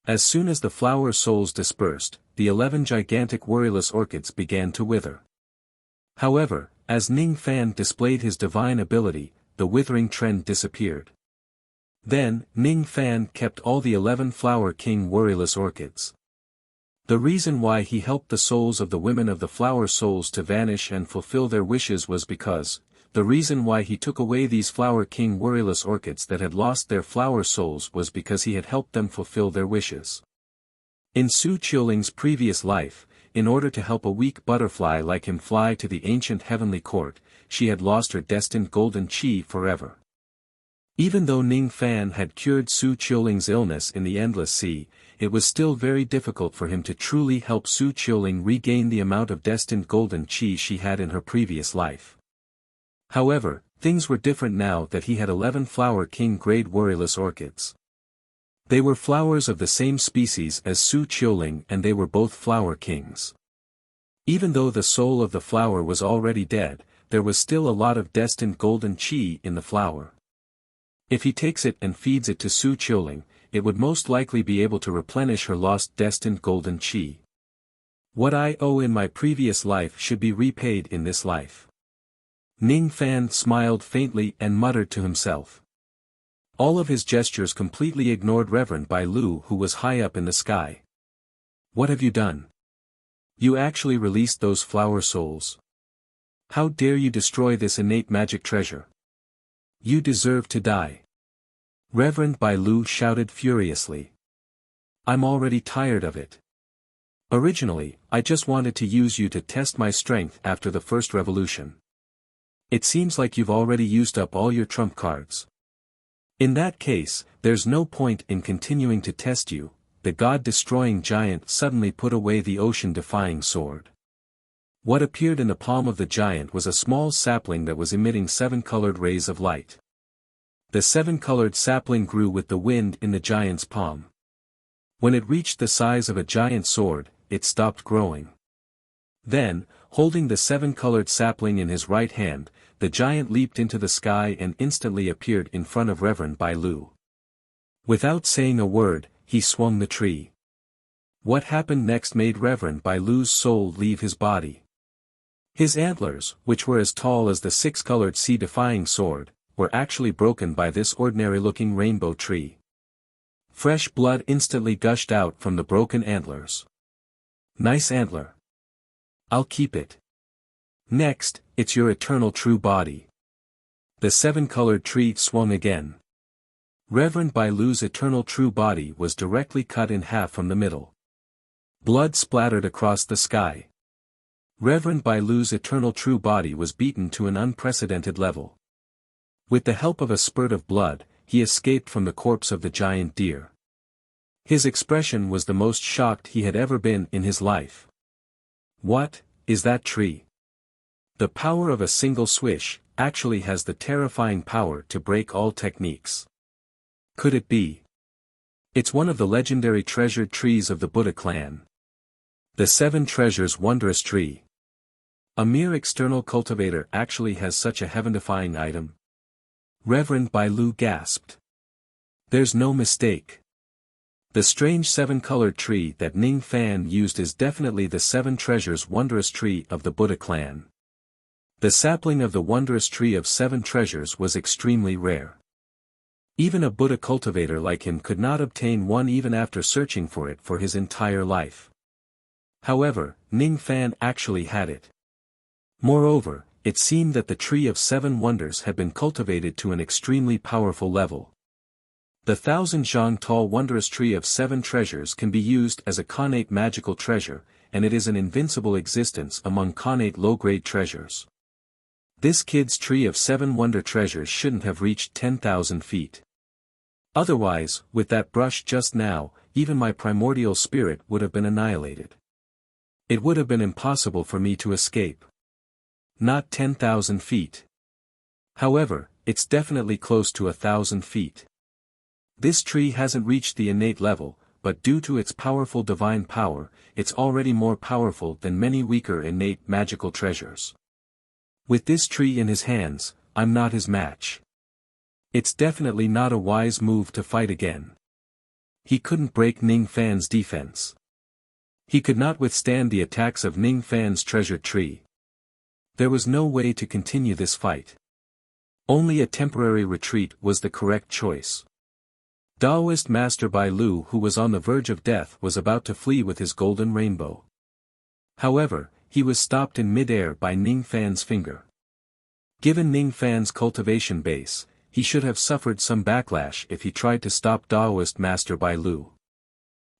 As soon as the flower souls dispersed, the 11 gigantic worryless orchids began to wither. However, as Ning Fan displayed his divine ability, the withering trend disappeared. Then, Ning Fan kept all the 11 flower king worryless orchids. The reason why he helped the souls of the women of the flower souls to vanish and fulfill their wishes was because, the reason why he took away these flower king worryless orchids that had lost their flower souls was because he had helped them fulfill their wishes. In Su Qiuling's previous life, in order to help a weak butterfly like him fly to the ancient heavenly court, she had lost her destined golden qi forever. Even though Ning Fan had cured Su Qiuling's illness in the Endless Sea, it was still very difficult for him to truly help Su Qiuling regain the amount of destined golden qi she had in her previous life. However, things were different now that he had 11 flower king grade worryless orchids. They were flowers of the same species as Su Qiuling and they were both flower kings. Even though the soul of the flower was already dead, there was still a lot of destined golden qi in the flower. If he takes it and feeds it to Su Qiuling, it would most likely be able to replenish her lost destined golden qi. What I owe in my previous life should be repaid in this life. Ning Fan smiled faintly and muttered to himself. All of his gestures completely ignored Reverend Bai Lu who was high up in the sky. What have you done? You actually released those flower souls. How dare you destroy this innate magic treasure? You deserve to die. Reverend Bai Lu shouted furiously. I'm already tired of it. Originally, I just wanted to use you to test my strength after the first revolution. It seems like you've already used up all your trump cards. In that case, there's no point in continuing to test you. The god-destroying giant suddenly put away the ocean-defying sword. What appeared in the palm of the giant was a small sapling that was emitting 7 colored rays of light. The 7-colored sapling grew with the wind in the giant's palm. When it reached the size of a giant sword, it stopped growing. Then, holding the 7-colored sapling in his right hand, the giant leaped into the sky and instantly appeared in front of Reverend Bai Lu. Without saying a word, he swung the tree. What happened next made Reverend Bai Lu's soul leave his body. His antlers, which were as tall as the 6-colored sea-defying sword, were actually broken by this ordinary-looking rainbow tree. Fresh blood instantly gushed out from the broken antlers. Nice antler. I'll keep it. Next, it's your eternal true body. The 7-colored tree swung again. Reverend Bai Lu's eternal true body was directly cut in half from the middle. Blood splattered across the sky. Reverend Bai Lu's eternal true body was beaten to an unprecedented level. With the help of a spurt of blood, he escaped from the corpse of the giant deer. His expression was the most shocked he had ever been in his life. What is that tree? The power of a single swish actually has the terrifying power to break all techniques. Could it be? It's one of the legendary treasured trees of the Buddha clan. The Seven Treasures Wondrous Tree. A mere external cultivator actually has such a heaven-defying item? Reverend Bai Lu gasped. There's no mistake. The strange seven-colored tree that Ning Fan used is definitely the Seven Treasures Wondrous Tree of the Buddha clan. The sapling of the Wondrous Tree of Seven Treasures was extremely rare. Even a Buddha cultivator like him could not obtain one even after searching for it for his entire life. However, Ning Fan actually had it. Moreover, it seemed that the Tree of Seven Wonders had been cultivated to an extremely powerful level. The 1,000 tall Wondrous Tree of Seven Treasures can be used as a connate magical treasure, and it is an invincible existence among connate low-grade treasures. This kid's Tree of Seven Wonder Treasures shouldn't have reached 10,000 feet. Otherwise, with that brush just now, even my primordial spirit would have been annihilated. It would have been impossible for me to escape. Not 10,000 feet. However, it's definitely close to 1,000 feet. This tree hasn't reached the innate level, but due to its powerful divine power, it's already more powerful than many weaker innate magical treasures. With this tree in his hands, I'm not his match. It's definitely not a wise move to fight again. He couldn't break Ning Fan's defense. He could not withstand the attacks of Ning Fan's treasured tree. There was no way to continue this fight. Only a temporary retreat was the correct choice. Taoist Master Bai Lu, who was on the verge of death, was about to flee with his golden rainbow. However, he was stopped in mid-air by Ning Fan's finger. Given Ning Fan's cultivation base, he should have suffered some backlash if he tried to stop Taoist Master Bai Lu.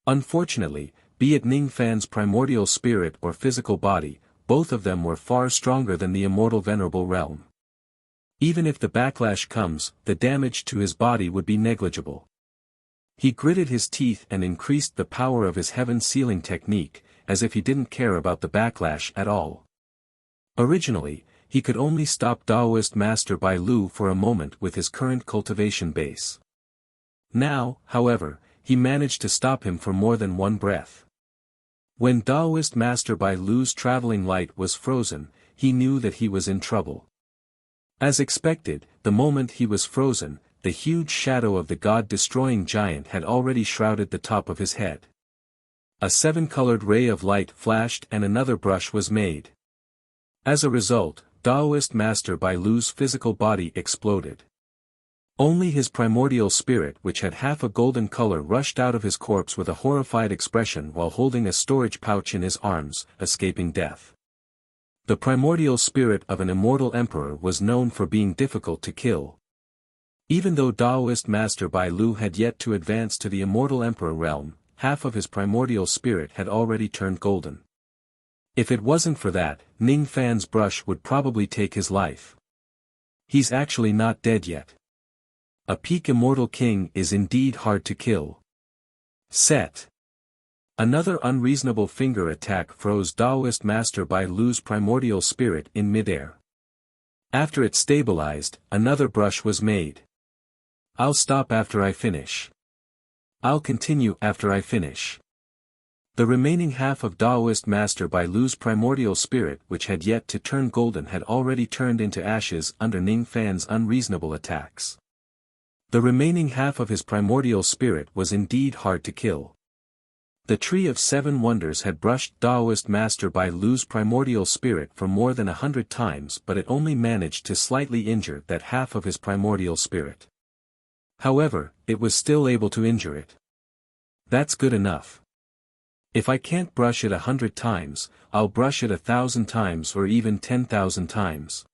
Unfortunately, be it Ning Fan's primordial spirit or physical body, both of them were far stronger than the immortal venerable realm. Even if the backlash comes, the damage to his body would be negligible. He gritted his teeth and increased the power of his heaven sealing technique, as if he didn't care about the backlash at all. Originally, he could only stop Taoist Master Bai Lu for a moment with his current cultivation base. Now, however, he managed to stop him for more than one breath. When Taoist Master Bai Lu's traveling light was frozen, he knew that he was in trouble. As expected, the moment he was frozen, the huge shadow of the god-destroying giant had already shrouded the top of his head. A seven-colored ray of light flashed and another brush was made. As a result, Taoist Master Bai Lu's physical body exploded. Only his primordial spirit, which had half a golden color, rushed out of his corpse with a horrified expression while holding a storage pouch in his arms, escaping death. The primordial spirit of an immortal emperor was known for being difficult to kill. Even though Taoist Master Bai Lu had yet to advance to the immortal emperor realm, half of his primordial spirit had already turned golden. If it wasn't for that, Ning Fan's brush would probably take his life. He's actually not dead yet. A peak immortal king is indeed hard to kill. Set. Another unreasonable finger attack froze Taoist Master Bai Lu's primordial spirit in midair. After it stabilized, another brush was made. I'll stop after I finish. I'll continue after I finish. The remaining half of Taoist Master Bai Lu's primordial spirit, which had yet to turn golden, had already turned into ashes under Ning Fan's unreasonable attacks. The remaining half of his primordial spirit was indeed hard to kill. The Tree of Seven Wonders had brushed Taoist Master Bai Lu's primordial spirit for more than 100 times, but it only managed to slightly injure that half of his primordial spirit. However, it was still able to injure it. That's good enough. If I can't brush it 100 times, I'll brush it 1,000 times or even 10,000 times.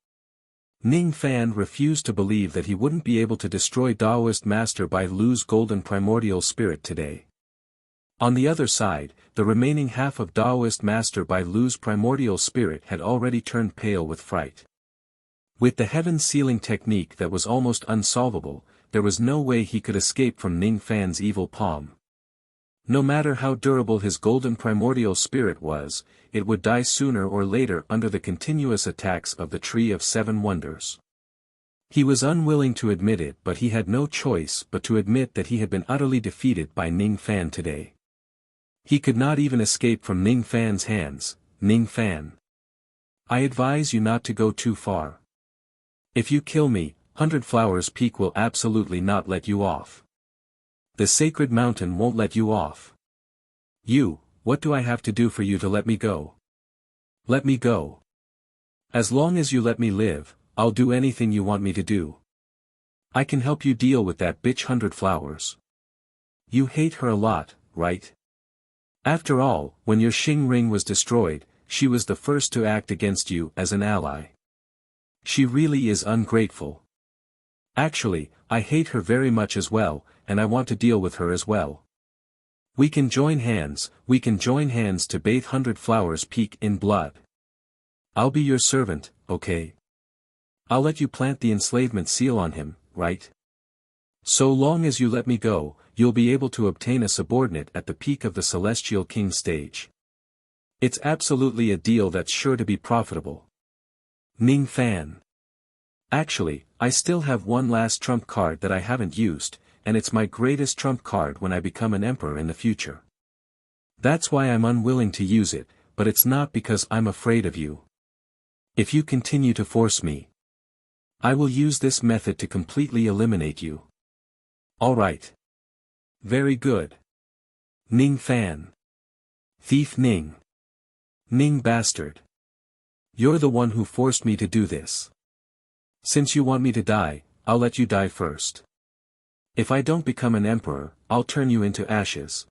Ning Fan refused to believe that he wouldn't be able to destroy Taoist Master Bai Lu's golden primordial spirit today. On the other side, the remaining half of Taoist Master Bai Lu's primordial spirit had already turned pale with fright. With the heaven sealing technique that was almost unsolvable, there was no way he could escape from Ning Fan's evil palm. No matter how durable his golden primordial spirit was, it would die sooner or later under the continuous attacks of the Tree of Seven Wonders. He was unwilling to admit it, but he had no choice but to admit that he had been utterly defeated by Ning Fan today. He could not even escape from Ning Fan's hands. Ning Fan, I advise you not to go too far. If you kill me, 100 Flowers Peak will absolutely not let you off. The sacred mountain won't let you off. What do I have to do for you to let me go? Let me go. As long as you let me live, I'll do anything you want me to do. I can help you deal with that bitch 100 Flowers. You hate her a lot, right? After all, when your Xing ring was destroyed, she was the first to act against you as an ally. She really is ungrateful. Actually, I hate her very much as well, and I want to deal with her as well. We can join hands to bathe 100 Flowers Peak in blood. I'll be your servant, okay? I'll let you plant the enslavement seal on him, right? So long as you let me go, you'll be able to obtain a subordinate at the peak of the Celestial King stage. It's absolutely a deal that's sure to be profitable. Ning Fan. Actually, I still have one last trump card that I haven't used, and it's my greatest trump card when I become an emperor in the future. That's why I'm unwilling to use it, but it's not because I'm afraid of you. If you continue to force me, I will use this method to completely eliminate you. Alright. Very good. Ning Fan. Thief Ning. Ning bastard. You're the one who forced me to do this. Since you want me to die, I'll let you die first. If I don't become an emperor, I'll turn you into ashes.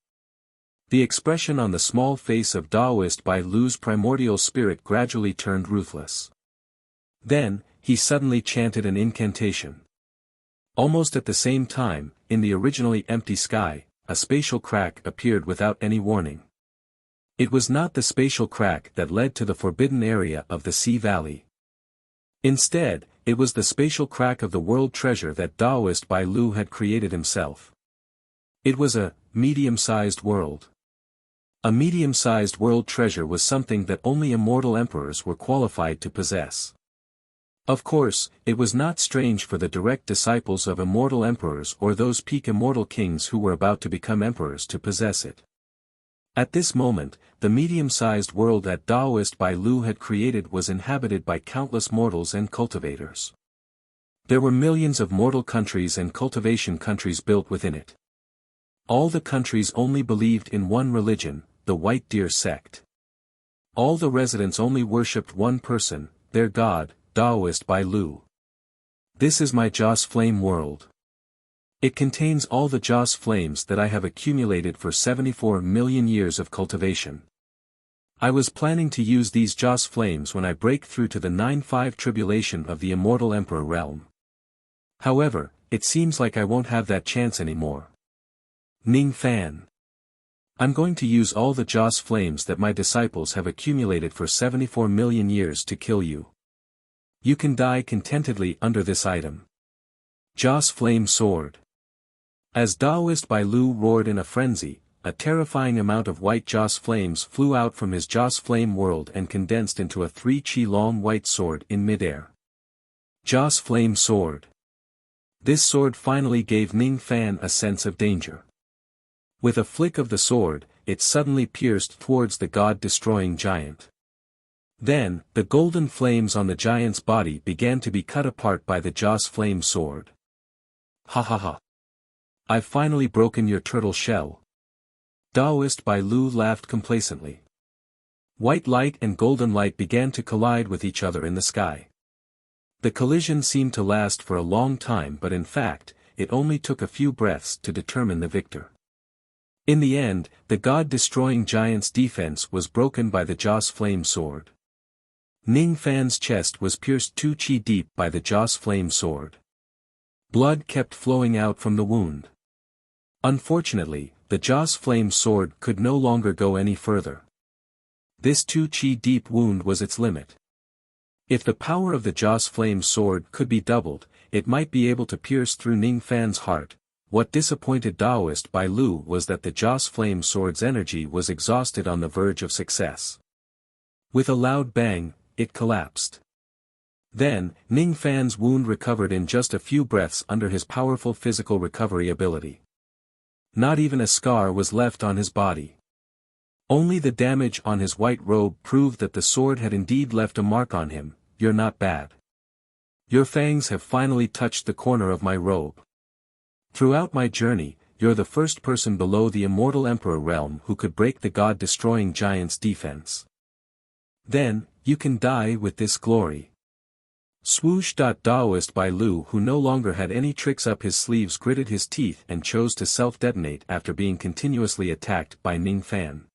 The expression on the small face of Daoist Bai Lu's primordial spirit gradually turned ruthless. Then, he suddenly chanted an incantation. Almost at the same time, in the originally empty sky, a spatial crack appeared without any warning. It was not the spatial crack that led to the forbidden area of the Sea Valley. Instead, it was the spatial crack of the world treasure that Daoist Bai Lu had created himself. It was a medium-sized world. A medium-sized world treasure was something that only immortal emperors were qualified to possess. Of course, it was not strange for the direct disciples of immortal emperors or those peak immortal kings who were about to become emperors to possess it. At this moment, the medium-sized world that Daoist Bai Lu had created was inhabited by countless mortals and cultivators. There were millions of mortal countries and cultivation countries built within it. All the countries only believed in one religion, the White Deer sect. All the residents only worshipped one person, their god, Daoist Bai Lu. This is my Joss Flame world. It contains all the Joss flames that I have accumulated for 74 million years of cultivation. I was planning to use these Joss flames when I break through to the 9-5 tribulation of the Immortal Emperor realm. However, it seems like I won't have that chance anymore. Ning Fan. I'm going to use all the Joss flames that my disciples have accumulated for 74 million years to kill you. You can die contentedly under this item. Joss Flame Sword. As Daoist Bai Lu roared in a frenzy, a terrifying amount of white Joss flames flew out from his Joss Flame world and condensed into a 3-chi-long white sword in midair. Joss Flame Sword. This sword finally gave Ning Fan a sense of danger. With a flick of the sword, it suddenly pierced towards the god-destroying giant. Then, the golden flames on the giant's body began to be cut apart by the Joss Flame Sword. Ha ha ha. I've finally broken your turtle shell. Daoist Bai Lu laughed complacently. White light and golden light began to collide with each other in the sky. The collision seemed to last for a long time, but in fact, it only took a few breaths to determine the victor. In the end, the god-destroying giant's defense was broken by the Joss Flame Sword. Ning Fan's chest was pierced 2 chi deep by the Joss Flame Sword. Blood kept flowing out from the wound. Unfortunately, the Joss Flame Sword could no longer go any further. This 2 chi deep wound was its limit. If the power of the Joss Flame Sword could be doubled, it might be able to pierce through Ning Fan's heart. What disappointed Daoist Bai Lu was that the Joss Flame Sword's energy was exhausted on the verge of success. With a loud bang, it collapsed. Then, Ning Fan's wound recovered in just a few breaths under his powerful physical recovery ability. Not even a scar was left on his body. Only the damage on his white robe proved that the sword had indeed left a mark on him. You're not bad. Your fangs have finally touched the corner of my robe. Throughout my journey, you're the first person below the immortal Emperor realm who could break the god-destroying giant's defense. Then, you can die with this glory. Swoosh. Daoist Bai Lu, who no longer had any tricks up his sleeves, gritted his teeth and chose to self-detonate after being continuously attacked by Ning Fan.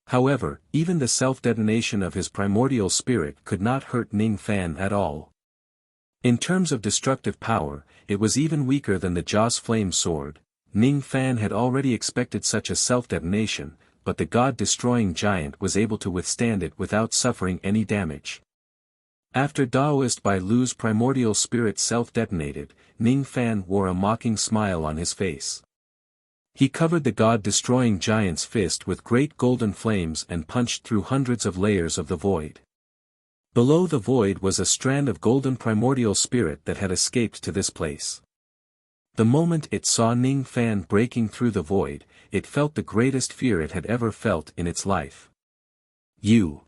However, even the self-detonation of his primordial spirit could not hurt Ning Fan at all. In terms of destructive power, it was even weaker than the Joss Flame sword. Ning Fan had already expected such a self-detonation, but the god-destroying giant was able to withstand it without suffering any damage. After Daoist Bai Lu's primordial spirit self-detonated, Ning Fan wore a mocking smile on his face. He covered the god-destroying giant's fist with great golden flames and punched through hundreds of layers of the void. Below the void was a strand of golden primordial spirit that had escaped to this place. The moment it saw Ning Fan breaking through the void, it felt the greatest fear it had ever felt in its life. You.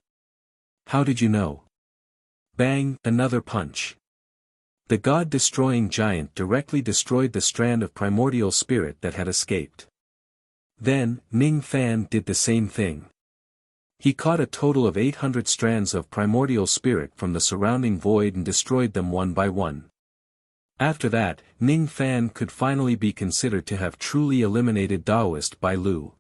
How did you know? Bang, another punch. The god-destroying giant directly destroyed the strand of primordial spirit that had escaped. Then, Ning Fan did the same thing. He caught a total of 800 strands of primordial spirit from the surrounding void and destroyed them one by one. After that, Ning Fan could finally be considered to have truly eliminated Daoist Bai Lu.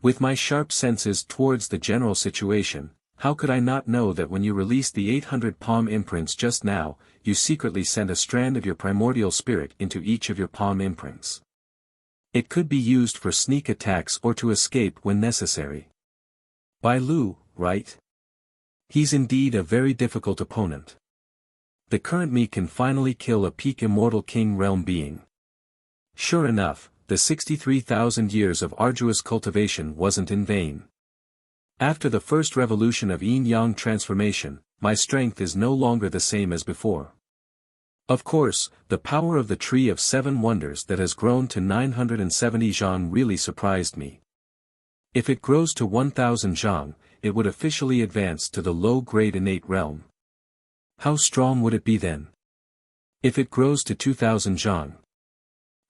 With my sharp senses towards the general situation, how could I not know that when you released the 800 palm imprints just now, you secretly sent a strand of your primordial spirit into each of your palm imprints? It could be used for sneak attacks or to escape when necessary. Bai Lu, right? He's indeed a very difficult opponent. The current me can finally kill a peak immortal king realm being. Sure enough, the 63,000 years of arduous cultivation wasn't in vain. After the first revolution of yin-yang transformation, my strength is no longer the same as before. Of course, the power of the Tree of Seven Wonders that has grown to 970 zhang really surprised me. If it grows to 1000 zhang, it would officially advance to the low-grade innate realm. How strong would it be then? If it grows to 2000 zhang.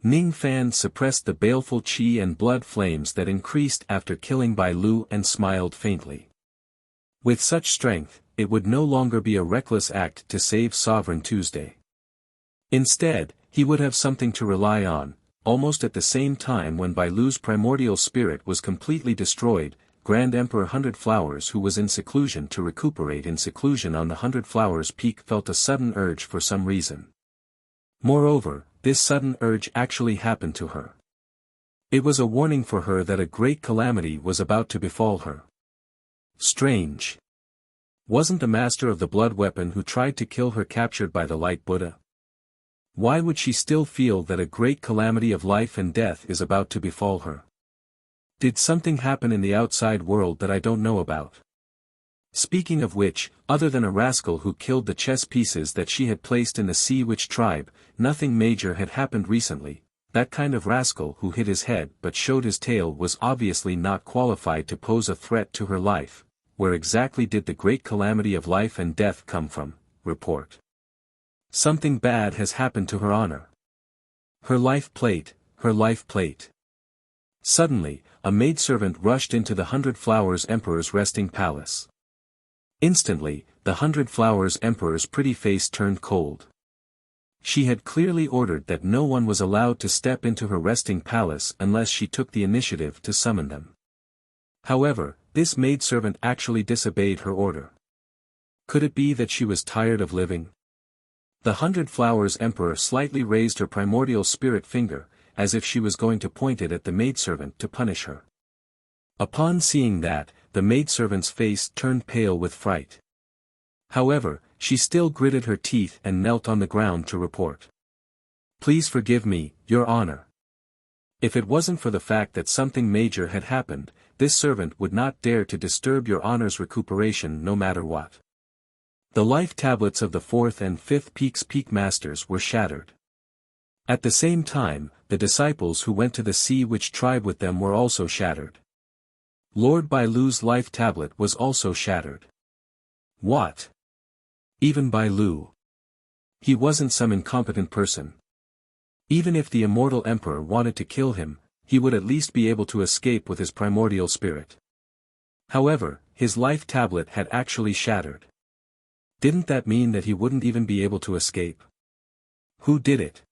Ning Fan suppressed the baleful qi and blood flames that increased after killing Bai Lu and smiled faintly. With such strength, it would no longer be a reckless act to save Sovereign Tuesday. Instead, he would have something to rely on. Almost at the same time when Bai Lu's primordial spirit was completely destroyed, Grand Emperor Hundred Flowers, who was in seclusion to recuperate in seclusion on the Hundred Flowers Peak, felt a sudden urge for some reason. Moreover, this sudden urge actually happened to her. It was a warning for her that a great calamity was about to befall her. Strange. Wasn't the master of the blood weapon who tried to kill her captured by the Light Buddha? Why would she still feel that a great calamity of life and death is about to befall her? Did something happen in the outside world that I don't know about? Speaking of which, other than a rascal who killed the chess pieces that she had placed in the Sea Witch tribe, nothing major had happened recently. That kind of rascal who hid his head but showed his tail was obviously not qualified to pose a threat to her life. Where exactly did the great calamity of life and death come from? Report. Something bad has happened to her honor. Her life plate, her life plate. Suddenly, a maidservant rushed into the Hundred Flowers Emperor's resting palace. Instantly, the Hundred Flowers Emperor's pretty face turned cold. She had clearly ordered that no one was allowed to step into her resting palace unless she took the initiative to summon them. However, this maidservant actually disobeyed her order. Could it be that she was tired of living? The Hundred Flowers Emperor slightly raised her primordial spirit finger, as if she was going to point it at the maidservant to punish her. Upon seeing that, the maidservant's face turned pale with fright. However, she still gritted her teeth and knelt on the ground to report. Please forgive me, Your Honor. If it wasn't for the fact that something major had happened, this servant would not dare to disturb Your Honor's recuperation no matter what. The life tablets of the 4th and 5th Peak Masters were shattered. At the same time, the disciples who went to the Sea Witch tribe with them were also shattered. Lord Bailu's life tablet was also shattered. What? Even Bailu? He wasn't some incompetent person. Even if the immortal emperor wanted to kill him, he would at least be able to escape with his primordial spirit. However, his life tablet had actually shattered. Didn't that mean that he wouldn't even be able to escape? Who did it?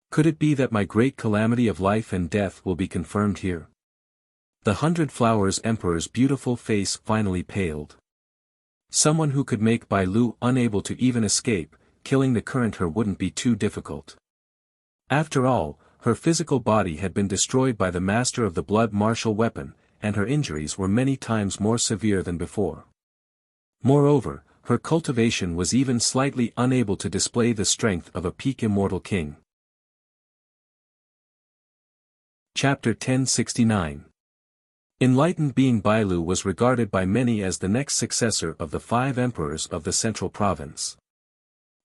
Could it be that my great calamity of life and death will be confirmed here? The 100 Flowers Emperor's beautiful face finally paled. Someone who could make Bailu unable to even escape, killing the current her wouldn't be too difficult. After all, her physical body had been destroyed by the master of the blood martial weapon, and her injuries were many times more severe than before. Moreover, her cultivation was even slightly unable to display the strength of a peak immortal king. Chapter 1069. Enlightened being Bailu was regarded by many as the next successor of the 5 emperors of the central province.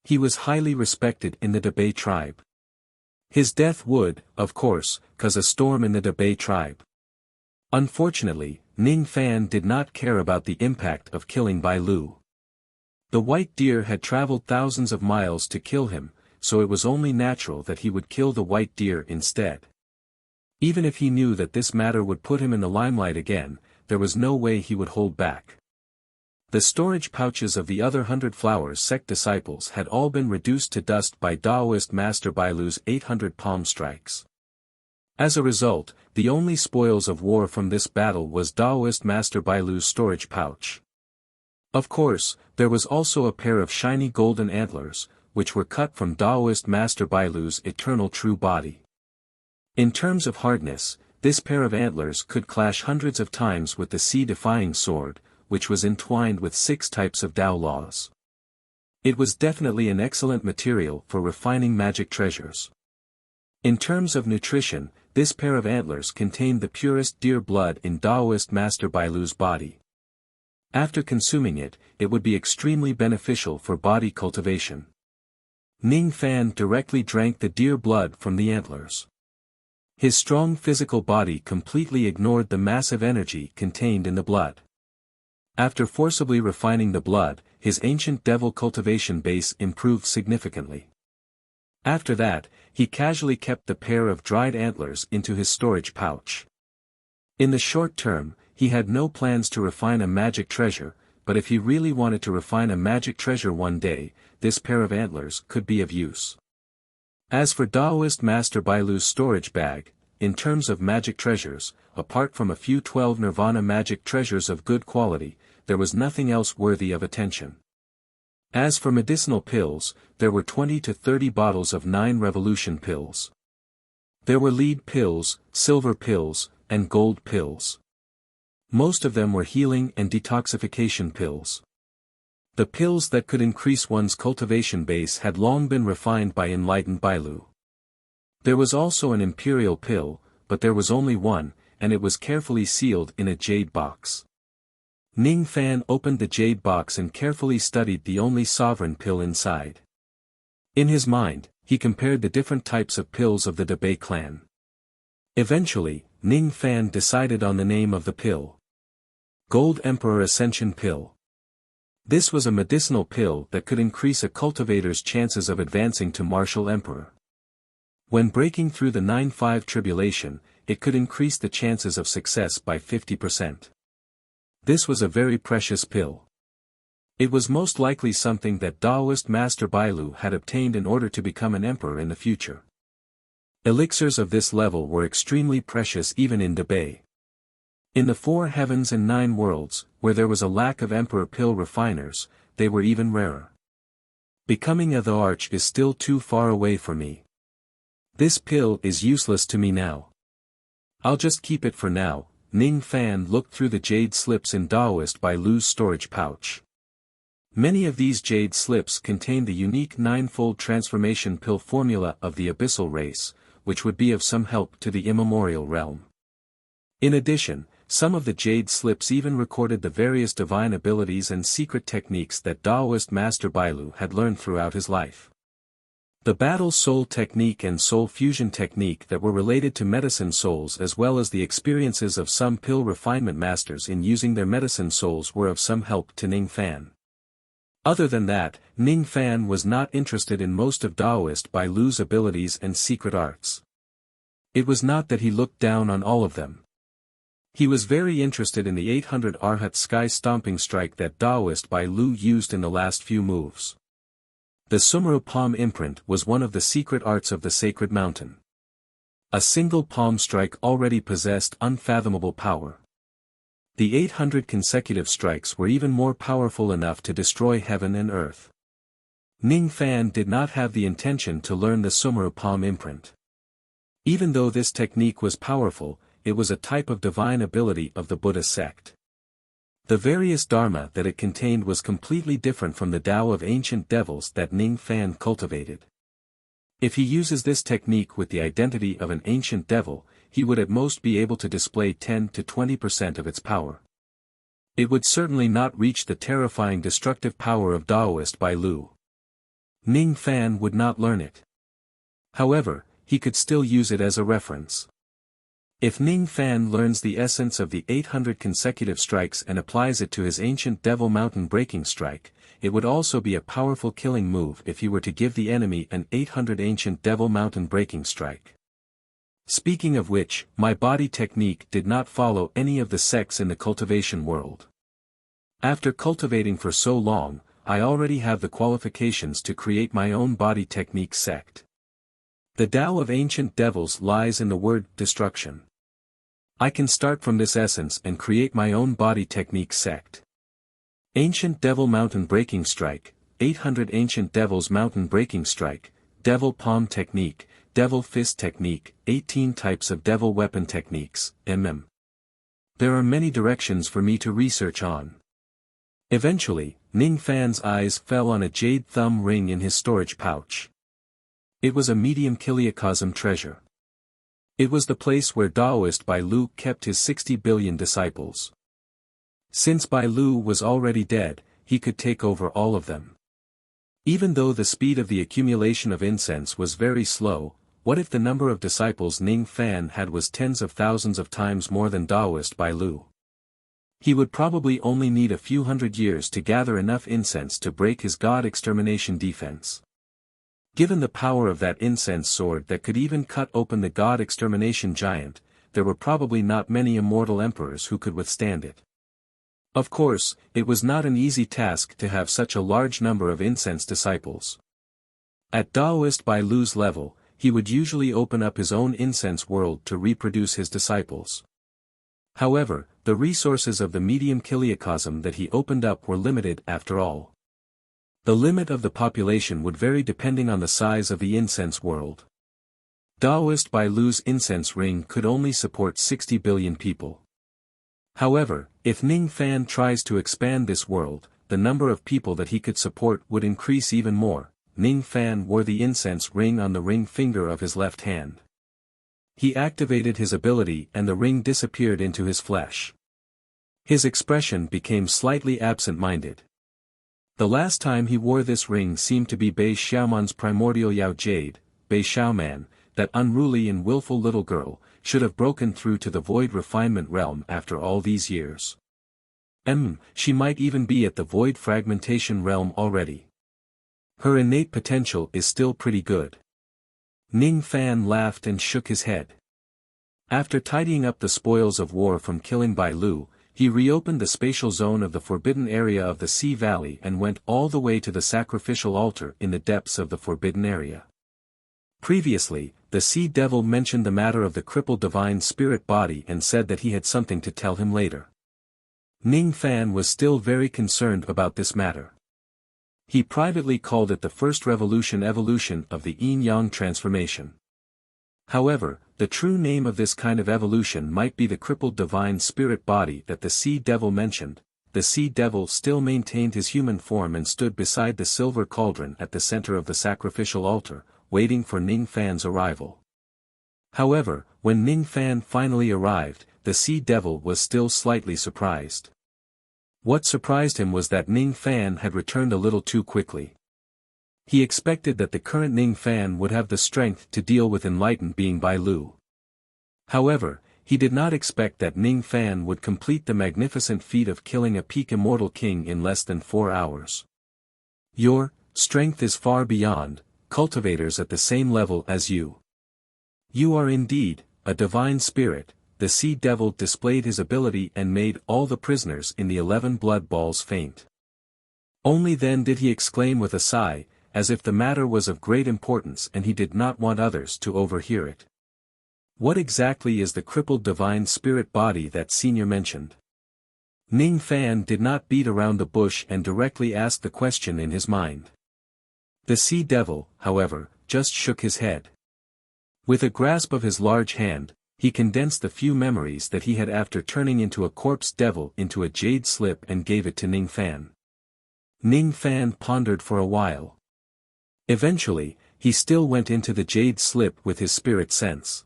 He was highly respected in the Debei tribe. His death would, of course, cause a storm in the Debei tribe. Unfortunately, Ning Fan did not care about the impact of killing Bailu. The white deer had traveled thousands of miles to kill him, so it was only natural that he would kill the white deer instead. Even if he knew that this matter would put him in the limelight again, there was no way he would hold back. The storage pouches of the other 100 Flowers sect disciples had all been reduced to dust by Daoist Master Bailu's 800 palm strikes. As a result, the only spoils of war from this battle was Daoist Master Bailu's storage pouch. Of course, there was also a pair of shiny golden antlers, which were cut from Daoist Master Bailu's eternal true body. In terms of hardness, this pair of antlers could clash hundreds of times with the sea-defying sword, which was entwined with 6 types of Tao laws. It was definitely an excellent material for refining magic treasures. In terms of nutrition, this pair of antlers contained the purest deer blood in Daoist Master Bailu's body. After consuming it, it would be extremely beneficial for body cultivation. Ning Fan directly drank the deer blood from the antlers. His strong physical body completely ignored the massive energy contained in the blood. After forcibly refining the blood, his ancient devil cultivation base improved significantly. After that, he casually kept the pair of dried antlers into his storage pouch. In the short term, he had no plans to refine a magic treasure, but if he really wanted to refine a magic treasure one day, this pair of antlers could be of use. As for Daoist Master Bailu's storage bag, in terms of magic treasures, apart from a few 12 Nirvana magic treasures of good quality, there was nothing else worthy of attention. As for medicinal pills, there were 20 to 30 bottles of 9 revolution pills. There were lead pills, silver pills, and gold pills. Most of them were healing and detoxification pills. The pills that could increase one's cultivation base had long been refined by enlightened Bailu. There was also an imperial pill, but there was only one, and it was carefully sealed in a jade box. Ning Fan opened the jade box and carefully studied the only sovereign pill inside. In his mind, he compared the different types of pills of the Debei clan. Eventually, Ning Fan decided on the name of the pill. Gold Emperor Ascension Pill. This was a medicinal pill that could increase a cultivator's chances of advancing to Martial Emperor. When breaking through the 9-5 tribulation, it could increase the chances of success by 50%. This was a very precious pill. It was most likely something that Daoist Master Bailu had obtained in order to become an emperor in the future. Elixirs of this level were extremely precious even in Debei. In the 4 heavens and 9 worlds, where there was a lack of emperor pill refiners, they were even rarer. Becoming a the Arch is still too far away for me. This pill is useless to me now. I'll just keep it for now. Ning Fan looked through the jade slips in Daoist Bailu's storage pouch. Many of these jade slips contain the unique 9-fold transformation pill formula of the abyssal race, which would be of some help to the immemorial realm. In addition, some of the jade slips even recorded the various divine abilities and secret techniques that Daoist Master Bailu had learned throughout his life. The battle soul technique and soul fusion technique that were related to medicine souls, as well as the experiences of some pill refinement masters in using their medicine souls, were of some help to Ning Fan. Other than that, Ning Fan was not interested in most of Daoist Bai Lu's abilities and secret arts. It was not that he looked down on all of them. He was very interested in the 800 Arhat sky stomping strike that Daoist Bai Lu used in the last few moves. The Sumeru palm imprint was one of the secret arts of the sacred mountain. A single palm strike already possessed unfathomable power. The 800 consecutive strikes were even more powerful enough to destroy heaven and earth. Ning Fan did not have the intention to learn the Sumeru palm imprint. Even though this technique was powerful, it was a type of divine ability of the Buddha sect. The various dharma that it contained was completely different from the Tao of ancient devils that Ning Fan cultivated. If he uses this technique with the identity of an ancient devil, he would at most be able to display 10 to 20% of its power. It would certainly not reach the terrifying destructive power of Daoist Bai Lu. Ning Fan would not learn it. However, he could still use it as a reference. If Ning Fan learns the essence of the 800 consecutive strikes and applies it to his ancient devil mountain breaking strike, it would also be a powerful killing move if he were to give the enemy an 800 ancient devil mountain breaking strike. Speaking of which, my body technique did not follow any of the sects in the cultivation world. After cultivating for so long, I already have the qualifications to create my own body technique sect. The Tao of ancient devils lies in the word destruction. I can start from this essence and create my own body technique sect. Ancient Devil Mountain Breaking Strike, 800 Ancient Devils Mountain Breaking Strike, Devil Palm Technique, Devil Fist Technique, 18 types of Devil Weapon Techniques, mm. There are many directions for me to research on. Eventually, Ning Fan's eyes fell on a jade thumb ring in his storage pouch. It was a medium kiliacosm treasure. It was the place where Daoist Bai Lu kept his 60 billion disciples. Since Bai Lu was already dead, he could take over all of them. Even though the speed of the accumulation of incense was very slow, what if the number of disciples Ning Fan had was tens of thousands of times more than Daoist Bai Lu? He would probably only need a few hundred years to gather enough incense to break his god extermination defense. Given the power of that incense sword that could even cut open the god extermination giant, there were probably not many immortal emperors who could withstand it. Of course, it was not an easy task to have such a large number of incense disciples. At Daoist Bai Lu's level, he would usually open up his own incense world to reproduce his disciples. However, the resources of the medium kiliacosm that he opened up were limited after all. The limit of the population would vary depending on the size of the incense world. Daoist Bai Lu's incense ring could only support 60 billion people. However, if Ning Fan tries to expand this world, the number of people that he could support would increase even more. Ning Fan wore the incense ring on the ring finger of his left hand. He activated his ability and the ring disappeared into his flesh. His expression became slightly absent-minded. The last time he wore this ring seemed to be Bei Xiaoman's primordial Yao Jade. Bei Xiaoman, that unruly and willful little girl, should have broken through to the void refinement realm after all these years. She might even be at the void fragmentation realm already. Her innate potential is still pretty good. Ning Fan laughed and shook his head. After tidying up the spoils of war from killing Bai Lu, he reopened the spatial zone of the forbidden area of the Sea Valley and went all the way to the sacrificial altar in the depths of the forbidden area. Previously, the Sea Devil mentioned the matter of the crippled divine spirit body and said that he had something to tell him later. Ning Fan was still very concerned about this matter. He privately called it the first revolution evolution of the yin-yang transformation. However, the true name of this kind of evolution might be the crippled divine spirit body that the Sea Devil mentioned. The Sea Devil still maintained his human form and stood beside the silver cauldron at the center of the sacrificial altar, waiting for Ning Fan's arrival. However, when Ning Fan finally arrived, the Sea Devil was still slightly surprised. What surprised him was that Ning Fan had returned a little too quickly. He expected that the current Ning Fan would have the strength to deal with enlightened being Bai Lu. However, he did not expect that Ning Fan would complete the magnificent feat of killing a peak immortal king in less than 4 hours. Your strength is far beyond cultivators at the same level as you. You are indeed a divine spirit. The Sea Devil displayed his ability and made all the prisoners in the 11 blood balls faint. Only then did he exclaim with a sigh, as if the matter was of great importance and he did not want others to overhear it. What exactly is the crippled divine spirit body that Senior mentioned? Ning Fan did not beat around the bush and directly ask the question in his mind. The Sea Devil, however, just shook his head. With a grasp of his large hand, he condensed the few memories that he had after turning into a corpse devil into a jade slip and gave it to Ning Fan. Ning Fan pondered for a while. Eventually, he still went into the jade slip with his spirit sense.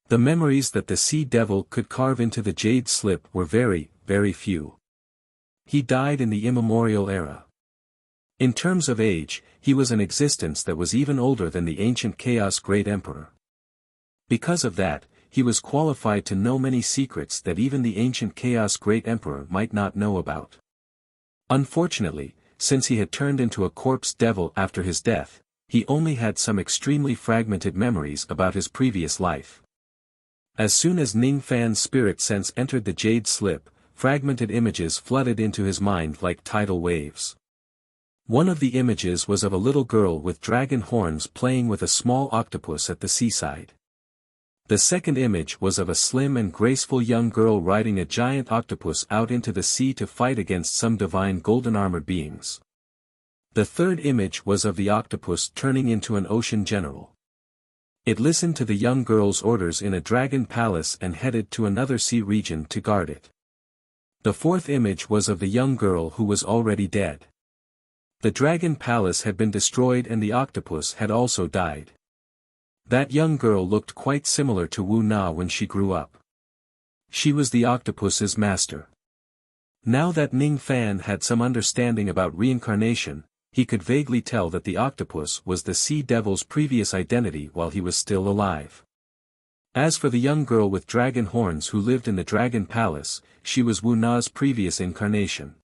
The memories that the Sea Devil could carve into the jade slip were very, very few. He died in the immemorial era. In terms of age, he was an existence that was even older than the ancient Chaos Great Emperor. Because of that, he was qualified to know many secrets that even the ancient Chaos Great Emperor might not know about. Unfortunately, since he had turned into a corpse devil after his death, he only had some extremely fragmented memories about his previous life. As soon as Ning Fan's spirit sense entered the jade slip, fragmented images flooded into his mind like tidal waves. One of the images was of a little girl with dragon horns playing with a small octopus at the seaside. The second image was of a slim and graceful young girl riding a giant octopus out into the sea to fight against some divine golden-armored beings. The third image was of the octopus turning into an ocean general. It listened to the young girl's orders in a dragon palace and headed to another sea region to guard it. The fourth image was of the young girl who was already dead. The dragon palace had been destroyed and the octopus had also died. That young girl looked quite similar to Wu Na when she grew up. She was the octopus's master. Now that Ning Fan had some understanding about reincarnation, he could vaguely tell that the octopus was the Sea Devil's previous identity while he was still alive. As for the young girl with dragon horns who lived in the dragon palace, she was Wu Na's previous incarnation.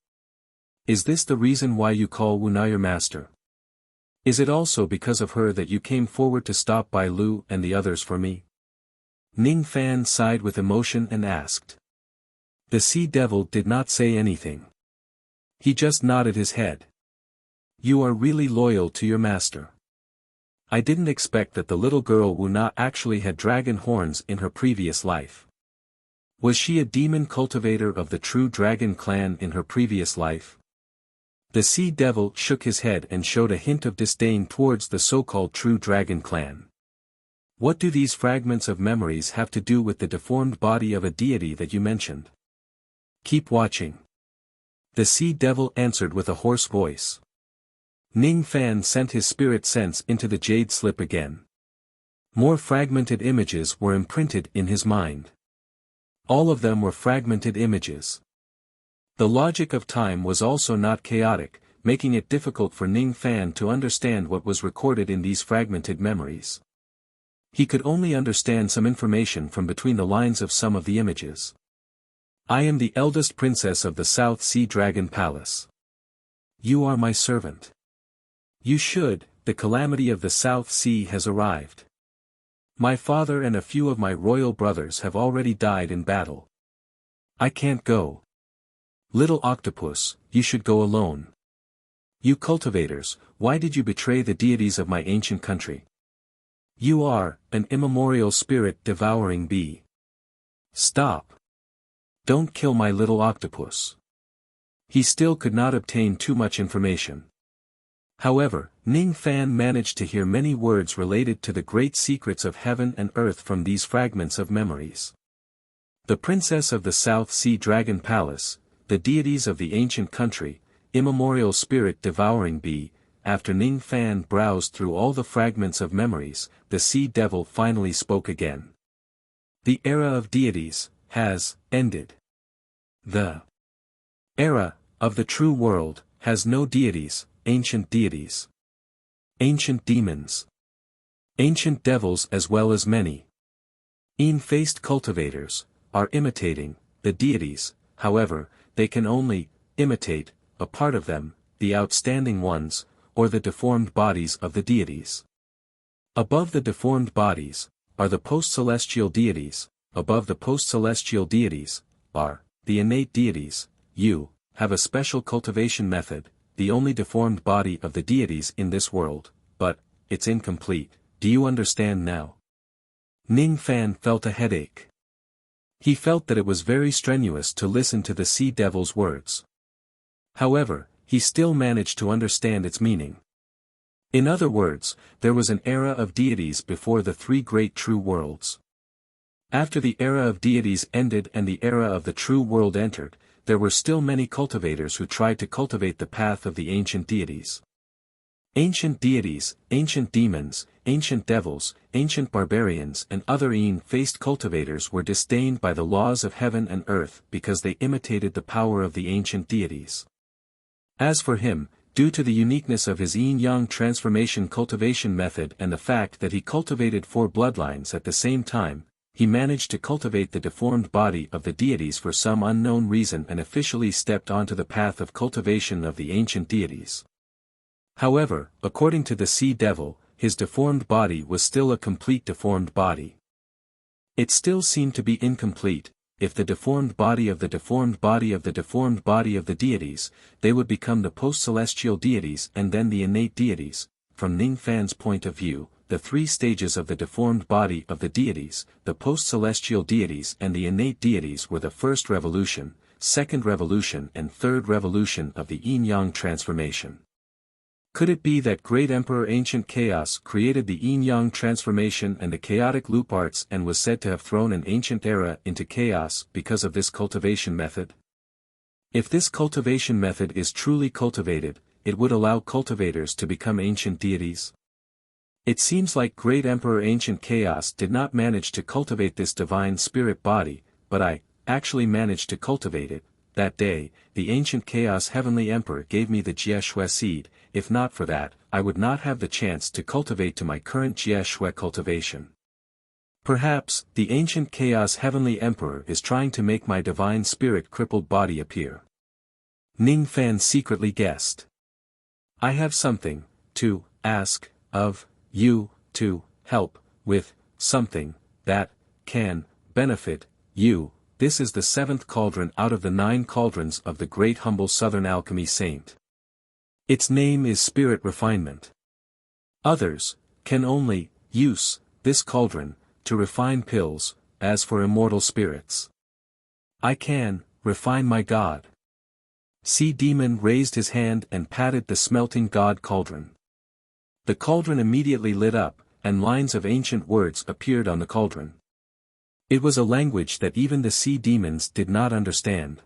Is this the reason why you call Wu Na your master? Is it also because of her that you came forward to stop Bai Lu and the others for me? Ning Fan sighed with emotion and asked. The Sea Devil did not say anything. He just nodded his head. You are really loyal to your master. I didn't expect that the little girl Wu Na actually had dragon horns in her previous life. Was she a demon cultivator of the true dragon clan in her previous life? The Sea Devil shook his head and showed a hint of disdain towards the so-called true dragon clan. What do these fragments of memories have to do with the deformed body of a deity that you mentioned? Keep watching. The Sea Devil answered with a hoarse voice. Ning Fan sent his spirit sense into the jade slip again. More fragmented images were imprinted in his mind. All of them were fragmented images. The logic of time was also not chaotic, making it difficult for Ning Fan to understand what was recorded in these fragmented memories. He could only understand some information from between the lines of some of the images. I am the eldest princess of the South Sea Dragon Palace. You are my servant. You should, the calamity of the South Sea has arrived. My father and a few of my royal brothers have already died in battle. I can't go. Little octopus, you should go alone. You cultivators, why did you betray the deities of my ancient country? You are an immemorial spirit devouring bee. Stop. Don't kill my little octopus. He still could not obtain too much information. However, Ning Fan managed to hear many words related to the great secrets of heaven and earth from these fragments of memories. The princess of the South Sea Dragon Palace, the deities of the ancient country, immemorial spirit devouring bee. After Ning Fan browsed through all the fragments of memories, the Sea Devil finally spoke again. The era of deities has ended. The era of the true world has no deities, ancient deities. Ancient demons. Ancient devils as well as many faced cultivators, are imitating the deities. However, they can only imitate a part of them, the outstanding ones, or the deformed bodies of the deities. Above the deformed bodies are the post-celestial deities. Above the post-celestial deities are the innate deities. You have a special cultivation method, the only deformed body of the deities in this world, but it's incomplete. Do you understand now? Ning Fan felt a headache. He felt that it was very strenuous to listen to the sea devil's words. However, he still managed to understand its meaning. In other words, there was an era of deities before the three great true worlds. After the era of deities ended and the era of the true world entered, there were still many cultivators who tried to cultivate the path of the ancient deities. Ancient deities, ancient demons, ancient devils, ancient barbarians and other faced cultivators were disdained by the laws of heaven and earth because they imitated the power of the ancient deities. As for him, due to the uniqueness of his yin-yang transformation cultivation method and the fact that he cultivated 4 bloodlines at the same time, he managed to cultivate the deformed body of the deities for some unknown reason and officially stepped onto the path of cultivation of the ancient deities. However, according to the sea devil, his deformed body was still a complete deformed body. It still seemed to be incomplete. If the deformed body of the deformed body of the deformed body of the deities, they would become the post-celestial deities and then the innate deities. From Ning Fan's point of view, the 3 stages of the deformed body of the deities, the post-celestial deities and the innate deities were the first revolution, second revolution and third revolution of the yin-yang transformation. Could it be that great Emperor Ancient Chaos created the yin-yang transformation and the chaotic loop arts and was said to have thrown an ancient era into chaos because of this cultivation method? If this cultivation method is truly cultivated, it would allow cultivators to become ancient deities. It seems like great Emperor Ancient Chaos did not manage to cultivate this divine spirit body, but I actually managed to cultivate it. That day, the Ancient Chaos Heavenly Emperor gave me the Jie Shui seed. If not for that, I would not have the chance to cultivate to my current Jie Shui cultivation. Perhaps, the Ancient Chaos Heavenly Emperor is trying to make my divine spirit crippled body appear. Ning Fan secretly guessed. I have something to ask of you to help with something that can benefit you. This is the 7th cauldron out of the 9 cauldrons of the great humble southern alchemy saint. Its name is spirit refinement. Others can only use this cauldron to refine pills, as for immortal spirits. I can refine my god. Sea Demon raised his hand and patted the smelting god cauldron. The cauldron immediately lit up, and lines of ancient words appeared on the cauldron. It was a language that even the sea demons did not understand.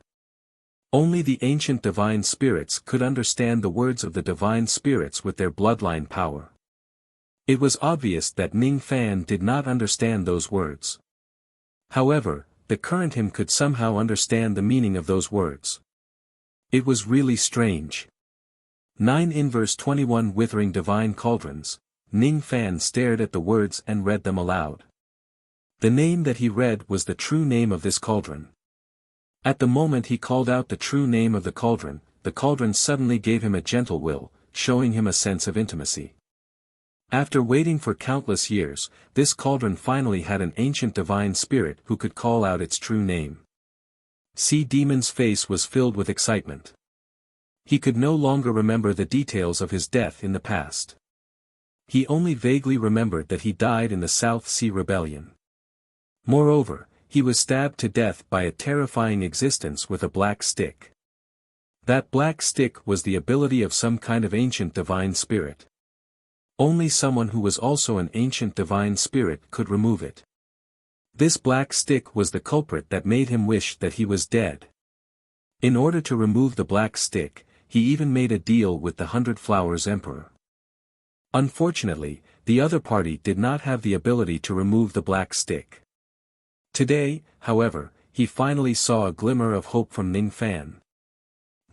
Only the ancient divine spirits could understand the words of the divine spirits with their bloodline power. It was obvious that Ning Fan did not understand those words. However, the current him could somehow understand the meaning of those words. It was really strange. 9 in verse 21 Withering divine cauldrons. Ning Fan stared at the words and read them aloud. The name that he read was the true name of this cauldron. At the moment he called out the true name of the cauldron suddenly gave him a gentle will, showing him a sense of intimacy. After waiting for countless years, this cauldron finally had an ancient divine spirit who could call out its true name. Sea Demon's face was filled with excitement. He could no longer remember the details of his death in the past. He only vaguely remembered that he died in the South Sea Rebellion. Moreover, he was stabbed to death by a terrifying existence with a black stick. That black stick was the ability of some kind of ancient divine spirit. Only someone who was also an ancient divine spirit could remove it. This black stick was the culprit that made him wish that he was dead. In order to remove the black stick, he even made a deal with the 100 Flowers Emperor. Unfortunately, the other party did not have the ability to remove the black stick. Today, however, he finally saw a glimmer of hope from Ning Fan.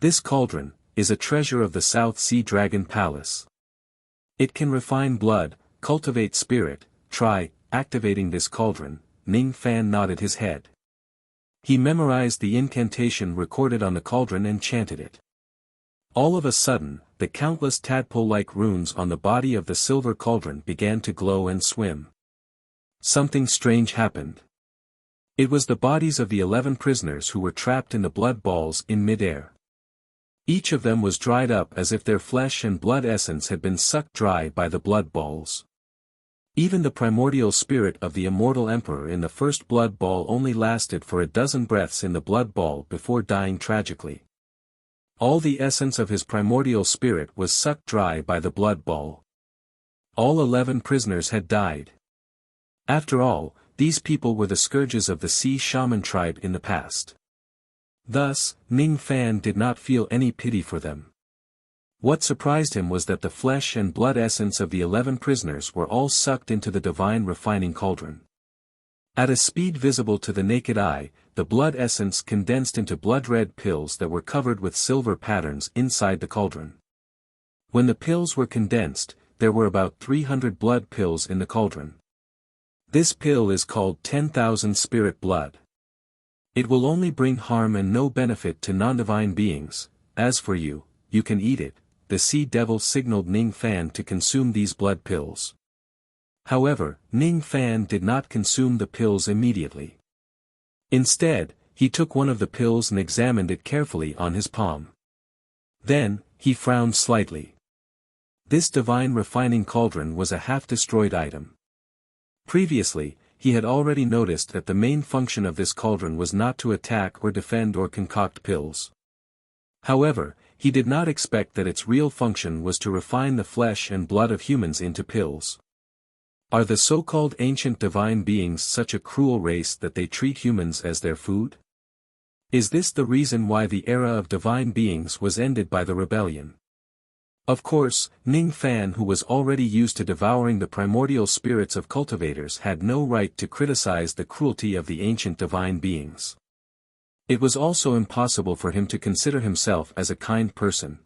This cauldron is a treasure of the South Sea Dragon Palace. It can refine blood, cultivate spirit. Try activating this cauldron. Ning Fan nodded his head. He memorized the incantation recorded on the cauldron and chanted it. All of a sudden, the countless tadpole-like runes on the body of the silver cauldron began to glow and swim. Something strange happened. It was the bodies of the 11 prisoners who were trapped in the blood balls in mid-air. Each of them was dried up as if their flesh and blood essence had been sucked dry by the blood balls. Even the primordial spirit of the immortal emperor in the first blood ball only lasted for a dozen breaths in the blood ball before dying tragically. All the essence of his primordial spirit was sucked dry by the blood ball. All 11 prisoners had died. After all, these people were the scourges of the sea shaman tribe in the past. Thus, Ning Fan did not feel any pity for them. What surprised him was that the flesh and blood essence of the 11 prisoners were all sucked into the divine refining cauldron. At a speed visible to the naked eye, the blood essence condensed into blood-red pills that were covered with silver patterns inside the cauldron. When the pills were condensed, there were about 300 blood pills in the cauldron. This pill is called 10,000 spirit blood. It will only bring harm and no benefit to non-divine beings. As for you, you can eat it. The sea devil signaled Ning Fan to consume these blood pills. However, Ning Fan did not consume the pills immediately. Instead, he took one of the pills and examined it carefully on his palm. Then, he frowned slightly. This divine refining cauldron was a half-destroyed item. Previously, he had already noticed that the main function of this cauldron was not to attack or defend or concoct pills. However, he did not expect that its real function was to refine the flesh and blood of humans into pills. Are the so-called ancient divine beings such a cruel race that they treat humans as their food? Is this the reason why the era of divine beings was ended by the rebellion? Of course, Ning Fan, who was already used to devouring the primordial spirits of cultivators, had no right to criticize the cruelty of the ancient divine beings. It was also impossible for him to consider himself as a kind person.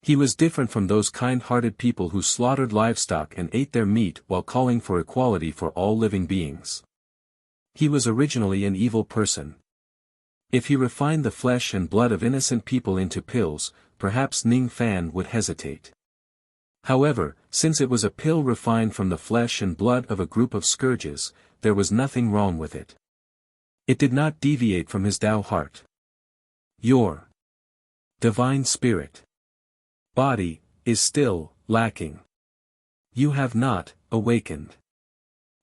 He was different from those kind-hearted people who slaughtered livestock and ate their meat while calling for equality for all living beings. He was originally an evil person. If he refined the flesh and blood of innocent people into pills, perhaps Ning Fan would hesitate. However, since it was a pill refined from the flesh and blood of a group of scourges, there was nothing wrong with it. It did not deviate from his Tao heart. Your divine spirit body is still lacking. You have not awakened.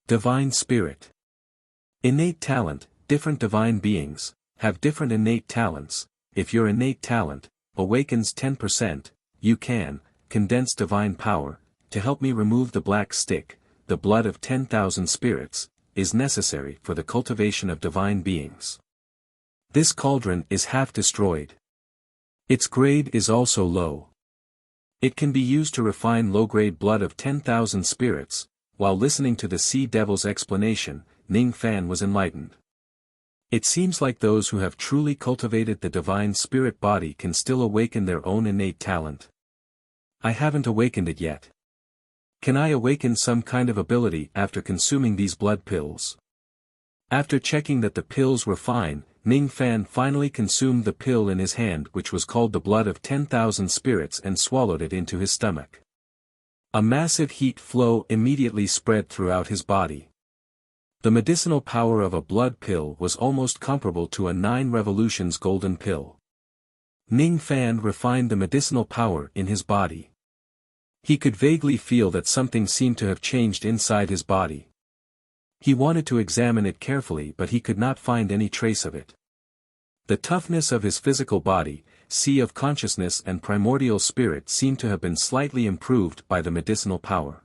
Divine spirit. Innate talent. Different divine beings have different innate talents. If your innate talent awakens 10%, you can condense divine power to help me remove the black stick. The blood of 10,000 spirits is necessary for the cultivation of divine beings. This cauldron is half destroyed. Its grade is also low. It can be used to refine low-grade blood of 10,000 spirits. While listening to the sea devil's explanation, Ning Fan was enlightened. It seems like those who have truly cultivated the divine spirit body can still awaken their own innate talent. I haven't awakened it yet. Can I awaken some kind of ability after consuming these blood pills? After checking that the pills were fine, Ning Fan finally consumed the pill in his hand, which was called the blood of 10,000 spirits, and swallowed it into his stomach. A massive heat flow immediately spread throughout his body. The medicinal power of a blood pill was almost comparable to a 9 revolutions golden pill. Ning Fan refined the medicinal power in his body. He could vaguely feel that something seemed to have changed inside his body. He wanted to examine it carefully, but he could not find any trace of it. The toughness of his physical body, sea of consciousness and primordial spirit seemed to have been slightly improved by the medicinal power.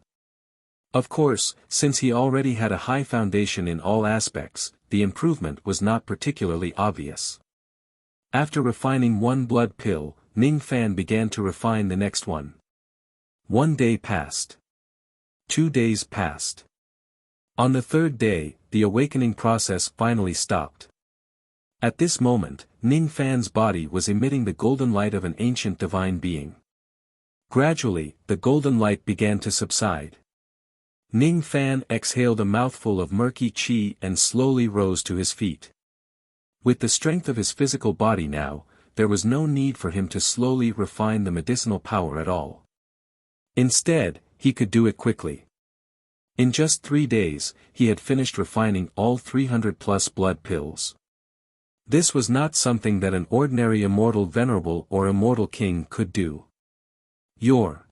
Of course, since he already had a high foundation in all aspects, the improvement was not particularly obvious. After refining one blood pill, Ning Fan began to refine the next one. 1 day passed. 2 days passed. On the 3rd day, the awakening process finally stopped. At this moment, Ning Fan's body was emitting the golden light of an ancient divine being. Gradually, the golden light began to subside. Ning Fan exhaled a mouthful of murky qi and slowly rose to his feet. With the strength of his physical body now, there was no need for him to slowly refine the medicinal power at all. Instead, he could do it quickly. In just 3 days, he had finished refining all 300+ blood pills. This was not something that an ordinary immortal venerable or immortal king could do. Your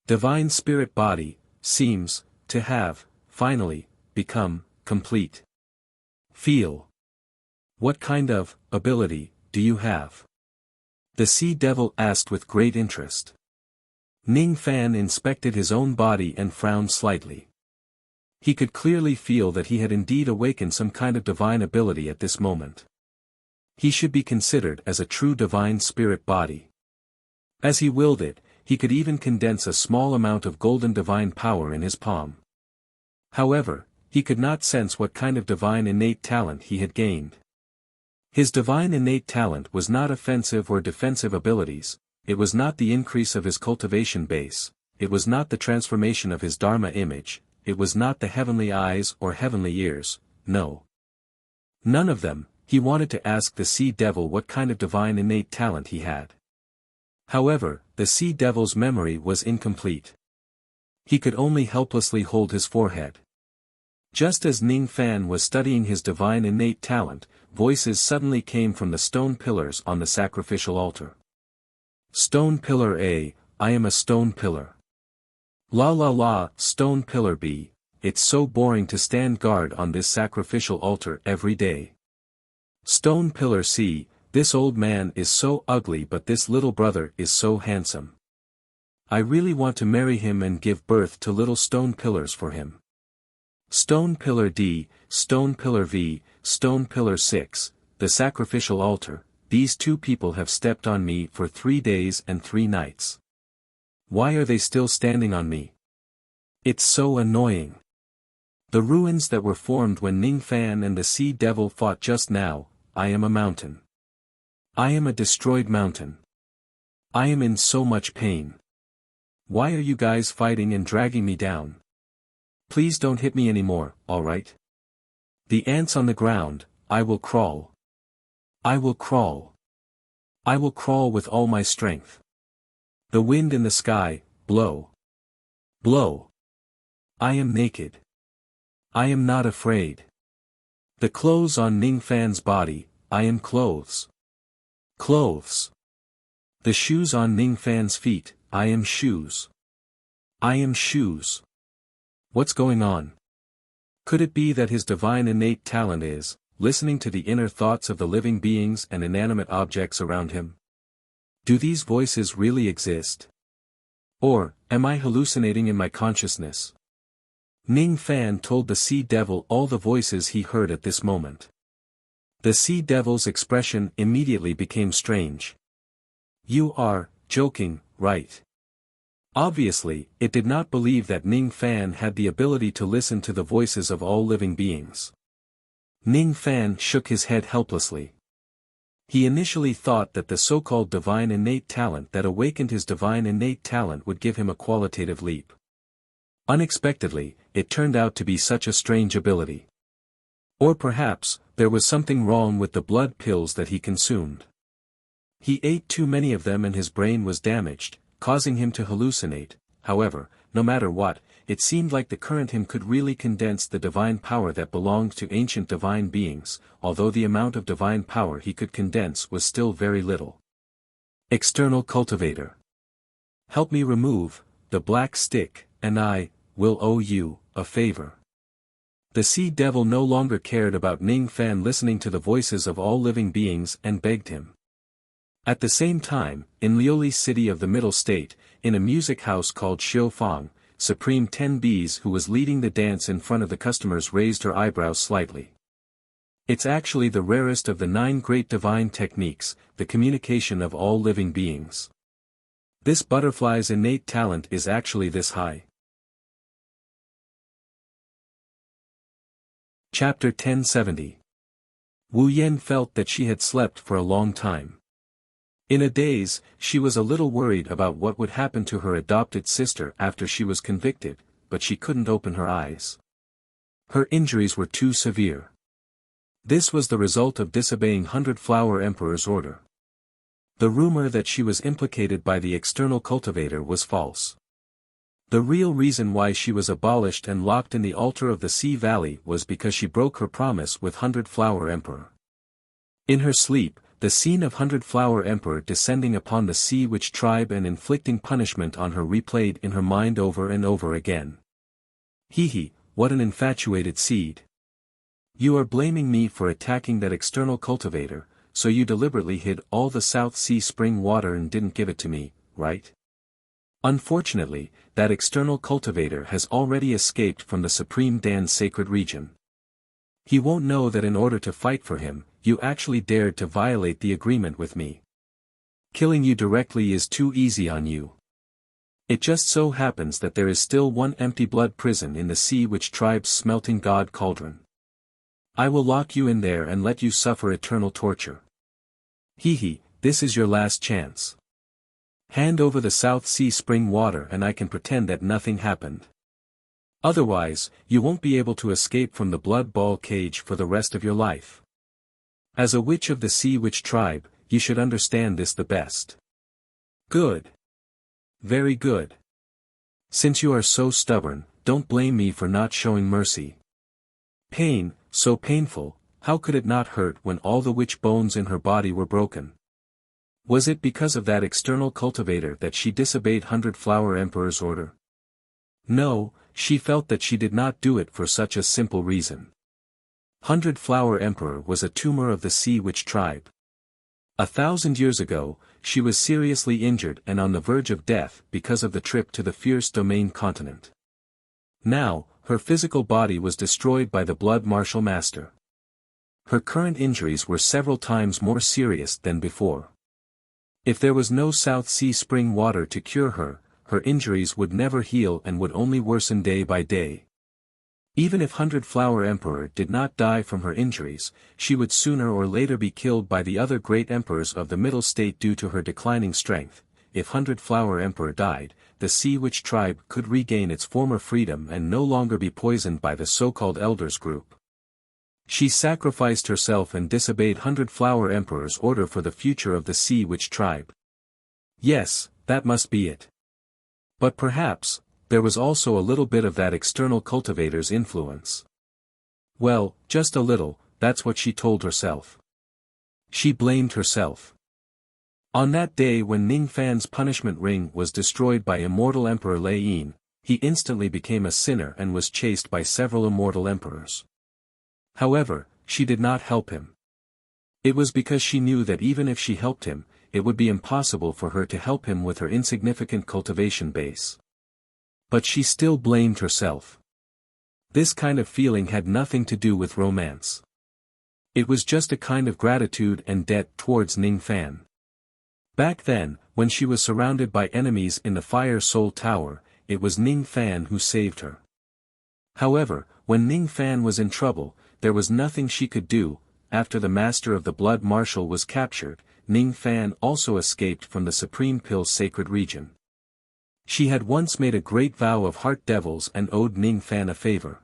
divine spirit body seems to have, finally, become complete. Feel. What kind of ability do you have? The Sea Devil asked with great interest. Ning Fan inspected his own body and frowned slightly. He could clearly feel that he had indeed awakened some kind of divine ability at this moment. He should be considered as a true divine spirit body. As he willed it, he could even condense a small amount of golden divine power in his palm. However, he could not sense what kind of divine innate talent he had gained. His divine innate talent was not offensive or defensive abilities, it was not the increase of his cultivation base, it was not the transformation of his Dharma image, it was not the heavenly eyes or heavenly ears, no. None of them. He wanted to ask the Sea Devil what kind of divine innate talent he had. However, the Sea Devil's memory was incomplete. He could only helplessly hold his forehead. Just as Ning Fan was studying his divine innate talent, voices suddenly came from the stone pillars on the sacrificial altar. Stone Pillar A, I am a stone pillar. La la la, Stone Pillar B, it's so boring to stand guard on this sacrificial altar every day. Stone Pillar C, this old man is so ugly but this little brother is so handsome. I really want to marry him and give birth to little stone pillars for him. Stone Pillar D, Stone Pillar V, Stone Pillar 6, the sacrificial altar, these 2 people have stepped on me for 3 days and 3 nights. Why are they still standing on me? It's so annoying. The ruins that were formed when Ning Fan and the Sea Devil fought just now, I am a mountain. I am a destroyed mountain. I am in so much pain. Why are you guys fighting and dragging me down? Please don't hit me anymore, alright? The ants on the ground, I will crawl. I will crawl. I will crawl with all my strength. The wind in the sky, blow. Blow. I am naked. I am not afraid. The clothes on Ning Fan's body, I am clothes. Clothes. The shoes on Ning Fan's feet, I am shoes. I am shoes. What's going on? Could it be that his divine innate talent is, listening to the inner thoughts of the living beings and inanimate objects around him? Do these voices really exist? Or, am I hallucinating in my consciousness? Ning Fan told the Sea Devil all the voices he heard at this moment. The Sea Devil's expression immediately became strange. You are joking, right? Obviously, it did not believe that Ning Fan had the ability to listen to the voices of all living beings. Ning Fan shook his head helplessly. He initially thought that the so-called divine innate talent that awakened his divine innate talent would give him a qualitative leap. Unexpectedly, it turned out to be such a strange ability. Or perhaps, there was something wrong with the blood pills that he consumed. He ate too many of them and his brain was damaged, causing him to hallucinate. However, no matter what, it seemed like the current him could really condense the divine power that belonged to ancient divine beings, although the amount of divine power he could condense was still very little. External cultivator. Help me remove the black stick, and I will owe you a favor. The Sea Devil no longer cared about Ning Fan listening to the voices of all living beings and begged him. At the same time, in Liuli's city of the Middle State, in a music house called Xiufang, Supreme 10 Bees who was leading the dance in front of the customers raised her eyebrows slightly. It's actually the rarest of the 9 great divine techniques, the communication of all living beings. This butterfly's innate talent is actually this high. Chapter 1070. Wu Yan felt that she had slept for a long time. In a daze, she was a little worried about what would happen to her adopted sister after she was convicted, but she couldn't open her eyes. Her injuries were too severe. This was the result of disobeying Hundred Flower Emperor's order. The rumor that she was implicated by the external cultivator was false. The real reason why she was abolished and locked in the altar of the Sea Valley was because she broke her promise with Hundred Flower Emperor. In her sleep, the scene of Hundred Flower Emperor descending upon the Sea Witch tribe and inflicting punishment on her replayed in her mind over and over again. Hee, what an infatuated seed. You are blaming me for attacking that external cultivator, so you deliberately hid all the South Sea spring water and didn't give it to me, right? Unfortunately, that external cultivator has already escaped from the Supreme Dan's sacred region. He won't know that in order to fight for him, you actually dared to violate the agreement with me. Killing you directly is too easy on you. It just so happens that there is still one empty blood prison in the Sea Witch tribe's smelting god cauldron. I will lock you in there and let you suffer eternal torture. Hee, this is your last chance. Hand over the South Sea spring water and I can pretend that nothing happened. Otherwise, you won't be able to escape from the blood ball cage for the rest of your life. As a witch of the Sea Witch tribe, you should understand this the best. Good. Very good. Since you are so stubborn, don't blame me for not showing mercy. Pain, so painful, how could it not hurt when all the witch bones in her body were broken? Was it because of that external cultivator that she disobeyed Hundred Flower Emperor's order? No, she felt that she did not do it for such a simple reason. Hundred Flower Emperor was a tumor of the Sea Witch tribe. 1,000 years ago, she was seriously injured and on the verge of death because of the trip to the fierce domain continent. Now, her physical body was destroyed by the Blood Martial Master. Her current injuries were several times more serious than before. If there was no South Sea spring water to cure her, her injuries would never heal and would only worsen day by day. Even if Hundred Flower Emperor did not die from her injuries, she would sooner or later be killed by the other great emperors of the Middle State due to her declining strength. If Hundred Flower Emperor died, the Sea Witch tribe could regain its former freedom and no longer be poisoned by the so-called Elders group. She sacrificed herself and disobeyed Hundred Flower Emperor's order for the future of the Sea Witch tribe. Yes, that must be it. But perhaps, there was also a little bit of that external cultivator's influence. Well, just a little, that's what she told herself. She blamed herself. On that day when Ning Fan's punishment ring was destroyed by immortal Emperor Lei Yin, he instantly became a sinner and was chased by several immortal emperors. However, she did not help him. It was because she knew that even if she helped him, it would be impossible for her to help him with her insignificant cultivation base. But she still blamed herself. This kind of feeling had nothing to do with romance. It was just a kind of gratitude and debt towards Ning Fan. Back then, when she was surrounded by enemies in the Fire Soul Tower, it was Ning Fan who saved her. However, when Ning Fan was in trouble, there was nothing she could do. After the Master of the Blood Martial was captured, Ning Fan also escaped from the Supreme Pill's sacred region. She had once made a great vow of heart devils and owed Ning Fan a favor.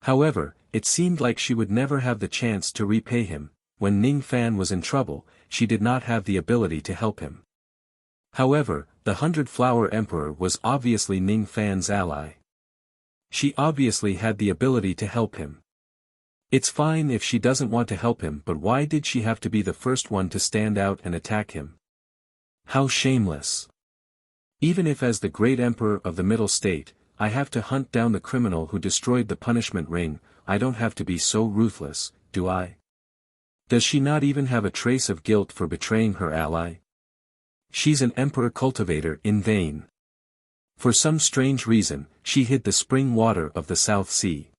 However, it seemed like she would never have the chance to repay him. When Ning Fan was in trouble, she did not have the ability to help him. However, the Hundred Flower Emperor was obviously Ning Fan's ally. She obviously had the ability to help him. It's fine if she doesn't want to help him, but why did she have to be the first one to stand out and attack him? How shameless. Even if as the great emperor of the Middle State, I have to hunt down the criminal who destroyed the punishment ring, I don't have to be so ruthless, do I? Does she not even have a trace of guilt for betraying her ally? She's an emperor cultivator in vain. For some strange reason, she hid the spring water of the South Sea.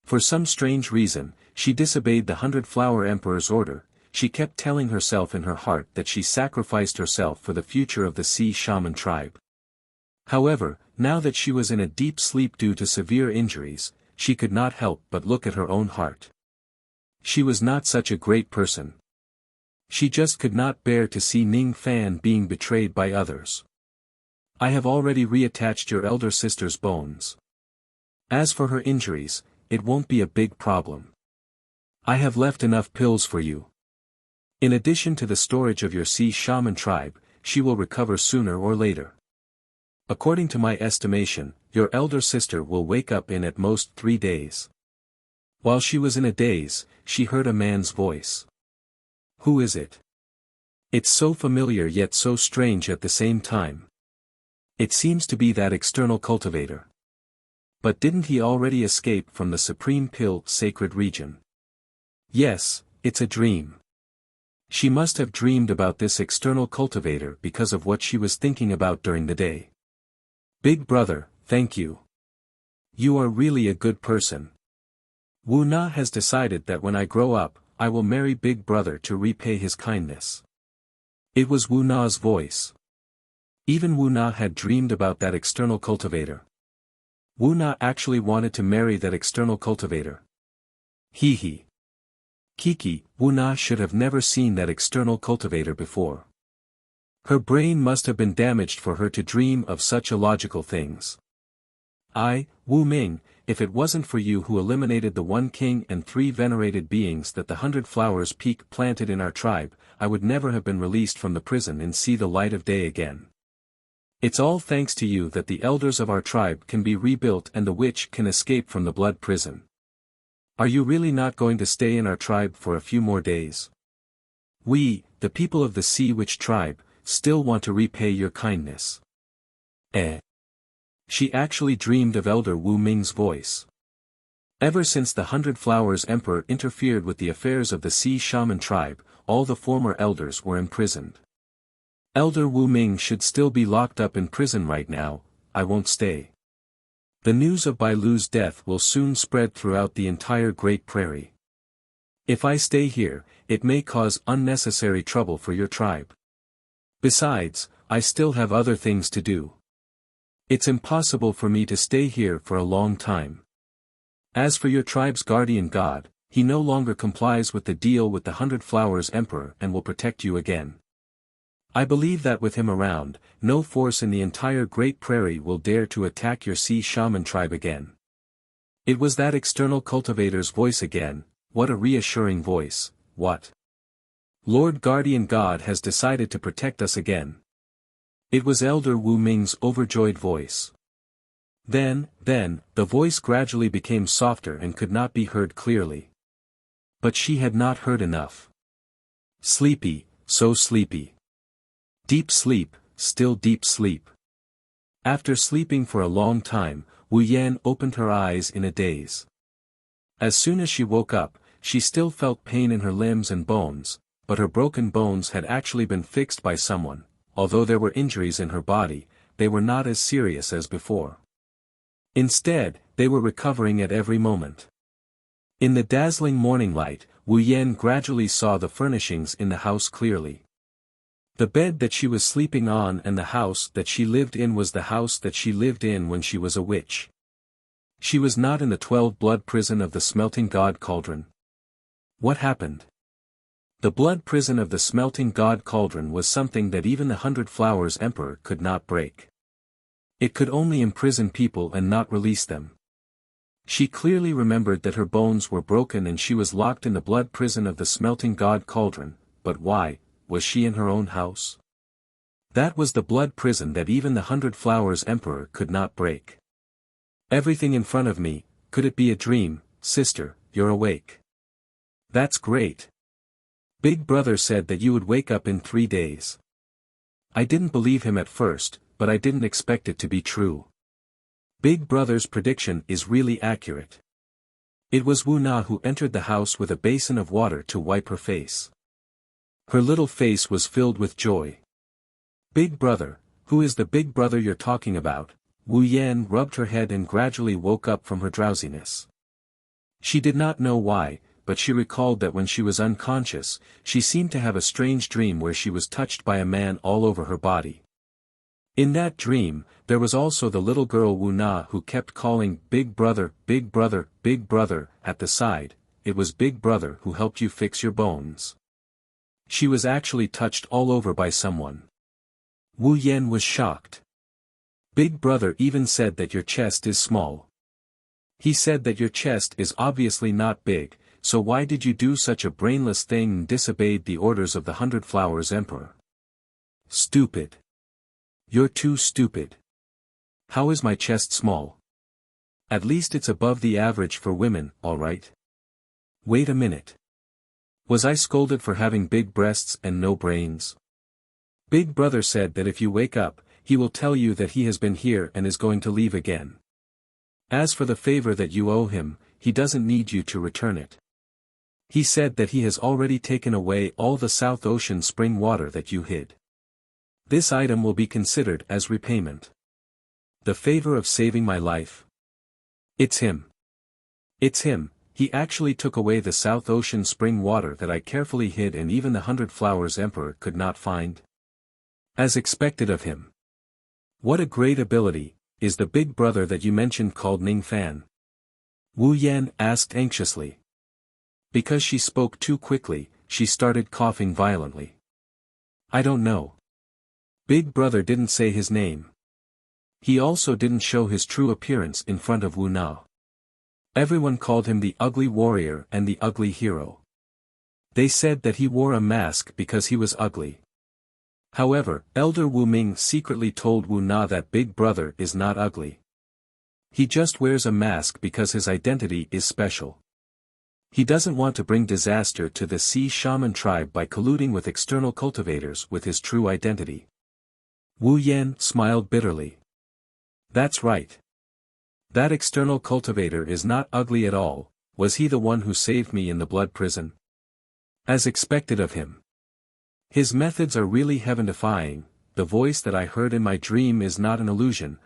For some strange reason, she disobeyed the Hundred Flower Emperor's order. She kept telling herself in her heart that she sacrificed herself for the future of the Sea Shaman tribe. However, now that she was in a deep sleep due to severe injuries, she could not help but look at her own heart. She was not such a great person. She just could not bear to see Ning Fan being betrayed by others. I have already reattached your elder sister's bones. As for her injuries, it won't be a big problem. I have left enough pills for you. In addition to the storage of your sea shaman tribe, she will recover sooner or later. According to my estimation, your elder sister will wake up in at most 3 days. While she was in a daze, she heard a man's voice. Who is it? It's so familiar yet so strange at the same time. It seems to be that external cultivator. But didn't he already escape from the Supreme Pill Sacred Region? Yes, it's a dream. She must have dreamed about this external cultivator because of what she was thinking about during the day. Big brother, thank you. You are really a good person. Wu Na has decided that when I grow up, I will marry Big Brother to repay his kindness. It was Wu Na's voice. Even Wu Na had dreamed about that external cultivator. Wu Na actually wanted to marry that external cultivator. Hee hee. Kiki, Wu Na should have never seen that external cultivator before. Her brain must have been damaged for her to dream of such illogical things. Wu Ming, if it wasn't for you who eliminated the 1 king and 3 venerated beings that the 100 Flowers Peak planted in our tribe, I would never have been released from the prison and see the light of day again. It's all thanks to you that the elders of our tribe can be rebuilt and the witch can escape from the blood prison. Are you really not going to stay in our tribe for a few more days? We, the people of the Sea Witch tribe, still want to repay your kindness. She actually dreamed of Elder Wu Ming's voice. Ever since the 100 Flowers Emperor interfered with the affairs of the Sea Shaman tribe, all the former elders were imprisoned. Elder Wu Ming should still be locked up in prison right now. I won't stay. The news of Bai Lu's death will soon spread throughout the entire Great Prairie. If I stay here, it may cause unnecessary trouble for your tribe. Besides, I still have other things to do. It's impossible for me to stay here for a long time. As for your tribe's guardian god, he no longer complies with the deal with the 100 Flowers Emperor and will protect you again. I believe that with him around, no force in the entire Great Prairie will dare to attack your Sea Shaman tribe again. It was that external cultivator's voice again. What a reassuring voice. What? Lord Guardian God has decided to protect us again. It was Elder Wu Ming's overjoyed voice. Then, the voice gradually became softer and could not be heard clearly. But she had not heard enough. Sleepy, so sleepy. Deep sleep, still deep sleep. After sleeping for a long time, Wu Yan opened her eyes in a daze. As soon as she woke up, she still felt pain in her limbs and bones, but her broken bones had actually been fixed by someone. Although there were injuries in her body, they were not as serious as before. Instead, they were recovering at every moment. In the dazzling morning light, Wu Yan gradually saw the furnishings in the house clearly. The bed that she was sleeping on and the house that she lived in was the house that she lived in when she was a witch. She was not in the 12-blood prison of the Smelting God Cauldron. What happened? The blood prison of the Smelting God Cauldron was something that even the 100 Flowers Emperor could not break. It could only imprison people and not release them. She clearly remembered that her bones were broken and she was locked in the blood prison of the Smelting God Cauldron, but why? Was she in her own house? That was the blood prison that even the 100 Flowers Emperor could not break. Everything in front of me, could it be a dream? Sister, you're awake. That's great. Big Brother said that you would wake up in 3 days. I didn't believe him at first, but I didn't expect it to be true. Big Brother's prediction is really accurate. It was Wu Na who entered the house with a basin of water to wipe her face. Her little face was filled with joy. Big Brother, who is the Big Brother you're talking about? Wu Yan rubbed her head and gradually woke up from her drowsiness. She did not know why, but she recalled that when she was unconscious, she seemed to have a strange dream where she was touched by a man all over her body. In that dream, there was also the little girl Wu Na who kept calling Big Brother, Big Brother, Big Brother, at the side. It was Big Brother who helped you fix your bones. She was actually touched all over by someone. Wu Yan was shocked. Big Brother even said that your chest is small. He said that your chest is obviously not big, so why did you do such a brainless thing and disobeyed the orders of the 100 Flowers Emperor? Stupid. You're too stupid. How is my chest small? At least it's above the average for women, alright? Wait a minute. Was I scolded for having big breasts and no brains? Big Brother said that if you wake up, he will tell you that he has been here and is going to leave again. As for the favor that you owe him, he doesn't need you to return it. He said that he has already taken away all the South Ocean spring water that you hid. This item will be considered as repayment. The favor of saving my life. It's him. It's him, he actually took away the South Ocean spring water that I carefully hid and even the 100 Flowers Emperor could not find. As expected of him. What a great ability, is the big brother that you mentioned called Ning Fan? Wu Yan asked anxiously. Because she spoke too quickly, she started coughing violently. I don't know. Big Brother didn't say his name. He also didn't show his true appearance in front of Wu Na. Everyone called him the ugly warrior and the ugly hero. They said that he wore a mask because he was ugly. However, Elder Wu Ming secretly told Wu Na that Big Brother is not ugly. He just wears a mask because his identity is special. He doesn't want to bring disaster to the Sea Shaman tribe by colluding with external cultivators with his true identity. Wu Yan smiled bitterly. That's right. That external cultivator is not ugly at all. Was he the one who saved me in the blood prison? As expected of him. His methods are really heaven-defying. The voice that I heard in my dream is not an illusion.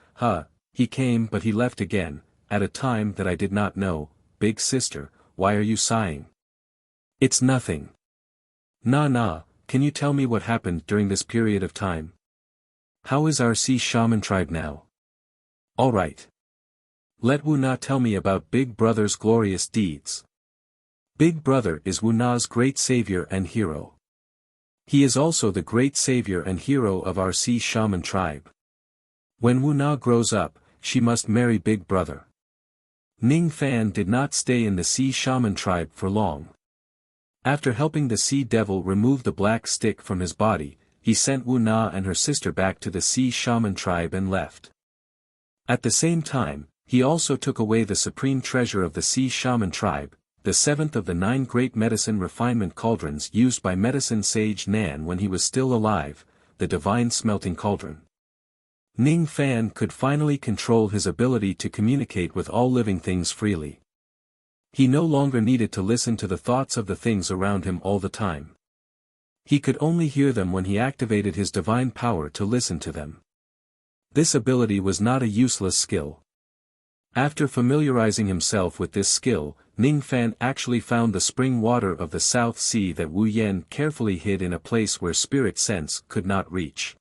He came but he left again, at a time that I did not know. Big sister, why are you sighing? It's nothing. Nah, can you tell me what happened during this period of time? How is our Sea Shaman tribe now? Alright. Let Wu Na tell me about Big Brother's glorious deeds. Big Brother is Wu Na's great savior and hero. He is also the great savior and hero of our Sea Shaman tribe. When Wu Na grows up, she must marry Big Brother. Ning Fan did not stay in the Sea Shaman tribe for long. After helping the Sea Devil remove the black stick from his body, he sent Wu Na and her sister back to the Sea Shaman tribe and left. At the same time, he also took away the supreme treasure of the Sea Shaman tribe, the 7th of the 9 great medicine refinement cauldrons used by medicine sage Nan when he was still alive, the divine smelting cauldron. Ning Fan could finally control his ability to communicate with all living things freely. He no longer needed to listen to the thoughts of the things around him all the time. He could only hear them when he activated his divine power to listen to them. This ability was not a useless skill. After familiarizing himself with this skill, Ning Fan actually found the spring water of the South Sea that Wu Yan carefully hid in a place where spirit sense could not reach.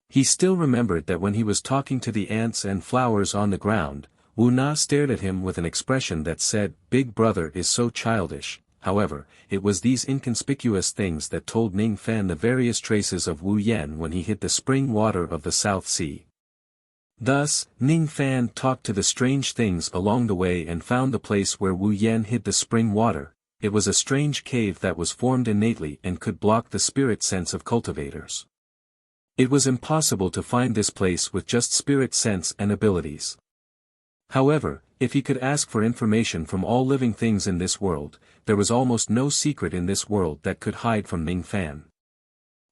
He still remembered that when he was talking to the ants and flowers on the ground, Wu Na stared at him with an expression that said, Big Brother is so childish. However, it was these inconspicuous things that told Ning Fan the various traces of Wu Yan when he hid the spring water of the South Sea. Thus, Ning Fan talked to the strange things along the way and found the place where Wu Yan hid the spring water. It was a strange cave that was formed innately and could block the spirit sense of cultivators. It was impossible to find this place with just spirit sense and abilities. However, if he could ask for information from all living things in this world, there was almost no secret in this world that could hide from Ning Fan.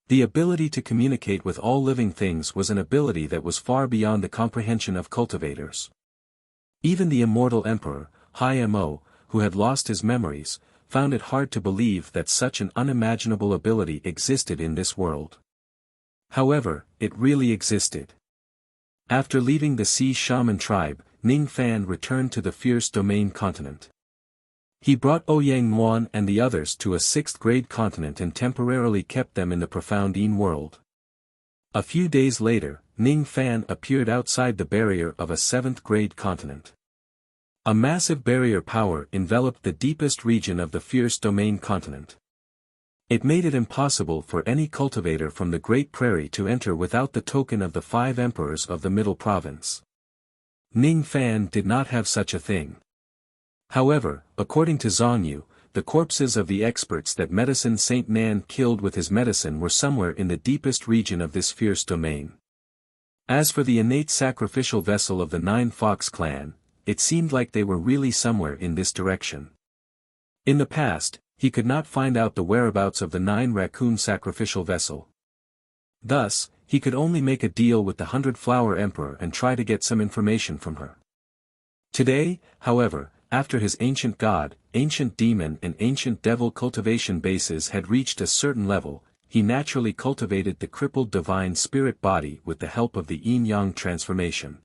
The ability to communicate with all living things was an ability that was far beyond the comprehension of cultivators. Even the immortal emperor, Hai Mo, who had lost his memories, found it hard to believe that such an unimaginable ability existed in this world. However, it really existed. After leaving the Sea Shaman tribe, Ning Fan returned to the Fierce Domain continent. He brought Ouyang Muan and the others to a 6th grade continent and temporarily kept them in the profound Yin world. A few days later, Ning Fan appeared outside the barrier of a 7th grade continent. A massive barrier power enveloped the deepest region of the Fierce Domain continent. It made it impossible for any cultivator from the Great Prairie to enter without the token of the 5 emperors of the Middle Province. Ning Fan did not have such a thing. However, according to Zhang Yu, the corpses of the experts that Medicine Saint Nan killed with his medicine were somewhere in the deepest region of this fierce domain. As for the innate sacrificial vessel of the 9 Fox clan, it seemed like they were really somewhere in this direction. In the past, he could not find out the whereabouts of the 9 Raccoon sacrificial vessel. Thus, he could only make a deal with the 100 Flower Emperor and try to get some information from her. Today, however, after his ancient god, ancient demon and ancient devil cultivation bases had reached a certain level, he naturally cultivated the crippled divine spirit body with the help of the yin-yang transformation.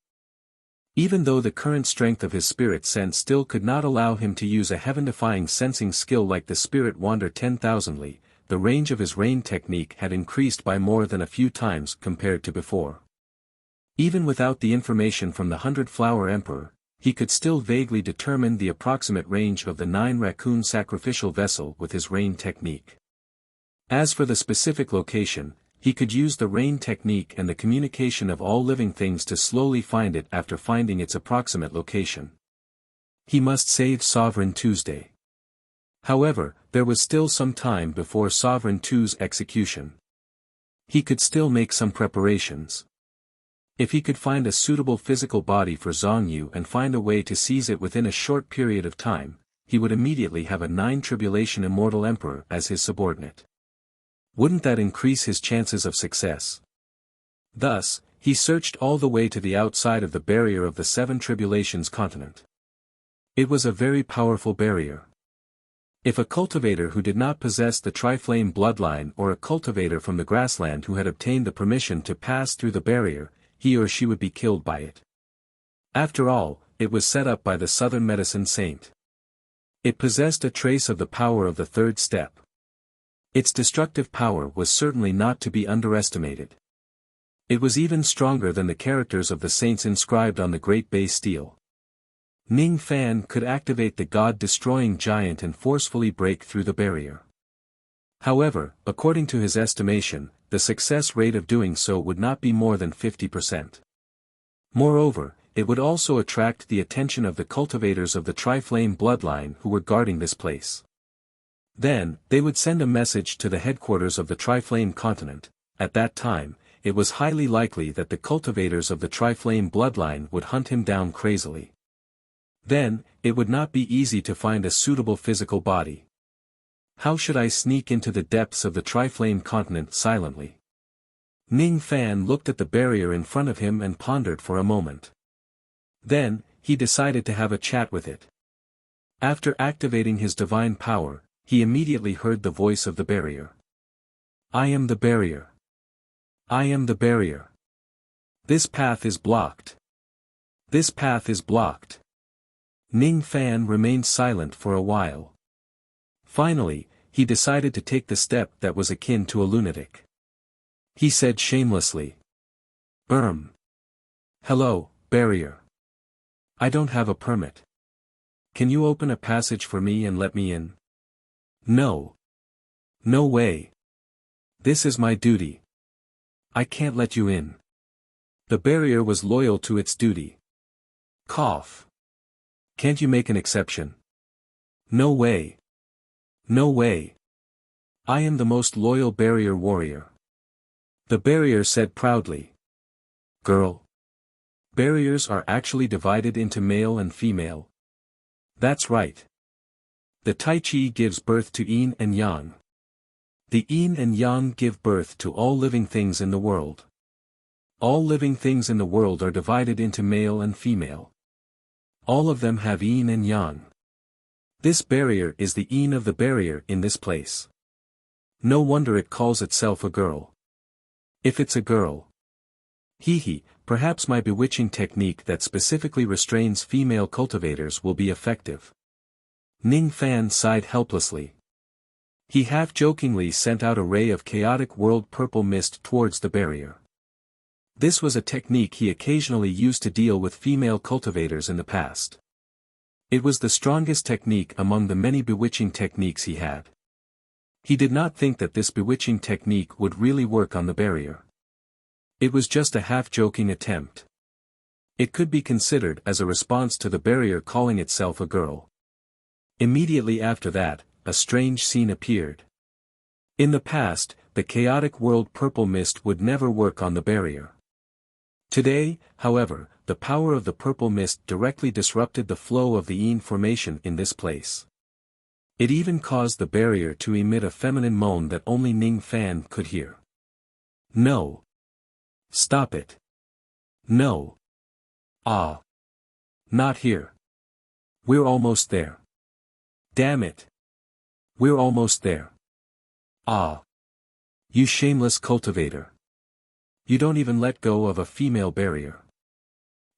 Even though the current strength of his spirit sense still could not allow him to use a heaven-defying sensing skill like the Spirit Wander 10,000ly, the range of his rain technique had increased by more than a few times compared to before. Even without the information from the 100 Flower Emperor, he could still vaguely determine the approximate range of the 9 Raccoon sacrificial vessel with his rain technique. As for the specific location, he could use the rain technique and the communication of all living things to slowly find it after finding its approximate location. He must save Sovereign Tuesday. However, there was still some time before Sovereign Tu's execution. He could still make some preparations. If he could find a suitable physical body for Zhang Yu and find a way to seize it within a short period of time, he would immediately have a 9 Tribulation Immortal Emperor as his subordinate. Wouldn't that increase his chances of success? Thus, he searched all the way to the outside of the barrier of the 7 Tribulations continent. It was a very powerful barrier. If a cultivator who did not possess the Triflame bloodline or a cultivator from the grassland who had obtained the permission to pass through the barrier, he or she would be killed by it. After all, it was set up by the Southern Medicine Saint. It possessed a trace of the power of the 3rd step. Its destructive power was certainly not to be underestimated. It was even stronger than the characters of the saints inscribed on the Great Bay Steel. Ning Fan could activate the God-destroying giant and forcefully break through the barrier. However, according to his estimation, the success rate of doing so would not be more than 50%. Moreover, it would also attract the attention of the cultivators of the Triflame bloodline who were guarding this place. Then, they would send a message to the headquarters of the Triflame continent. At that time, it was highly likely that the cultivators of the Triflame bloodline would hunt him down crazily. Then, it would not be easy to find a suitable physical body. How should I sneak into the depths of the Triflame continent silently? Ning Fan looked at the barrier in front of him and pondered for a moment. Then, he decided to have a chat with it. After activating his divine power, he immediately heard the voice of the barrier. I am the barrier. I am the barrier. This path is blocked. This path is blocked. Ning Fan remained silent for a while. Finally, he decided to take the step that was akin to a lunatic. He said shamelessly. Hello, barrier. I don't have a permit. Can you open a passage for me and let me in? No. No way. This is my duty. I can't let you in. The barrier was loyal to its duty. Cough. Can't you make an exception? No way. No way. I am the most loyal barrier warrior. The barrier said proudly. Girl. Barriers are actually divided into male and female. That's right. The Tai Chi gives birth to yin and yang. The yin and yang give birth to all living things in the world. All living things in the world are divided into male and female. All of them have yin and yang. This barrier is the yin of the barrier in this place. No wonder it calls itself a girl. If it's a girl. Perhaps my bewitching technique that specifically restrains female cultivators will be effective. Ning Fan sighed helplessly. He half-jokingly sent out a ray of chaotic world purple mist towards the barrier. This was a technique he occasionally used to deal with female cultivators in the past. It was the strongest technique among the many bewitching techniques he had. He did not think that this bewitching technique would really work on the barrier. It was just a half-joking attempt. It could be considered as a response to the barrier calling itself a girl. Immediately after that, a strange scene appeared. In the past, the chaotic world purple mist would never work on the barrier. Today, however, the power of the purple mist directly disrupted the flow of the yin formation in this place. It even caused the barrier to emit a feminine moan that only Ning Fan could hear. No. Stop it. No. Ah. Not here. We're almost there. Damn it. We're almost there. Ah. You shameless cultivator. You don't even let go of a female barrier.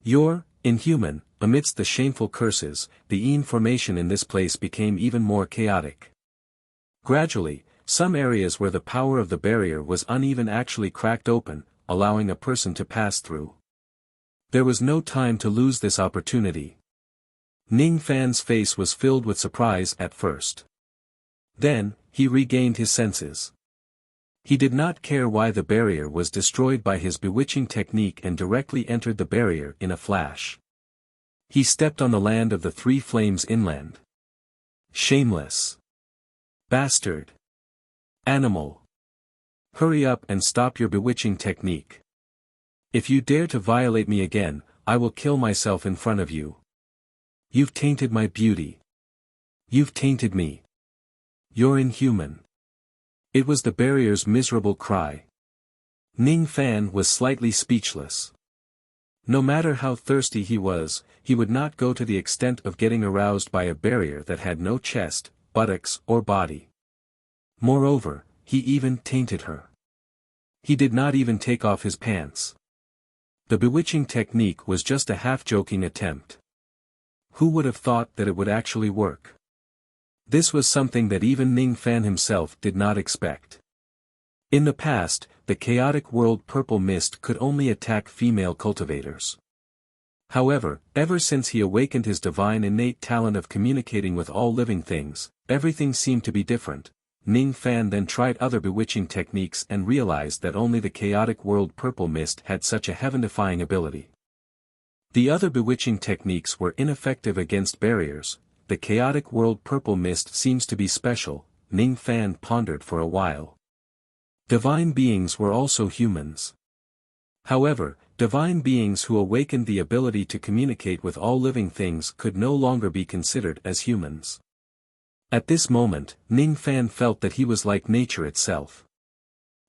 You're inhuman. Amidst the shameful curses, the yin formation in this place became even more chaotic. Gradually, some areas where the power of the barrier was uneven actually cracked open, allowing a person to pass through. There was no time to lose this opportunity. Ning Fan's face was filled with surprise at first. Then, he regained his senses. He did not care why the barrier was destroyed by his bewitching technique and directly entered the barrier in a flash. He stepped on the land of the three flames inland. Shameless. Bastard. Animal. Hurry up and stop your bewitching technique. If you dare to violate me again, I will kill myself in front of you. You've tainted my beauty. You've tainted me. You're inhuman. It was the barrier's miserable cry. Ning Fan was slightly speechless. No matter how thirsty he was, he would not go to the extent of getting aroused by a barrier that had no chest, buttocks or body. Moreover, he even tainted her. He did not even take off his pants. The bewitching technique was just a half-joking attempt. Who would have thought that it would actually work? This was something that even Ning Fan himself did not expect. In the past, the chaotic world purple mist could only attack female cultivators. However, ever since he awakened his divine innate talent of communicating with all living things, everything seemed to be different. Ning Fan then tried other bewitching techniques and realized that only the chaotic world purple mist had such a heaven-defying ability. The other bewitching techniques were ineffective against barriers. The chaotic world purple mist seems to be special. Ning Fan pondered for a while. Divine beings were also humans. However, divine beings who awakened the ability to communicate with all living things could no longer be considered as humans. At this moment, Ning Fan felt that he was like nature itself.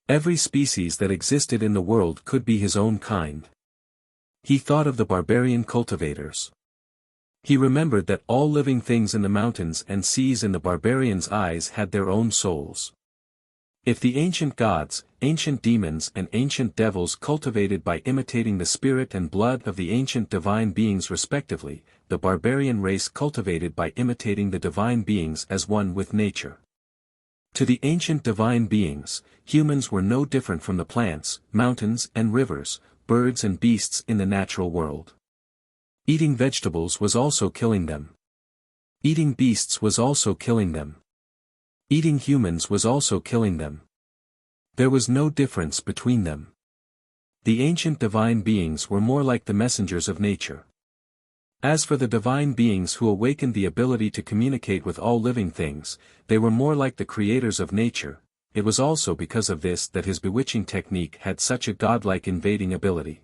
Every species that existed in the world could be his own kind. He thought of the barbarian cultivators. He remembered that all living things in the mountains and seas in the barbarians' eyes had their own souls. If the ancient gods, ancient demons and ancient devils cultivated by imitating the spirit and blood of the ancient divine beings respectively, the barbarian race cultivated by imitating the divine beings as one with nature. To the ancient divine beings, humans were no different from the plants, mountains and rivers, birds and beasts in the natural world. Eating vegetables was also killing them. Eating beasts was also killing them. Eating humans was also killing them. There was no difference between them. The ancient divine beings were more like the messengers of nature. As for the divine beings who awakened the ability to communicate with all living things, they were more like the creators of nature. It was also because of this that his bewitching technique had such a godlike invading ability.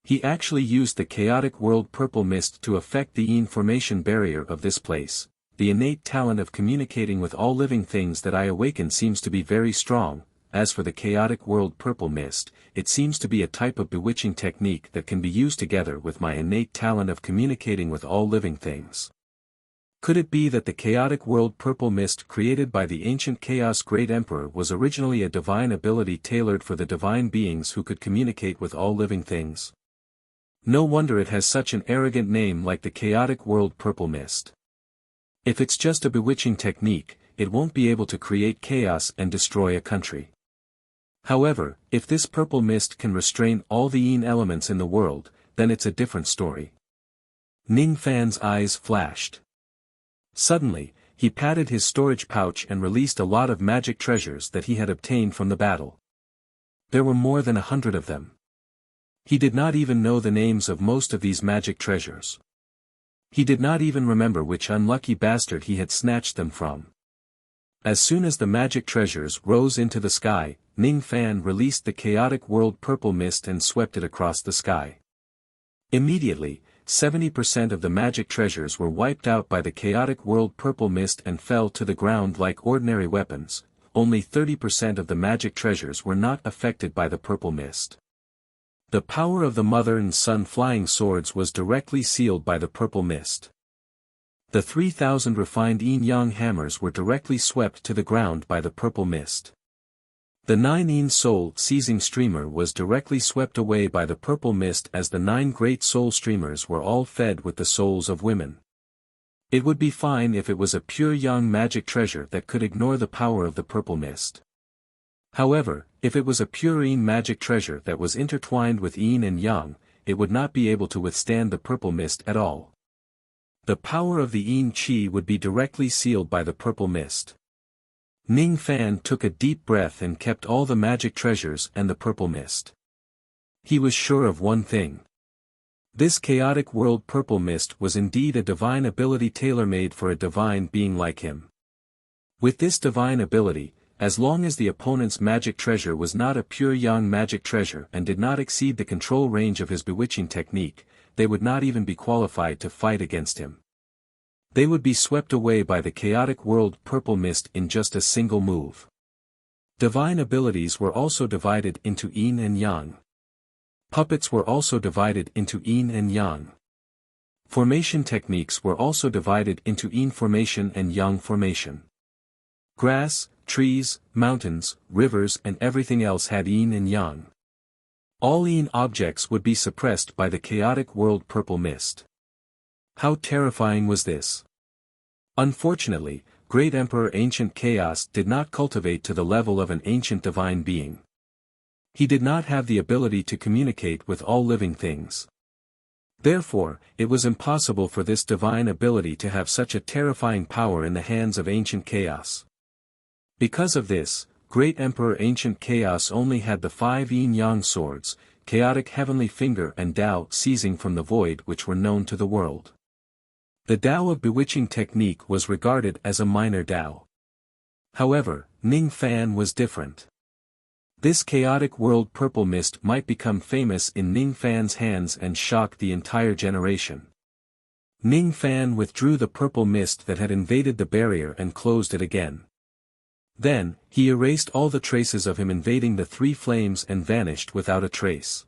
He actually used the chaotic world purple mist to affect the yin formation barrier of this place. The innate talent of communicating with all living things that I awaken seems to be very strong. As for the chaotic world purple mist, it seems to be a type of bewitching technique that can be used together with my innate talent of communicating with all living things. Could it be that the chaotic world purple mist created by the ancient Chaos Great Emperor was originally a divine ability tailored for the divine beings who could communicate with all living things? No wonder it has such an arrogant name like the chaotic world purple mist. If it's just a bewitching technique, it won't be able to create chaos and destroy a country. However, if this purple mist can restrain all the yin elements in the world, then it's a different story. Ning Fan's eyes flashed. Suddenly, he patted his storage pouch and released a lot of magic treasures that he had obtained from the battle. There were more than 100 of them. He did not even know the names of most of these magic treasures. He did not even remember which unlucky bastard he had snatched them from. As soon as the magic treasures rose into the sky, Ning Fan released the chaotic world purple mist and swept it across the sky. Immediately, 70% of the magic treasures were wiped out by the chaotic world purple mist and fell to the ground like ordinary weapons. Only 30% of the magic treasures were not affected by the purple mist. The power of the mother and son flying swords was directly sealed by the purple mist. The 3,000 refined yin-yang hammers were directly swept to the ground by the purple mist. The 9 yin soul seizing streamer was directly swept away by the purple mist, as the 9 great soul streamers were all fed with the souls of women. It would be fine if it was a pure yang magic treasure that could ignore the power of the purple mist. However, if it was a pure yin magic treasure that was intertwined with yin and yang, it would not be able to withstand the purple mist at all. The power of the yin qi would be directly sealed by the purple mist. Ning Fan took a deep breath and kept all the magic treasures and the purple mist. He was sure of one thing. This chaotic world purple mist was indeed a divine ability tailor-made for a divine being like him. With this divine ability, as long as the opponent's magic treasure was not a pure yang magic treasure and did not exceed the control range of his bewitching technique, they would not even be qualified to fight against him. They would be swept away by the chaotic world purple mist in just a single move. Divine abilities were also divided into yin and yang. Puppets were also divided into yin and yang. Formation techniques were also divided into yin formation and yang formation. Grass, trees, mountains, rivers and everything else had yin and yang. All yin objects would be suppressed by the chaotic world purple mist. How terrifying was this? Unfortunately, Great Emperor Ancient Chaos did not cultivate to the level of an ancient divine being. He did not have the ability to communicate with all living things. Therefore, it was impossible for this divine ability to have such a terrifying power in the hands of Ancient Chaos. Because of this, Great Emperor Ancient Chaos only had the 5 yin-yang swords, Chaotic Heavenly Finger and Tao seizing from the void, which were known to the world. The Tao of bewitching technique was regarded as a minor Tao. However, Ning Fan was different. This chaotic world purple mist might become famous in Ning Fan's hands and shock the entire generation. Ning Fan withdrew the purple mist that had invaded the barrier and closed it again. Then, he erased all the traces of him invading the 3 flames and vanished without a trace.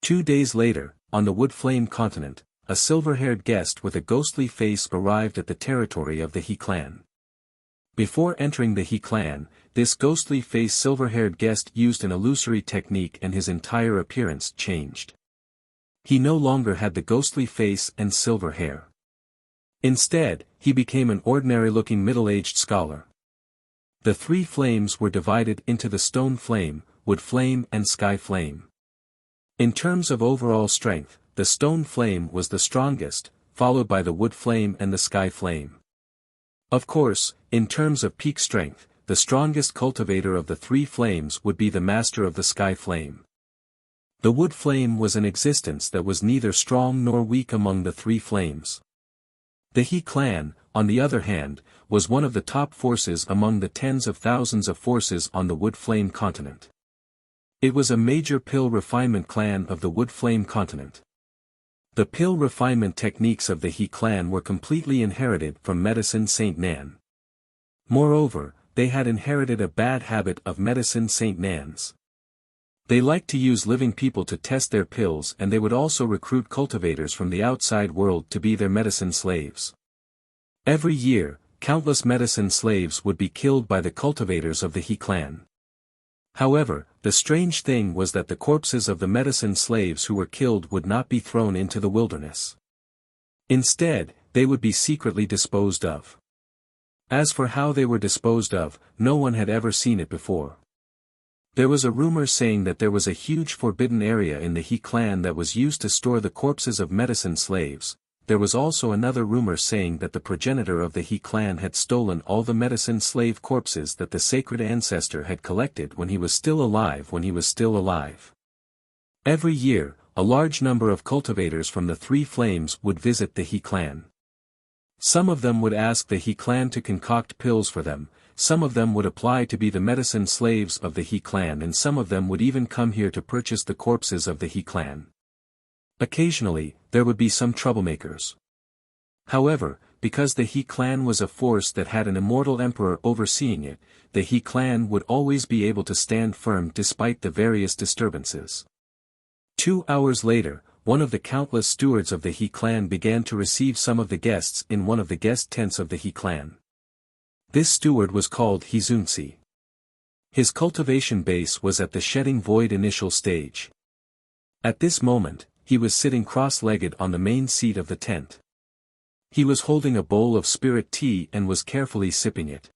2 days later, on the Wood Flame continent, a silver-haired guest with a ghostly face arrived at the territory of the He clan. Before entering the He clan, this ghostly face silver-haired guest used an illusory technique and his entire appearance changed. He no longer had the ghostly face and silver hair. Instead, he became an ordinary-looking middle-aged scholar. The 3 flames were divided into the Stone Flame, Wood Flame and Sky Flame. In terms of overall strength, the Stone Flame was the strongest, followed by the Wood Flame and the Sky Flame. Of course, in terms of peak strength, the strongest cultivator of the 3 flames would be the master of the Sky Flame. The Wood Flame was an existence that was neither strong nor weak among the 3 flames. The He clan, on the other hand, was one of the top forces among the tens of thousands of forces on the Wood Flame continent. It was a major pill refinement clan of the Wood Flame continent. The pill refinement techniques of the He clan were completely inherited from Medicine Saint Nan. Moreover, they had inherited a bad habit of Medicine Saint Nan's. They liked to use living people to test their pills, and they would also recruit cultivators from the outside world to be their medicine slaves. Every year, countless medicine slaves would be killed by the cultivators of the He clan. However, the strange thing was that the corpses of the medicine slaves who were killed would not be thrown into the wilderness. Instead, they would be secretly disposed of. As for how they were disposed of, no one had ever seen it before. There was a rumor saying that there was a huge forbidden area in the He clan that was used to store the corpses of medicine slaves, there was also another rumor saying that the progenitor of the He clan had stolen all the medicine slave corpses that the sacred ancestor had collected when he was still alive. Every year, a large number of cultivators from the Three Flames would visit the He clan. Some of them would ask the He clan to concoct pills for them, some of them would apply to be the medicine slaves of the He clan, and some of them would even come here to purchase the corpses of the He clan. Occasionally, there would be some troublemakers. However, because the He clan was a force that had an immortal emperor overseeing it, the He clan would always be able to stand firm despite the various disturbances. 2 hours later, one of the countless stewards of the He clan began to receive some of the guests in one of the guest tents of the He clan. This steward was called Hizunsi. His cultivation base was at the shedding void initial stage. At this moment, he was sitting cross-legged on the main seat of the tent. He was holding a bowl of spirit tea and was carefully sipping it.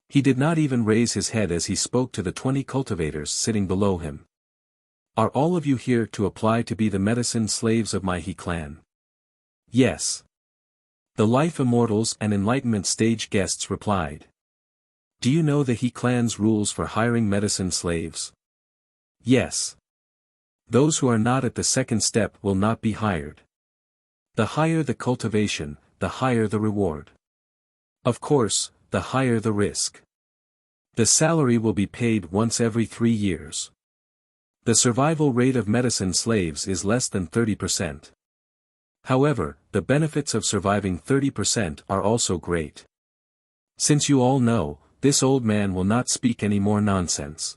He did not even raise his head as he spoke to the 20 cultivators sitting below him. Are all of you here to apply to be the medicine slaves of my He clan? Yes. The life immortals and enlightenment stage guests replied. Do you know the He clan's rules for hiring medicine slaves? Yes. Those who are not at the second step will not be hired. The higher the cultivation, the higher the reward. Of course, the higher the risk. The salary will be paid once every 3 years. The survival rate of medicine slaves is less than 30%. However, the benefits of surviving 30% are also great. Since you all know, this old man will not speak any more nonsense.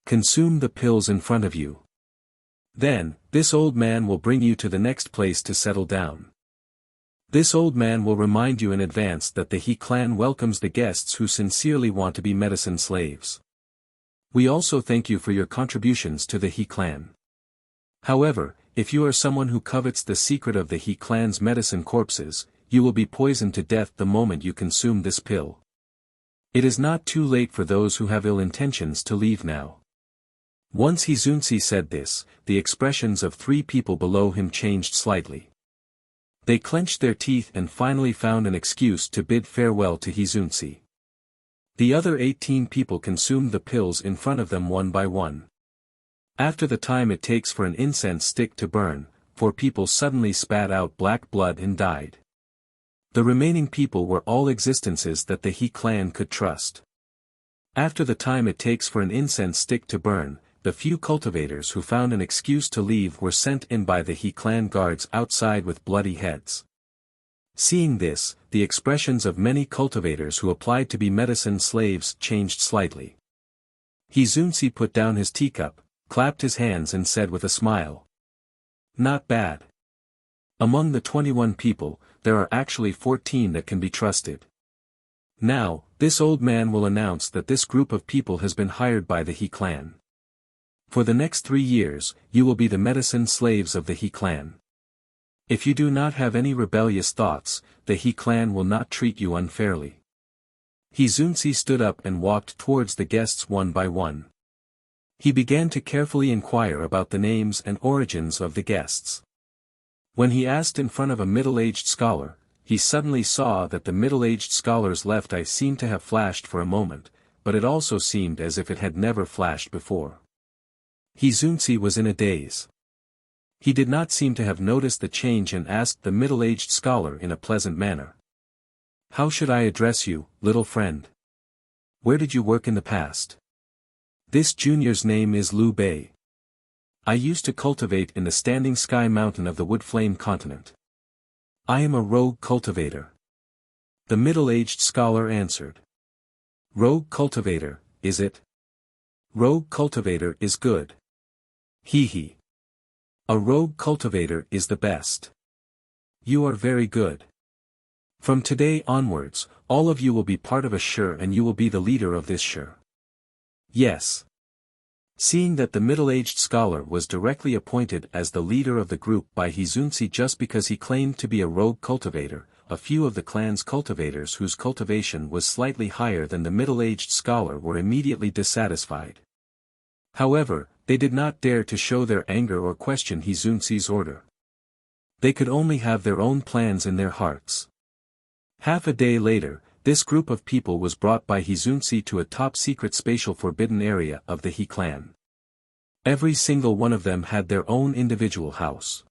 Consume the pills in front of you. Then, this old man will bring you to the next place to settle down. This old man will remind you in advance that the He clan welcomes the guests who sincerely want to be medicine slaves. We also thank you for your contributions to the He clan. However, if you are someone who covets the secret of the He clan's medicine corpses, you will be poisoned to death the moment you consume this pill. It is not too late for those who have ill intentions to leave now. Once Hizunsi said this, the expressions of 3 people below him changed slightly. They clenched their teeth and finally found an excuse to bid farewell to Hizunsi. The other 18 people consumed the pills in front of them one by one. After the time it takes for an incense stick to burn, 4 people suddenly spat out black blood and died. The remaining people were all existences that the He clan could trust. After the time it takes for an incense stick to burn, the few cultivators who found an excuse to leave were sent in by the He clan guards outside with bloody heads. Seeing this, the expressions of many cultivators who applied to be medicine slaves changed slightly. Hizunsi put down his teacup, clapped his hands and said with a smile. Not bad. Among the 21 people, there are actually 14 that can be trusted. Now, this old man will announce that this group of people has been hired by the He clan. For the next 3 years, you will be the medicine slaves of the He clan. If you do not have any rebellious thoughts, the He clan will not treat you unfairly. Hizunsi stood up and walked towards the guests one by one. He began to carefully inquire about the names and origins of the guests. When he asked in front of a middle-aged scholar, he suddenly saw that the middle-aged scholar's left eye seemed to have flashed for a moment, but it also seemed as if it had never flashed before. Hizunsi was in a daze. He did not seem to have noticed the change and asked the middle-aged scholar in a pleasant manner. How should I address you, little friend? Where did you work in the past? This junior's name is Liu Bei. I used to cultivate in the Standing Sky Mountain of the Woodflame continent. I am a rogue cultivator. The middle-aged scholar answered. Rogue cultivator, is it? Rogue cultivator is good. Hee hee. A rogue cultivator is the best. You are very good. From today onwards, all of you will be part of a shur and you will be the leader of this shur. Yes. Seeing that the middle-aged scholar was directly appointed as the leader of the group by Hizunsi just because he claimed to be a rogue cultivator, a few of the clan's cultivators whose cultivation was slightly higher than the middle-aged scholar were immediately dissatisfied. However, they did not dare to show their anger or question Hizunsi's order. They could only have their own plans in their hearts. Half a day later, this group of people was brought by Hizunsi to a top-secret spatial forbidden area of the He clan. Every single one of them had their own individual house.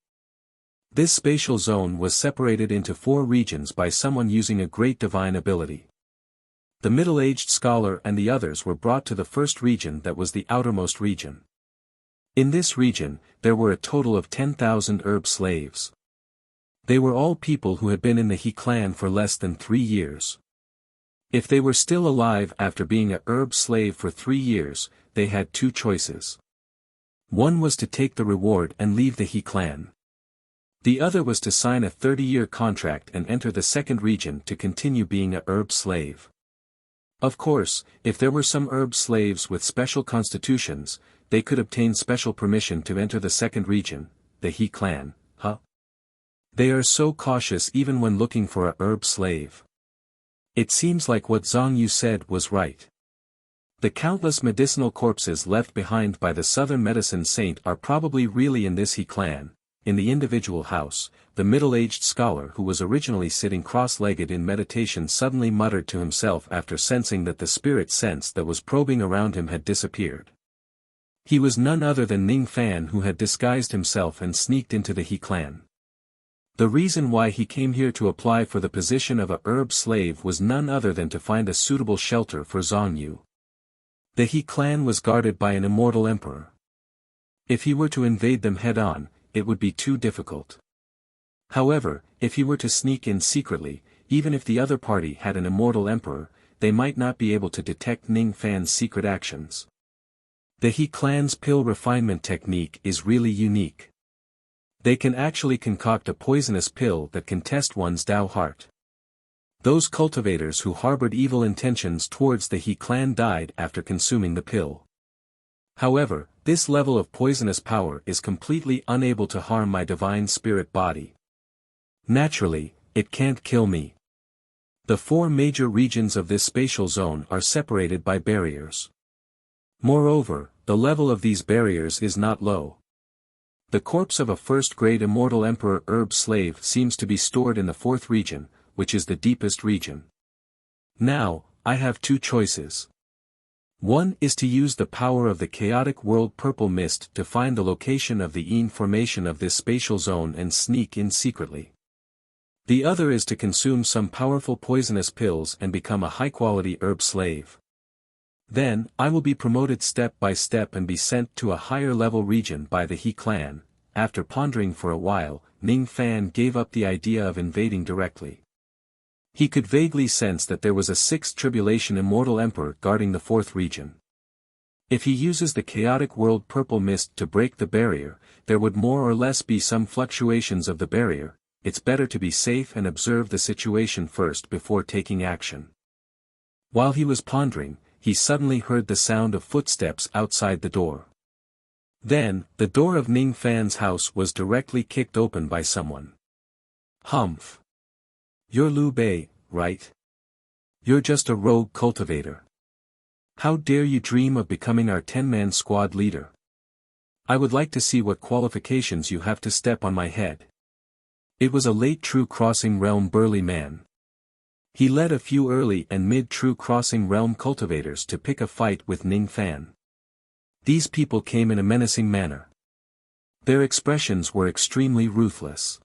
This spatial zone was separated into 4 regions by someone using a great divine ability. The middle-aged scholar and the others were brought to the first region that was the outermost region. In this region, there were a total of 10,000 herb slaves. They were all people who had been in the He clan for less than 3 years. If they were still alive after being a herb slave for 3 years, they had 2 choices. One was to take the reward and leave the He clan. The other was to sign a 30-year contract and enter the second region to continue being a herb slave. Of course, if there were some herb slaves with special constitutions, they could obtain special permission to enter the second region, the He clan, They are so cautious even when looking for a herb slave. It seems like what Zhang Yu said was right. The countless medicinal corpses left behind by the southern medicine saint are probably really in this He clan. In the individual house, the middle-aged scholar who was originally sitting cross-legged in meditation suddenly muttered to himself after sensing that the spirit sense that was probing around him had disappeared. He was none other than Ning Fan, who had disguised himself and sneaked into the He clan. The reason why he came here to apply for the position of a herb slave was none other than to find a suitable shelter for Zhang Yu. The He clan was guarded by an immortal emperor. If he were to invade them head-on, it would be too difficult. However, if he were to sneak in secretly, even if the other party had an immortal emperor, they might not be able to detect Ning Fan's secret actions. The He clan's pill refinement technique is really unique. They can actually concoct a poisonous pill that can test one's Tao heart. Those cultivators who harbored evil intentions towards the He clan died after consuming the pill. However, this level of poisonous power is completely unable to harm my divine spirit body. Naturally, it can't kill me. The 4 major regions of this spatial zone are separated by barriers. Moreover, the level of these barriers is not low. The corpse of a first-grade immortal emperor herb slave seems to be stored in the 4th region, which is the deepest region. Now, I have 2 choices. One is to use the power of the chaotic world purple mist to find the location of the Yin formation of this spatial zone and sneak in secretly. The other is to consume some powerful poisonous pills and become a high-quality herb slave. Then, I will be promoted step by step and be sent to a higher-level region by the He clan. After pondering for a while, Ning Fan gave up the idea of invading directly. He could vaguely sense that there was a 6th tribulation immortal emperor guarding the 4th region. If he uses the chaotic world purple mist to break the barrier, there would more or less be some fluctuations of the barrier. It's better to be safe and observe the situation first before taking action. While he was pondering, he suddenly heard the sound of footsteps outside the door. Then, the door of Ning Fan's house was directly kicked open by someone. Humph. You're Liu Bei, right? You're just a rogue cultivator. How dare you dream of becoming our 10-man squad leader? I would like to see what qualifications you have to step on my head. It was a late True Crossing Realm burly man. He led a few early and mid-True Crossing Realm cultivators to pick a fight with Ning Fan. These people came in a menacing manner. Their expressions were extremely ruthless.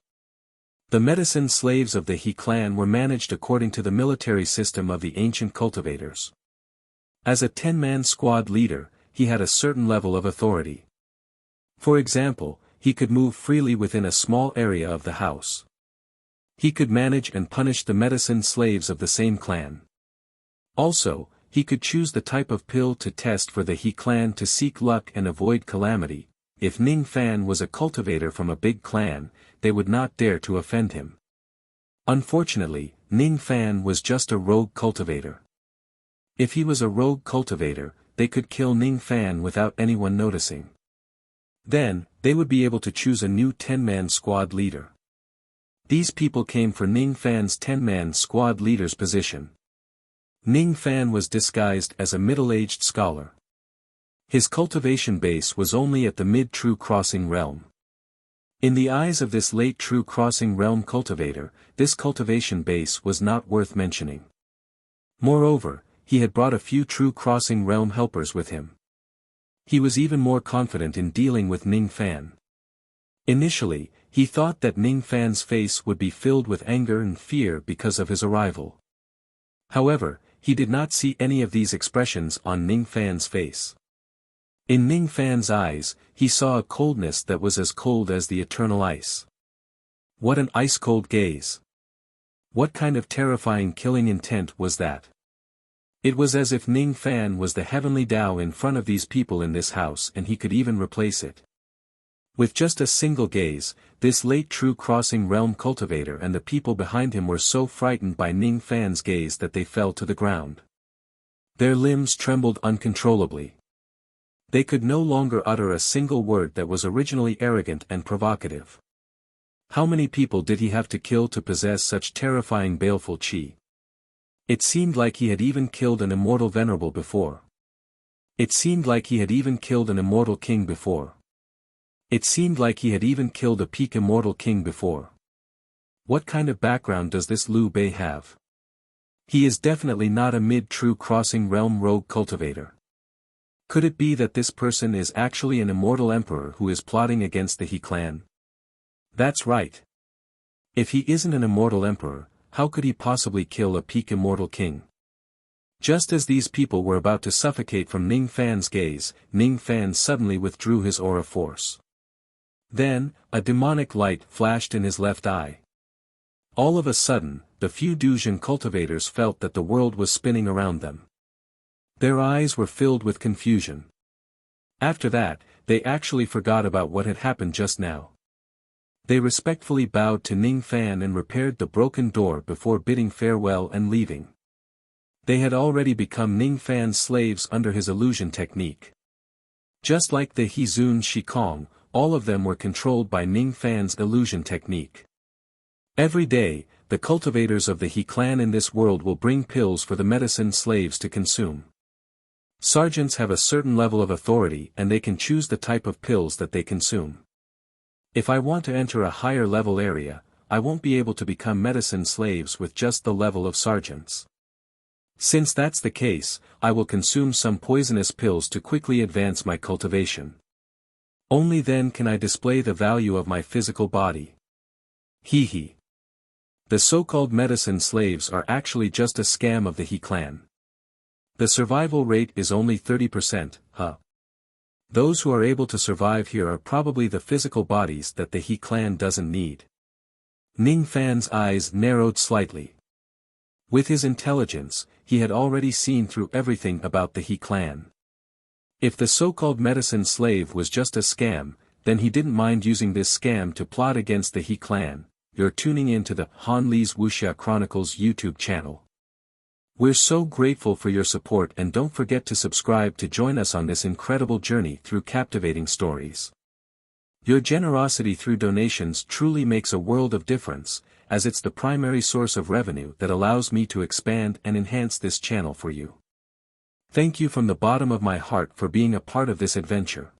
The medicine slaves of the He clan were managed according to the military system of the ancient cultivators. As a 10-man squad leader, he had a certain level of authority. For example, he could move freely within a small area of the house. He could manage and punish the medicine slaves of the same clan. Also, he could choose the type of pill to test for the He clan to seek luck and avoid calamity. If Ning Fan was a cultivator from a big clan, they would not dare to offend him. Unfortunately, Ning Fan was just a rogue cultivator. If he was a rogue cultivator, they could kill Ning Fan without anyone noticing. Then, they would be able to choose a new 10-man squad leader. These people came for Ning Fan's 10-man squad leader's position. Ning Fan was disguised as a middle-aged scholar. His cultivation base was only at the mid-True Crossing realm. In the eyes of this late true crossing realm cultivator, this cultivation base was not worth mentioning. Moreover, he had brought a few true crossing realm helpers with him. He was even more confident in dealing with Ning Fan. Initially, he thought that Ning Fan's face would be filled with anger and fear because of his arrival. However, he did not see any of these expressions on Ning Fan's face. In Ning Fan's eyes, he saw a coldness that was as cold as the eternal ice. What an ice-cold gaze! What kind of terrifying killing intent was that? It was as if Ning Fan was the heavenly Tao in front of these people in this house and he could even replace it. With just a single gaze, this late true crossing realm cultivator and the people behind him were so frightened by Ning Fan's gaze that they fell to the ground. Their limbs trembled uncontrollably. They could no longer utter a single word that was originally arrogant and provocative. How many people did he have to kill to possess such terrifying baleful chi? It seemed like he had even killed an immortal venerable before. It seemed like he had even killed an immortal king before. It seemed like he had even killed a peak immortal king before. What kind of background does this Liu Bei have? He is definitely not a mid-true crossing realm rogue cultivator. Could it be that this person is actually an immortal emperor who is plotting against the He clan? That's right. If he isn't an immortal emperor, how could he possibly kill a peak immortal king? Just as these people were about to suffocate from Ning Fan's gaze, Ning Fan suddenly withdrew his aura force. Then, a demonic light flashed in his left eye. All of a sudden, the few Duzhen cultivators felt that the world was spinning around them. Their eyes were filled with confusion. After that, they actually forgot about what had happened just now. They respectfully bowed to Ning Fan and repaired the broken door before bidding farewell and leaving. They had already become Ning Fan's slaves under his illusion technique. Just like the Hizun Shikong, all of them were controlled by Ning Fan's illusion technique. Every day, the cultivators of the He clan in this world will bring pills for the medicine slaves to consume. Sergeants have a certain level of authority and they can choose the type of pills that they consume. If I want to enter a higher level area, I won't be able to become medicine slaves with just the level of sergeants. Since that's the case, I will consume some poisonous pills to quickly advance my cultivation. Only then can I display the value of my physical body. Hee. The so-called medicine slaves are actually just a scam of the He clan. The survival rate is only 30%, huh? Those who are able to survive here are probably the physical bodies that the He clan doesn't need. Ning Fan's eyes narrowed slightly. With his intelligence, he had already seen through everything about the He clan. If the so-called medicine slave was just a scam, then he didn't mind using this scam to plot against the He clan. You're tuning in to the Han Li's Wuxia Chronicles YouTube channel. We're so grateful for your support and don't forget to subscribe to join us on this incredible journey through captivating stories. Your generosity through donations truly makes a world of difference, as it's the primary source of revenue that allows me to expand and enhance this channel for you. Thank you from the bottom of my heart for being a part of this adventure.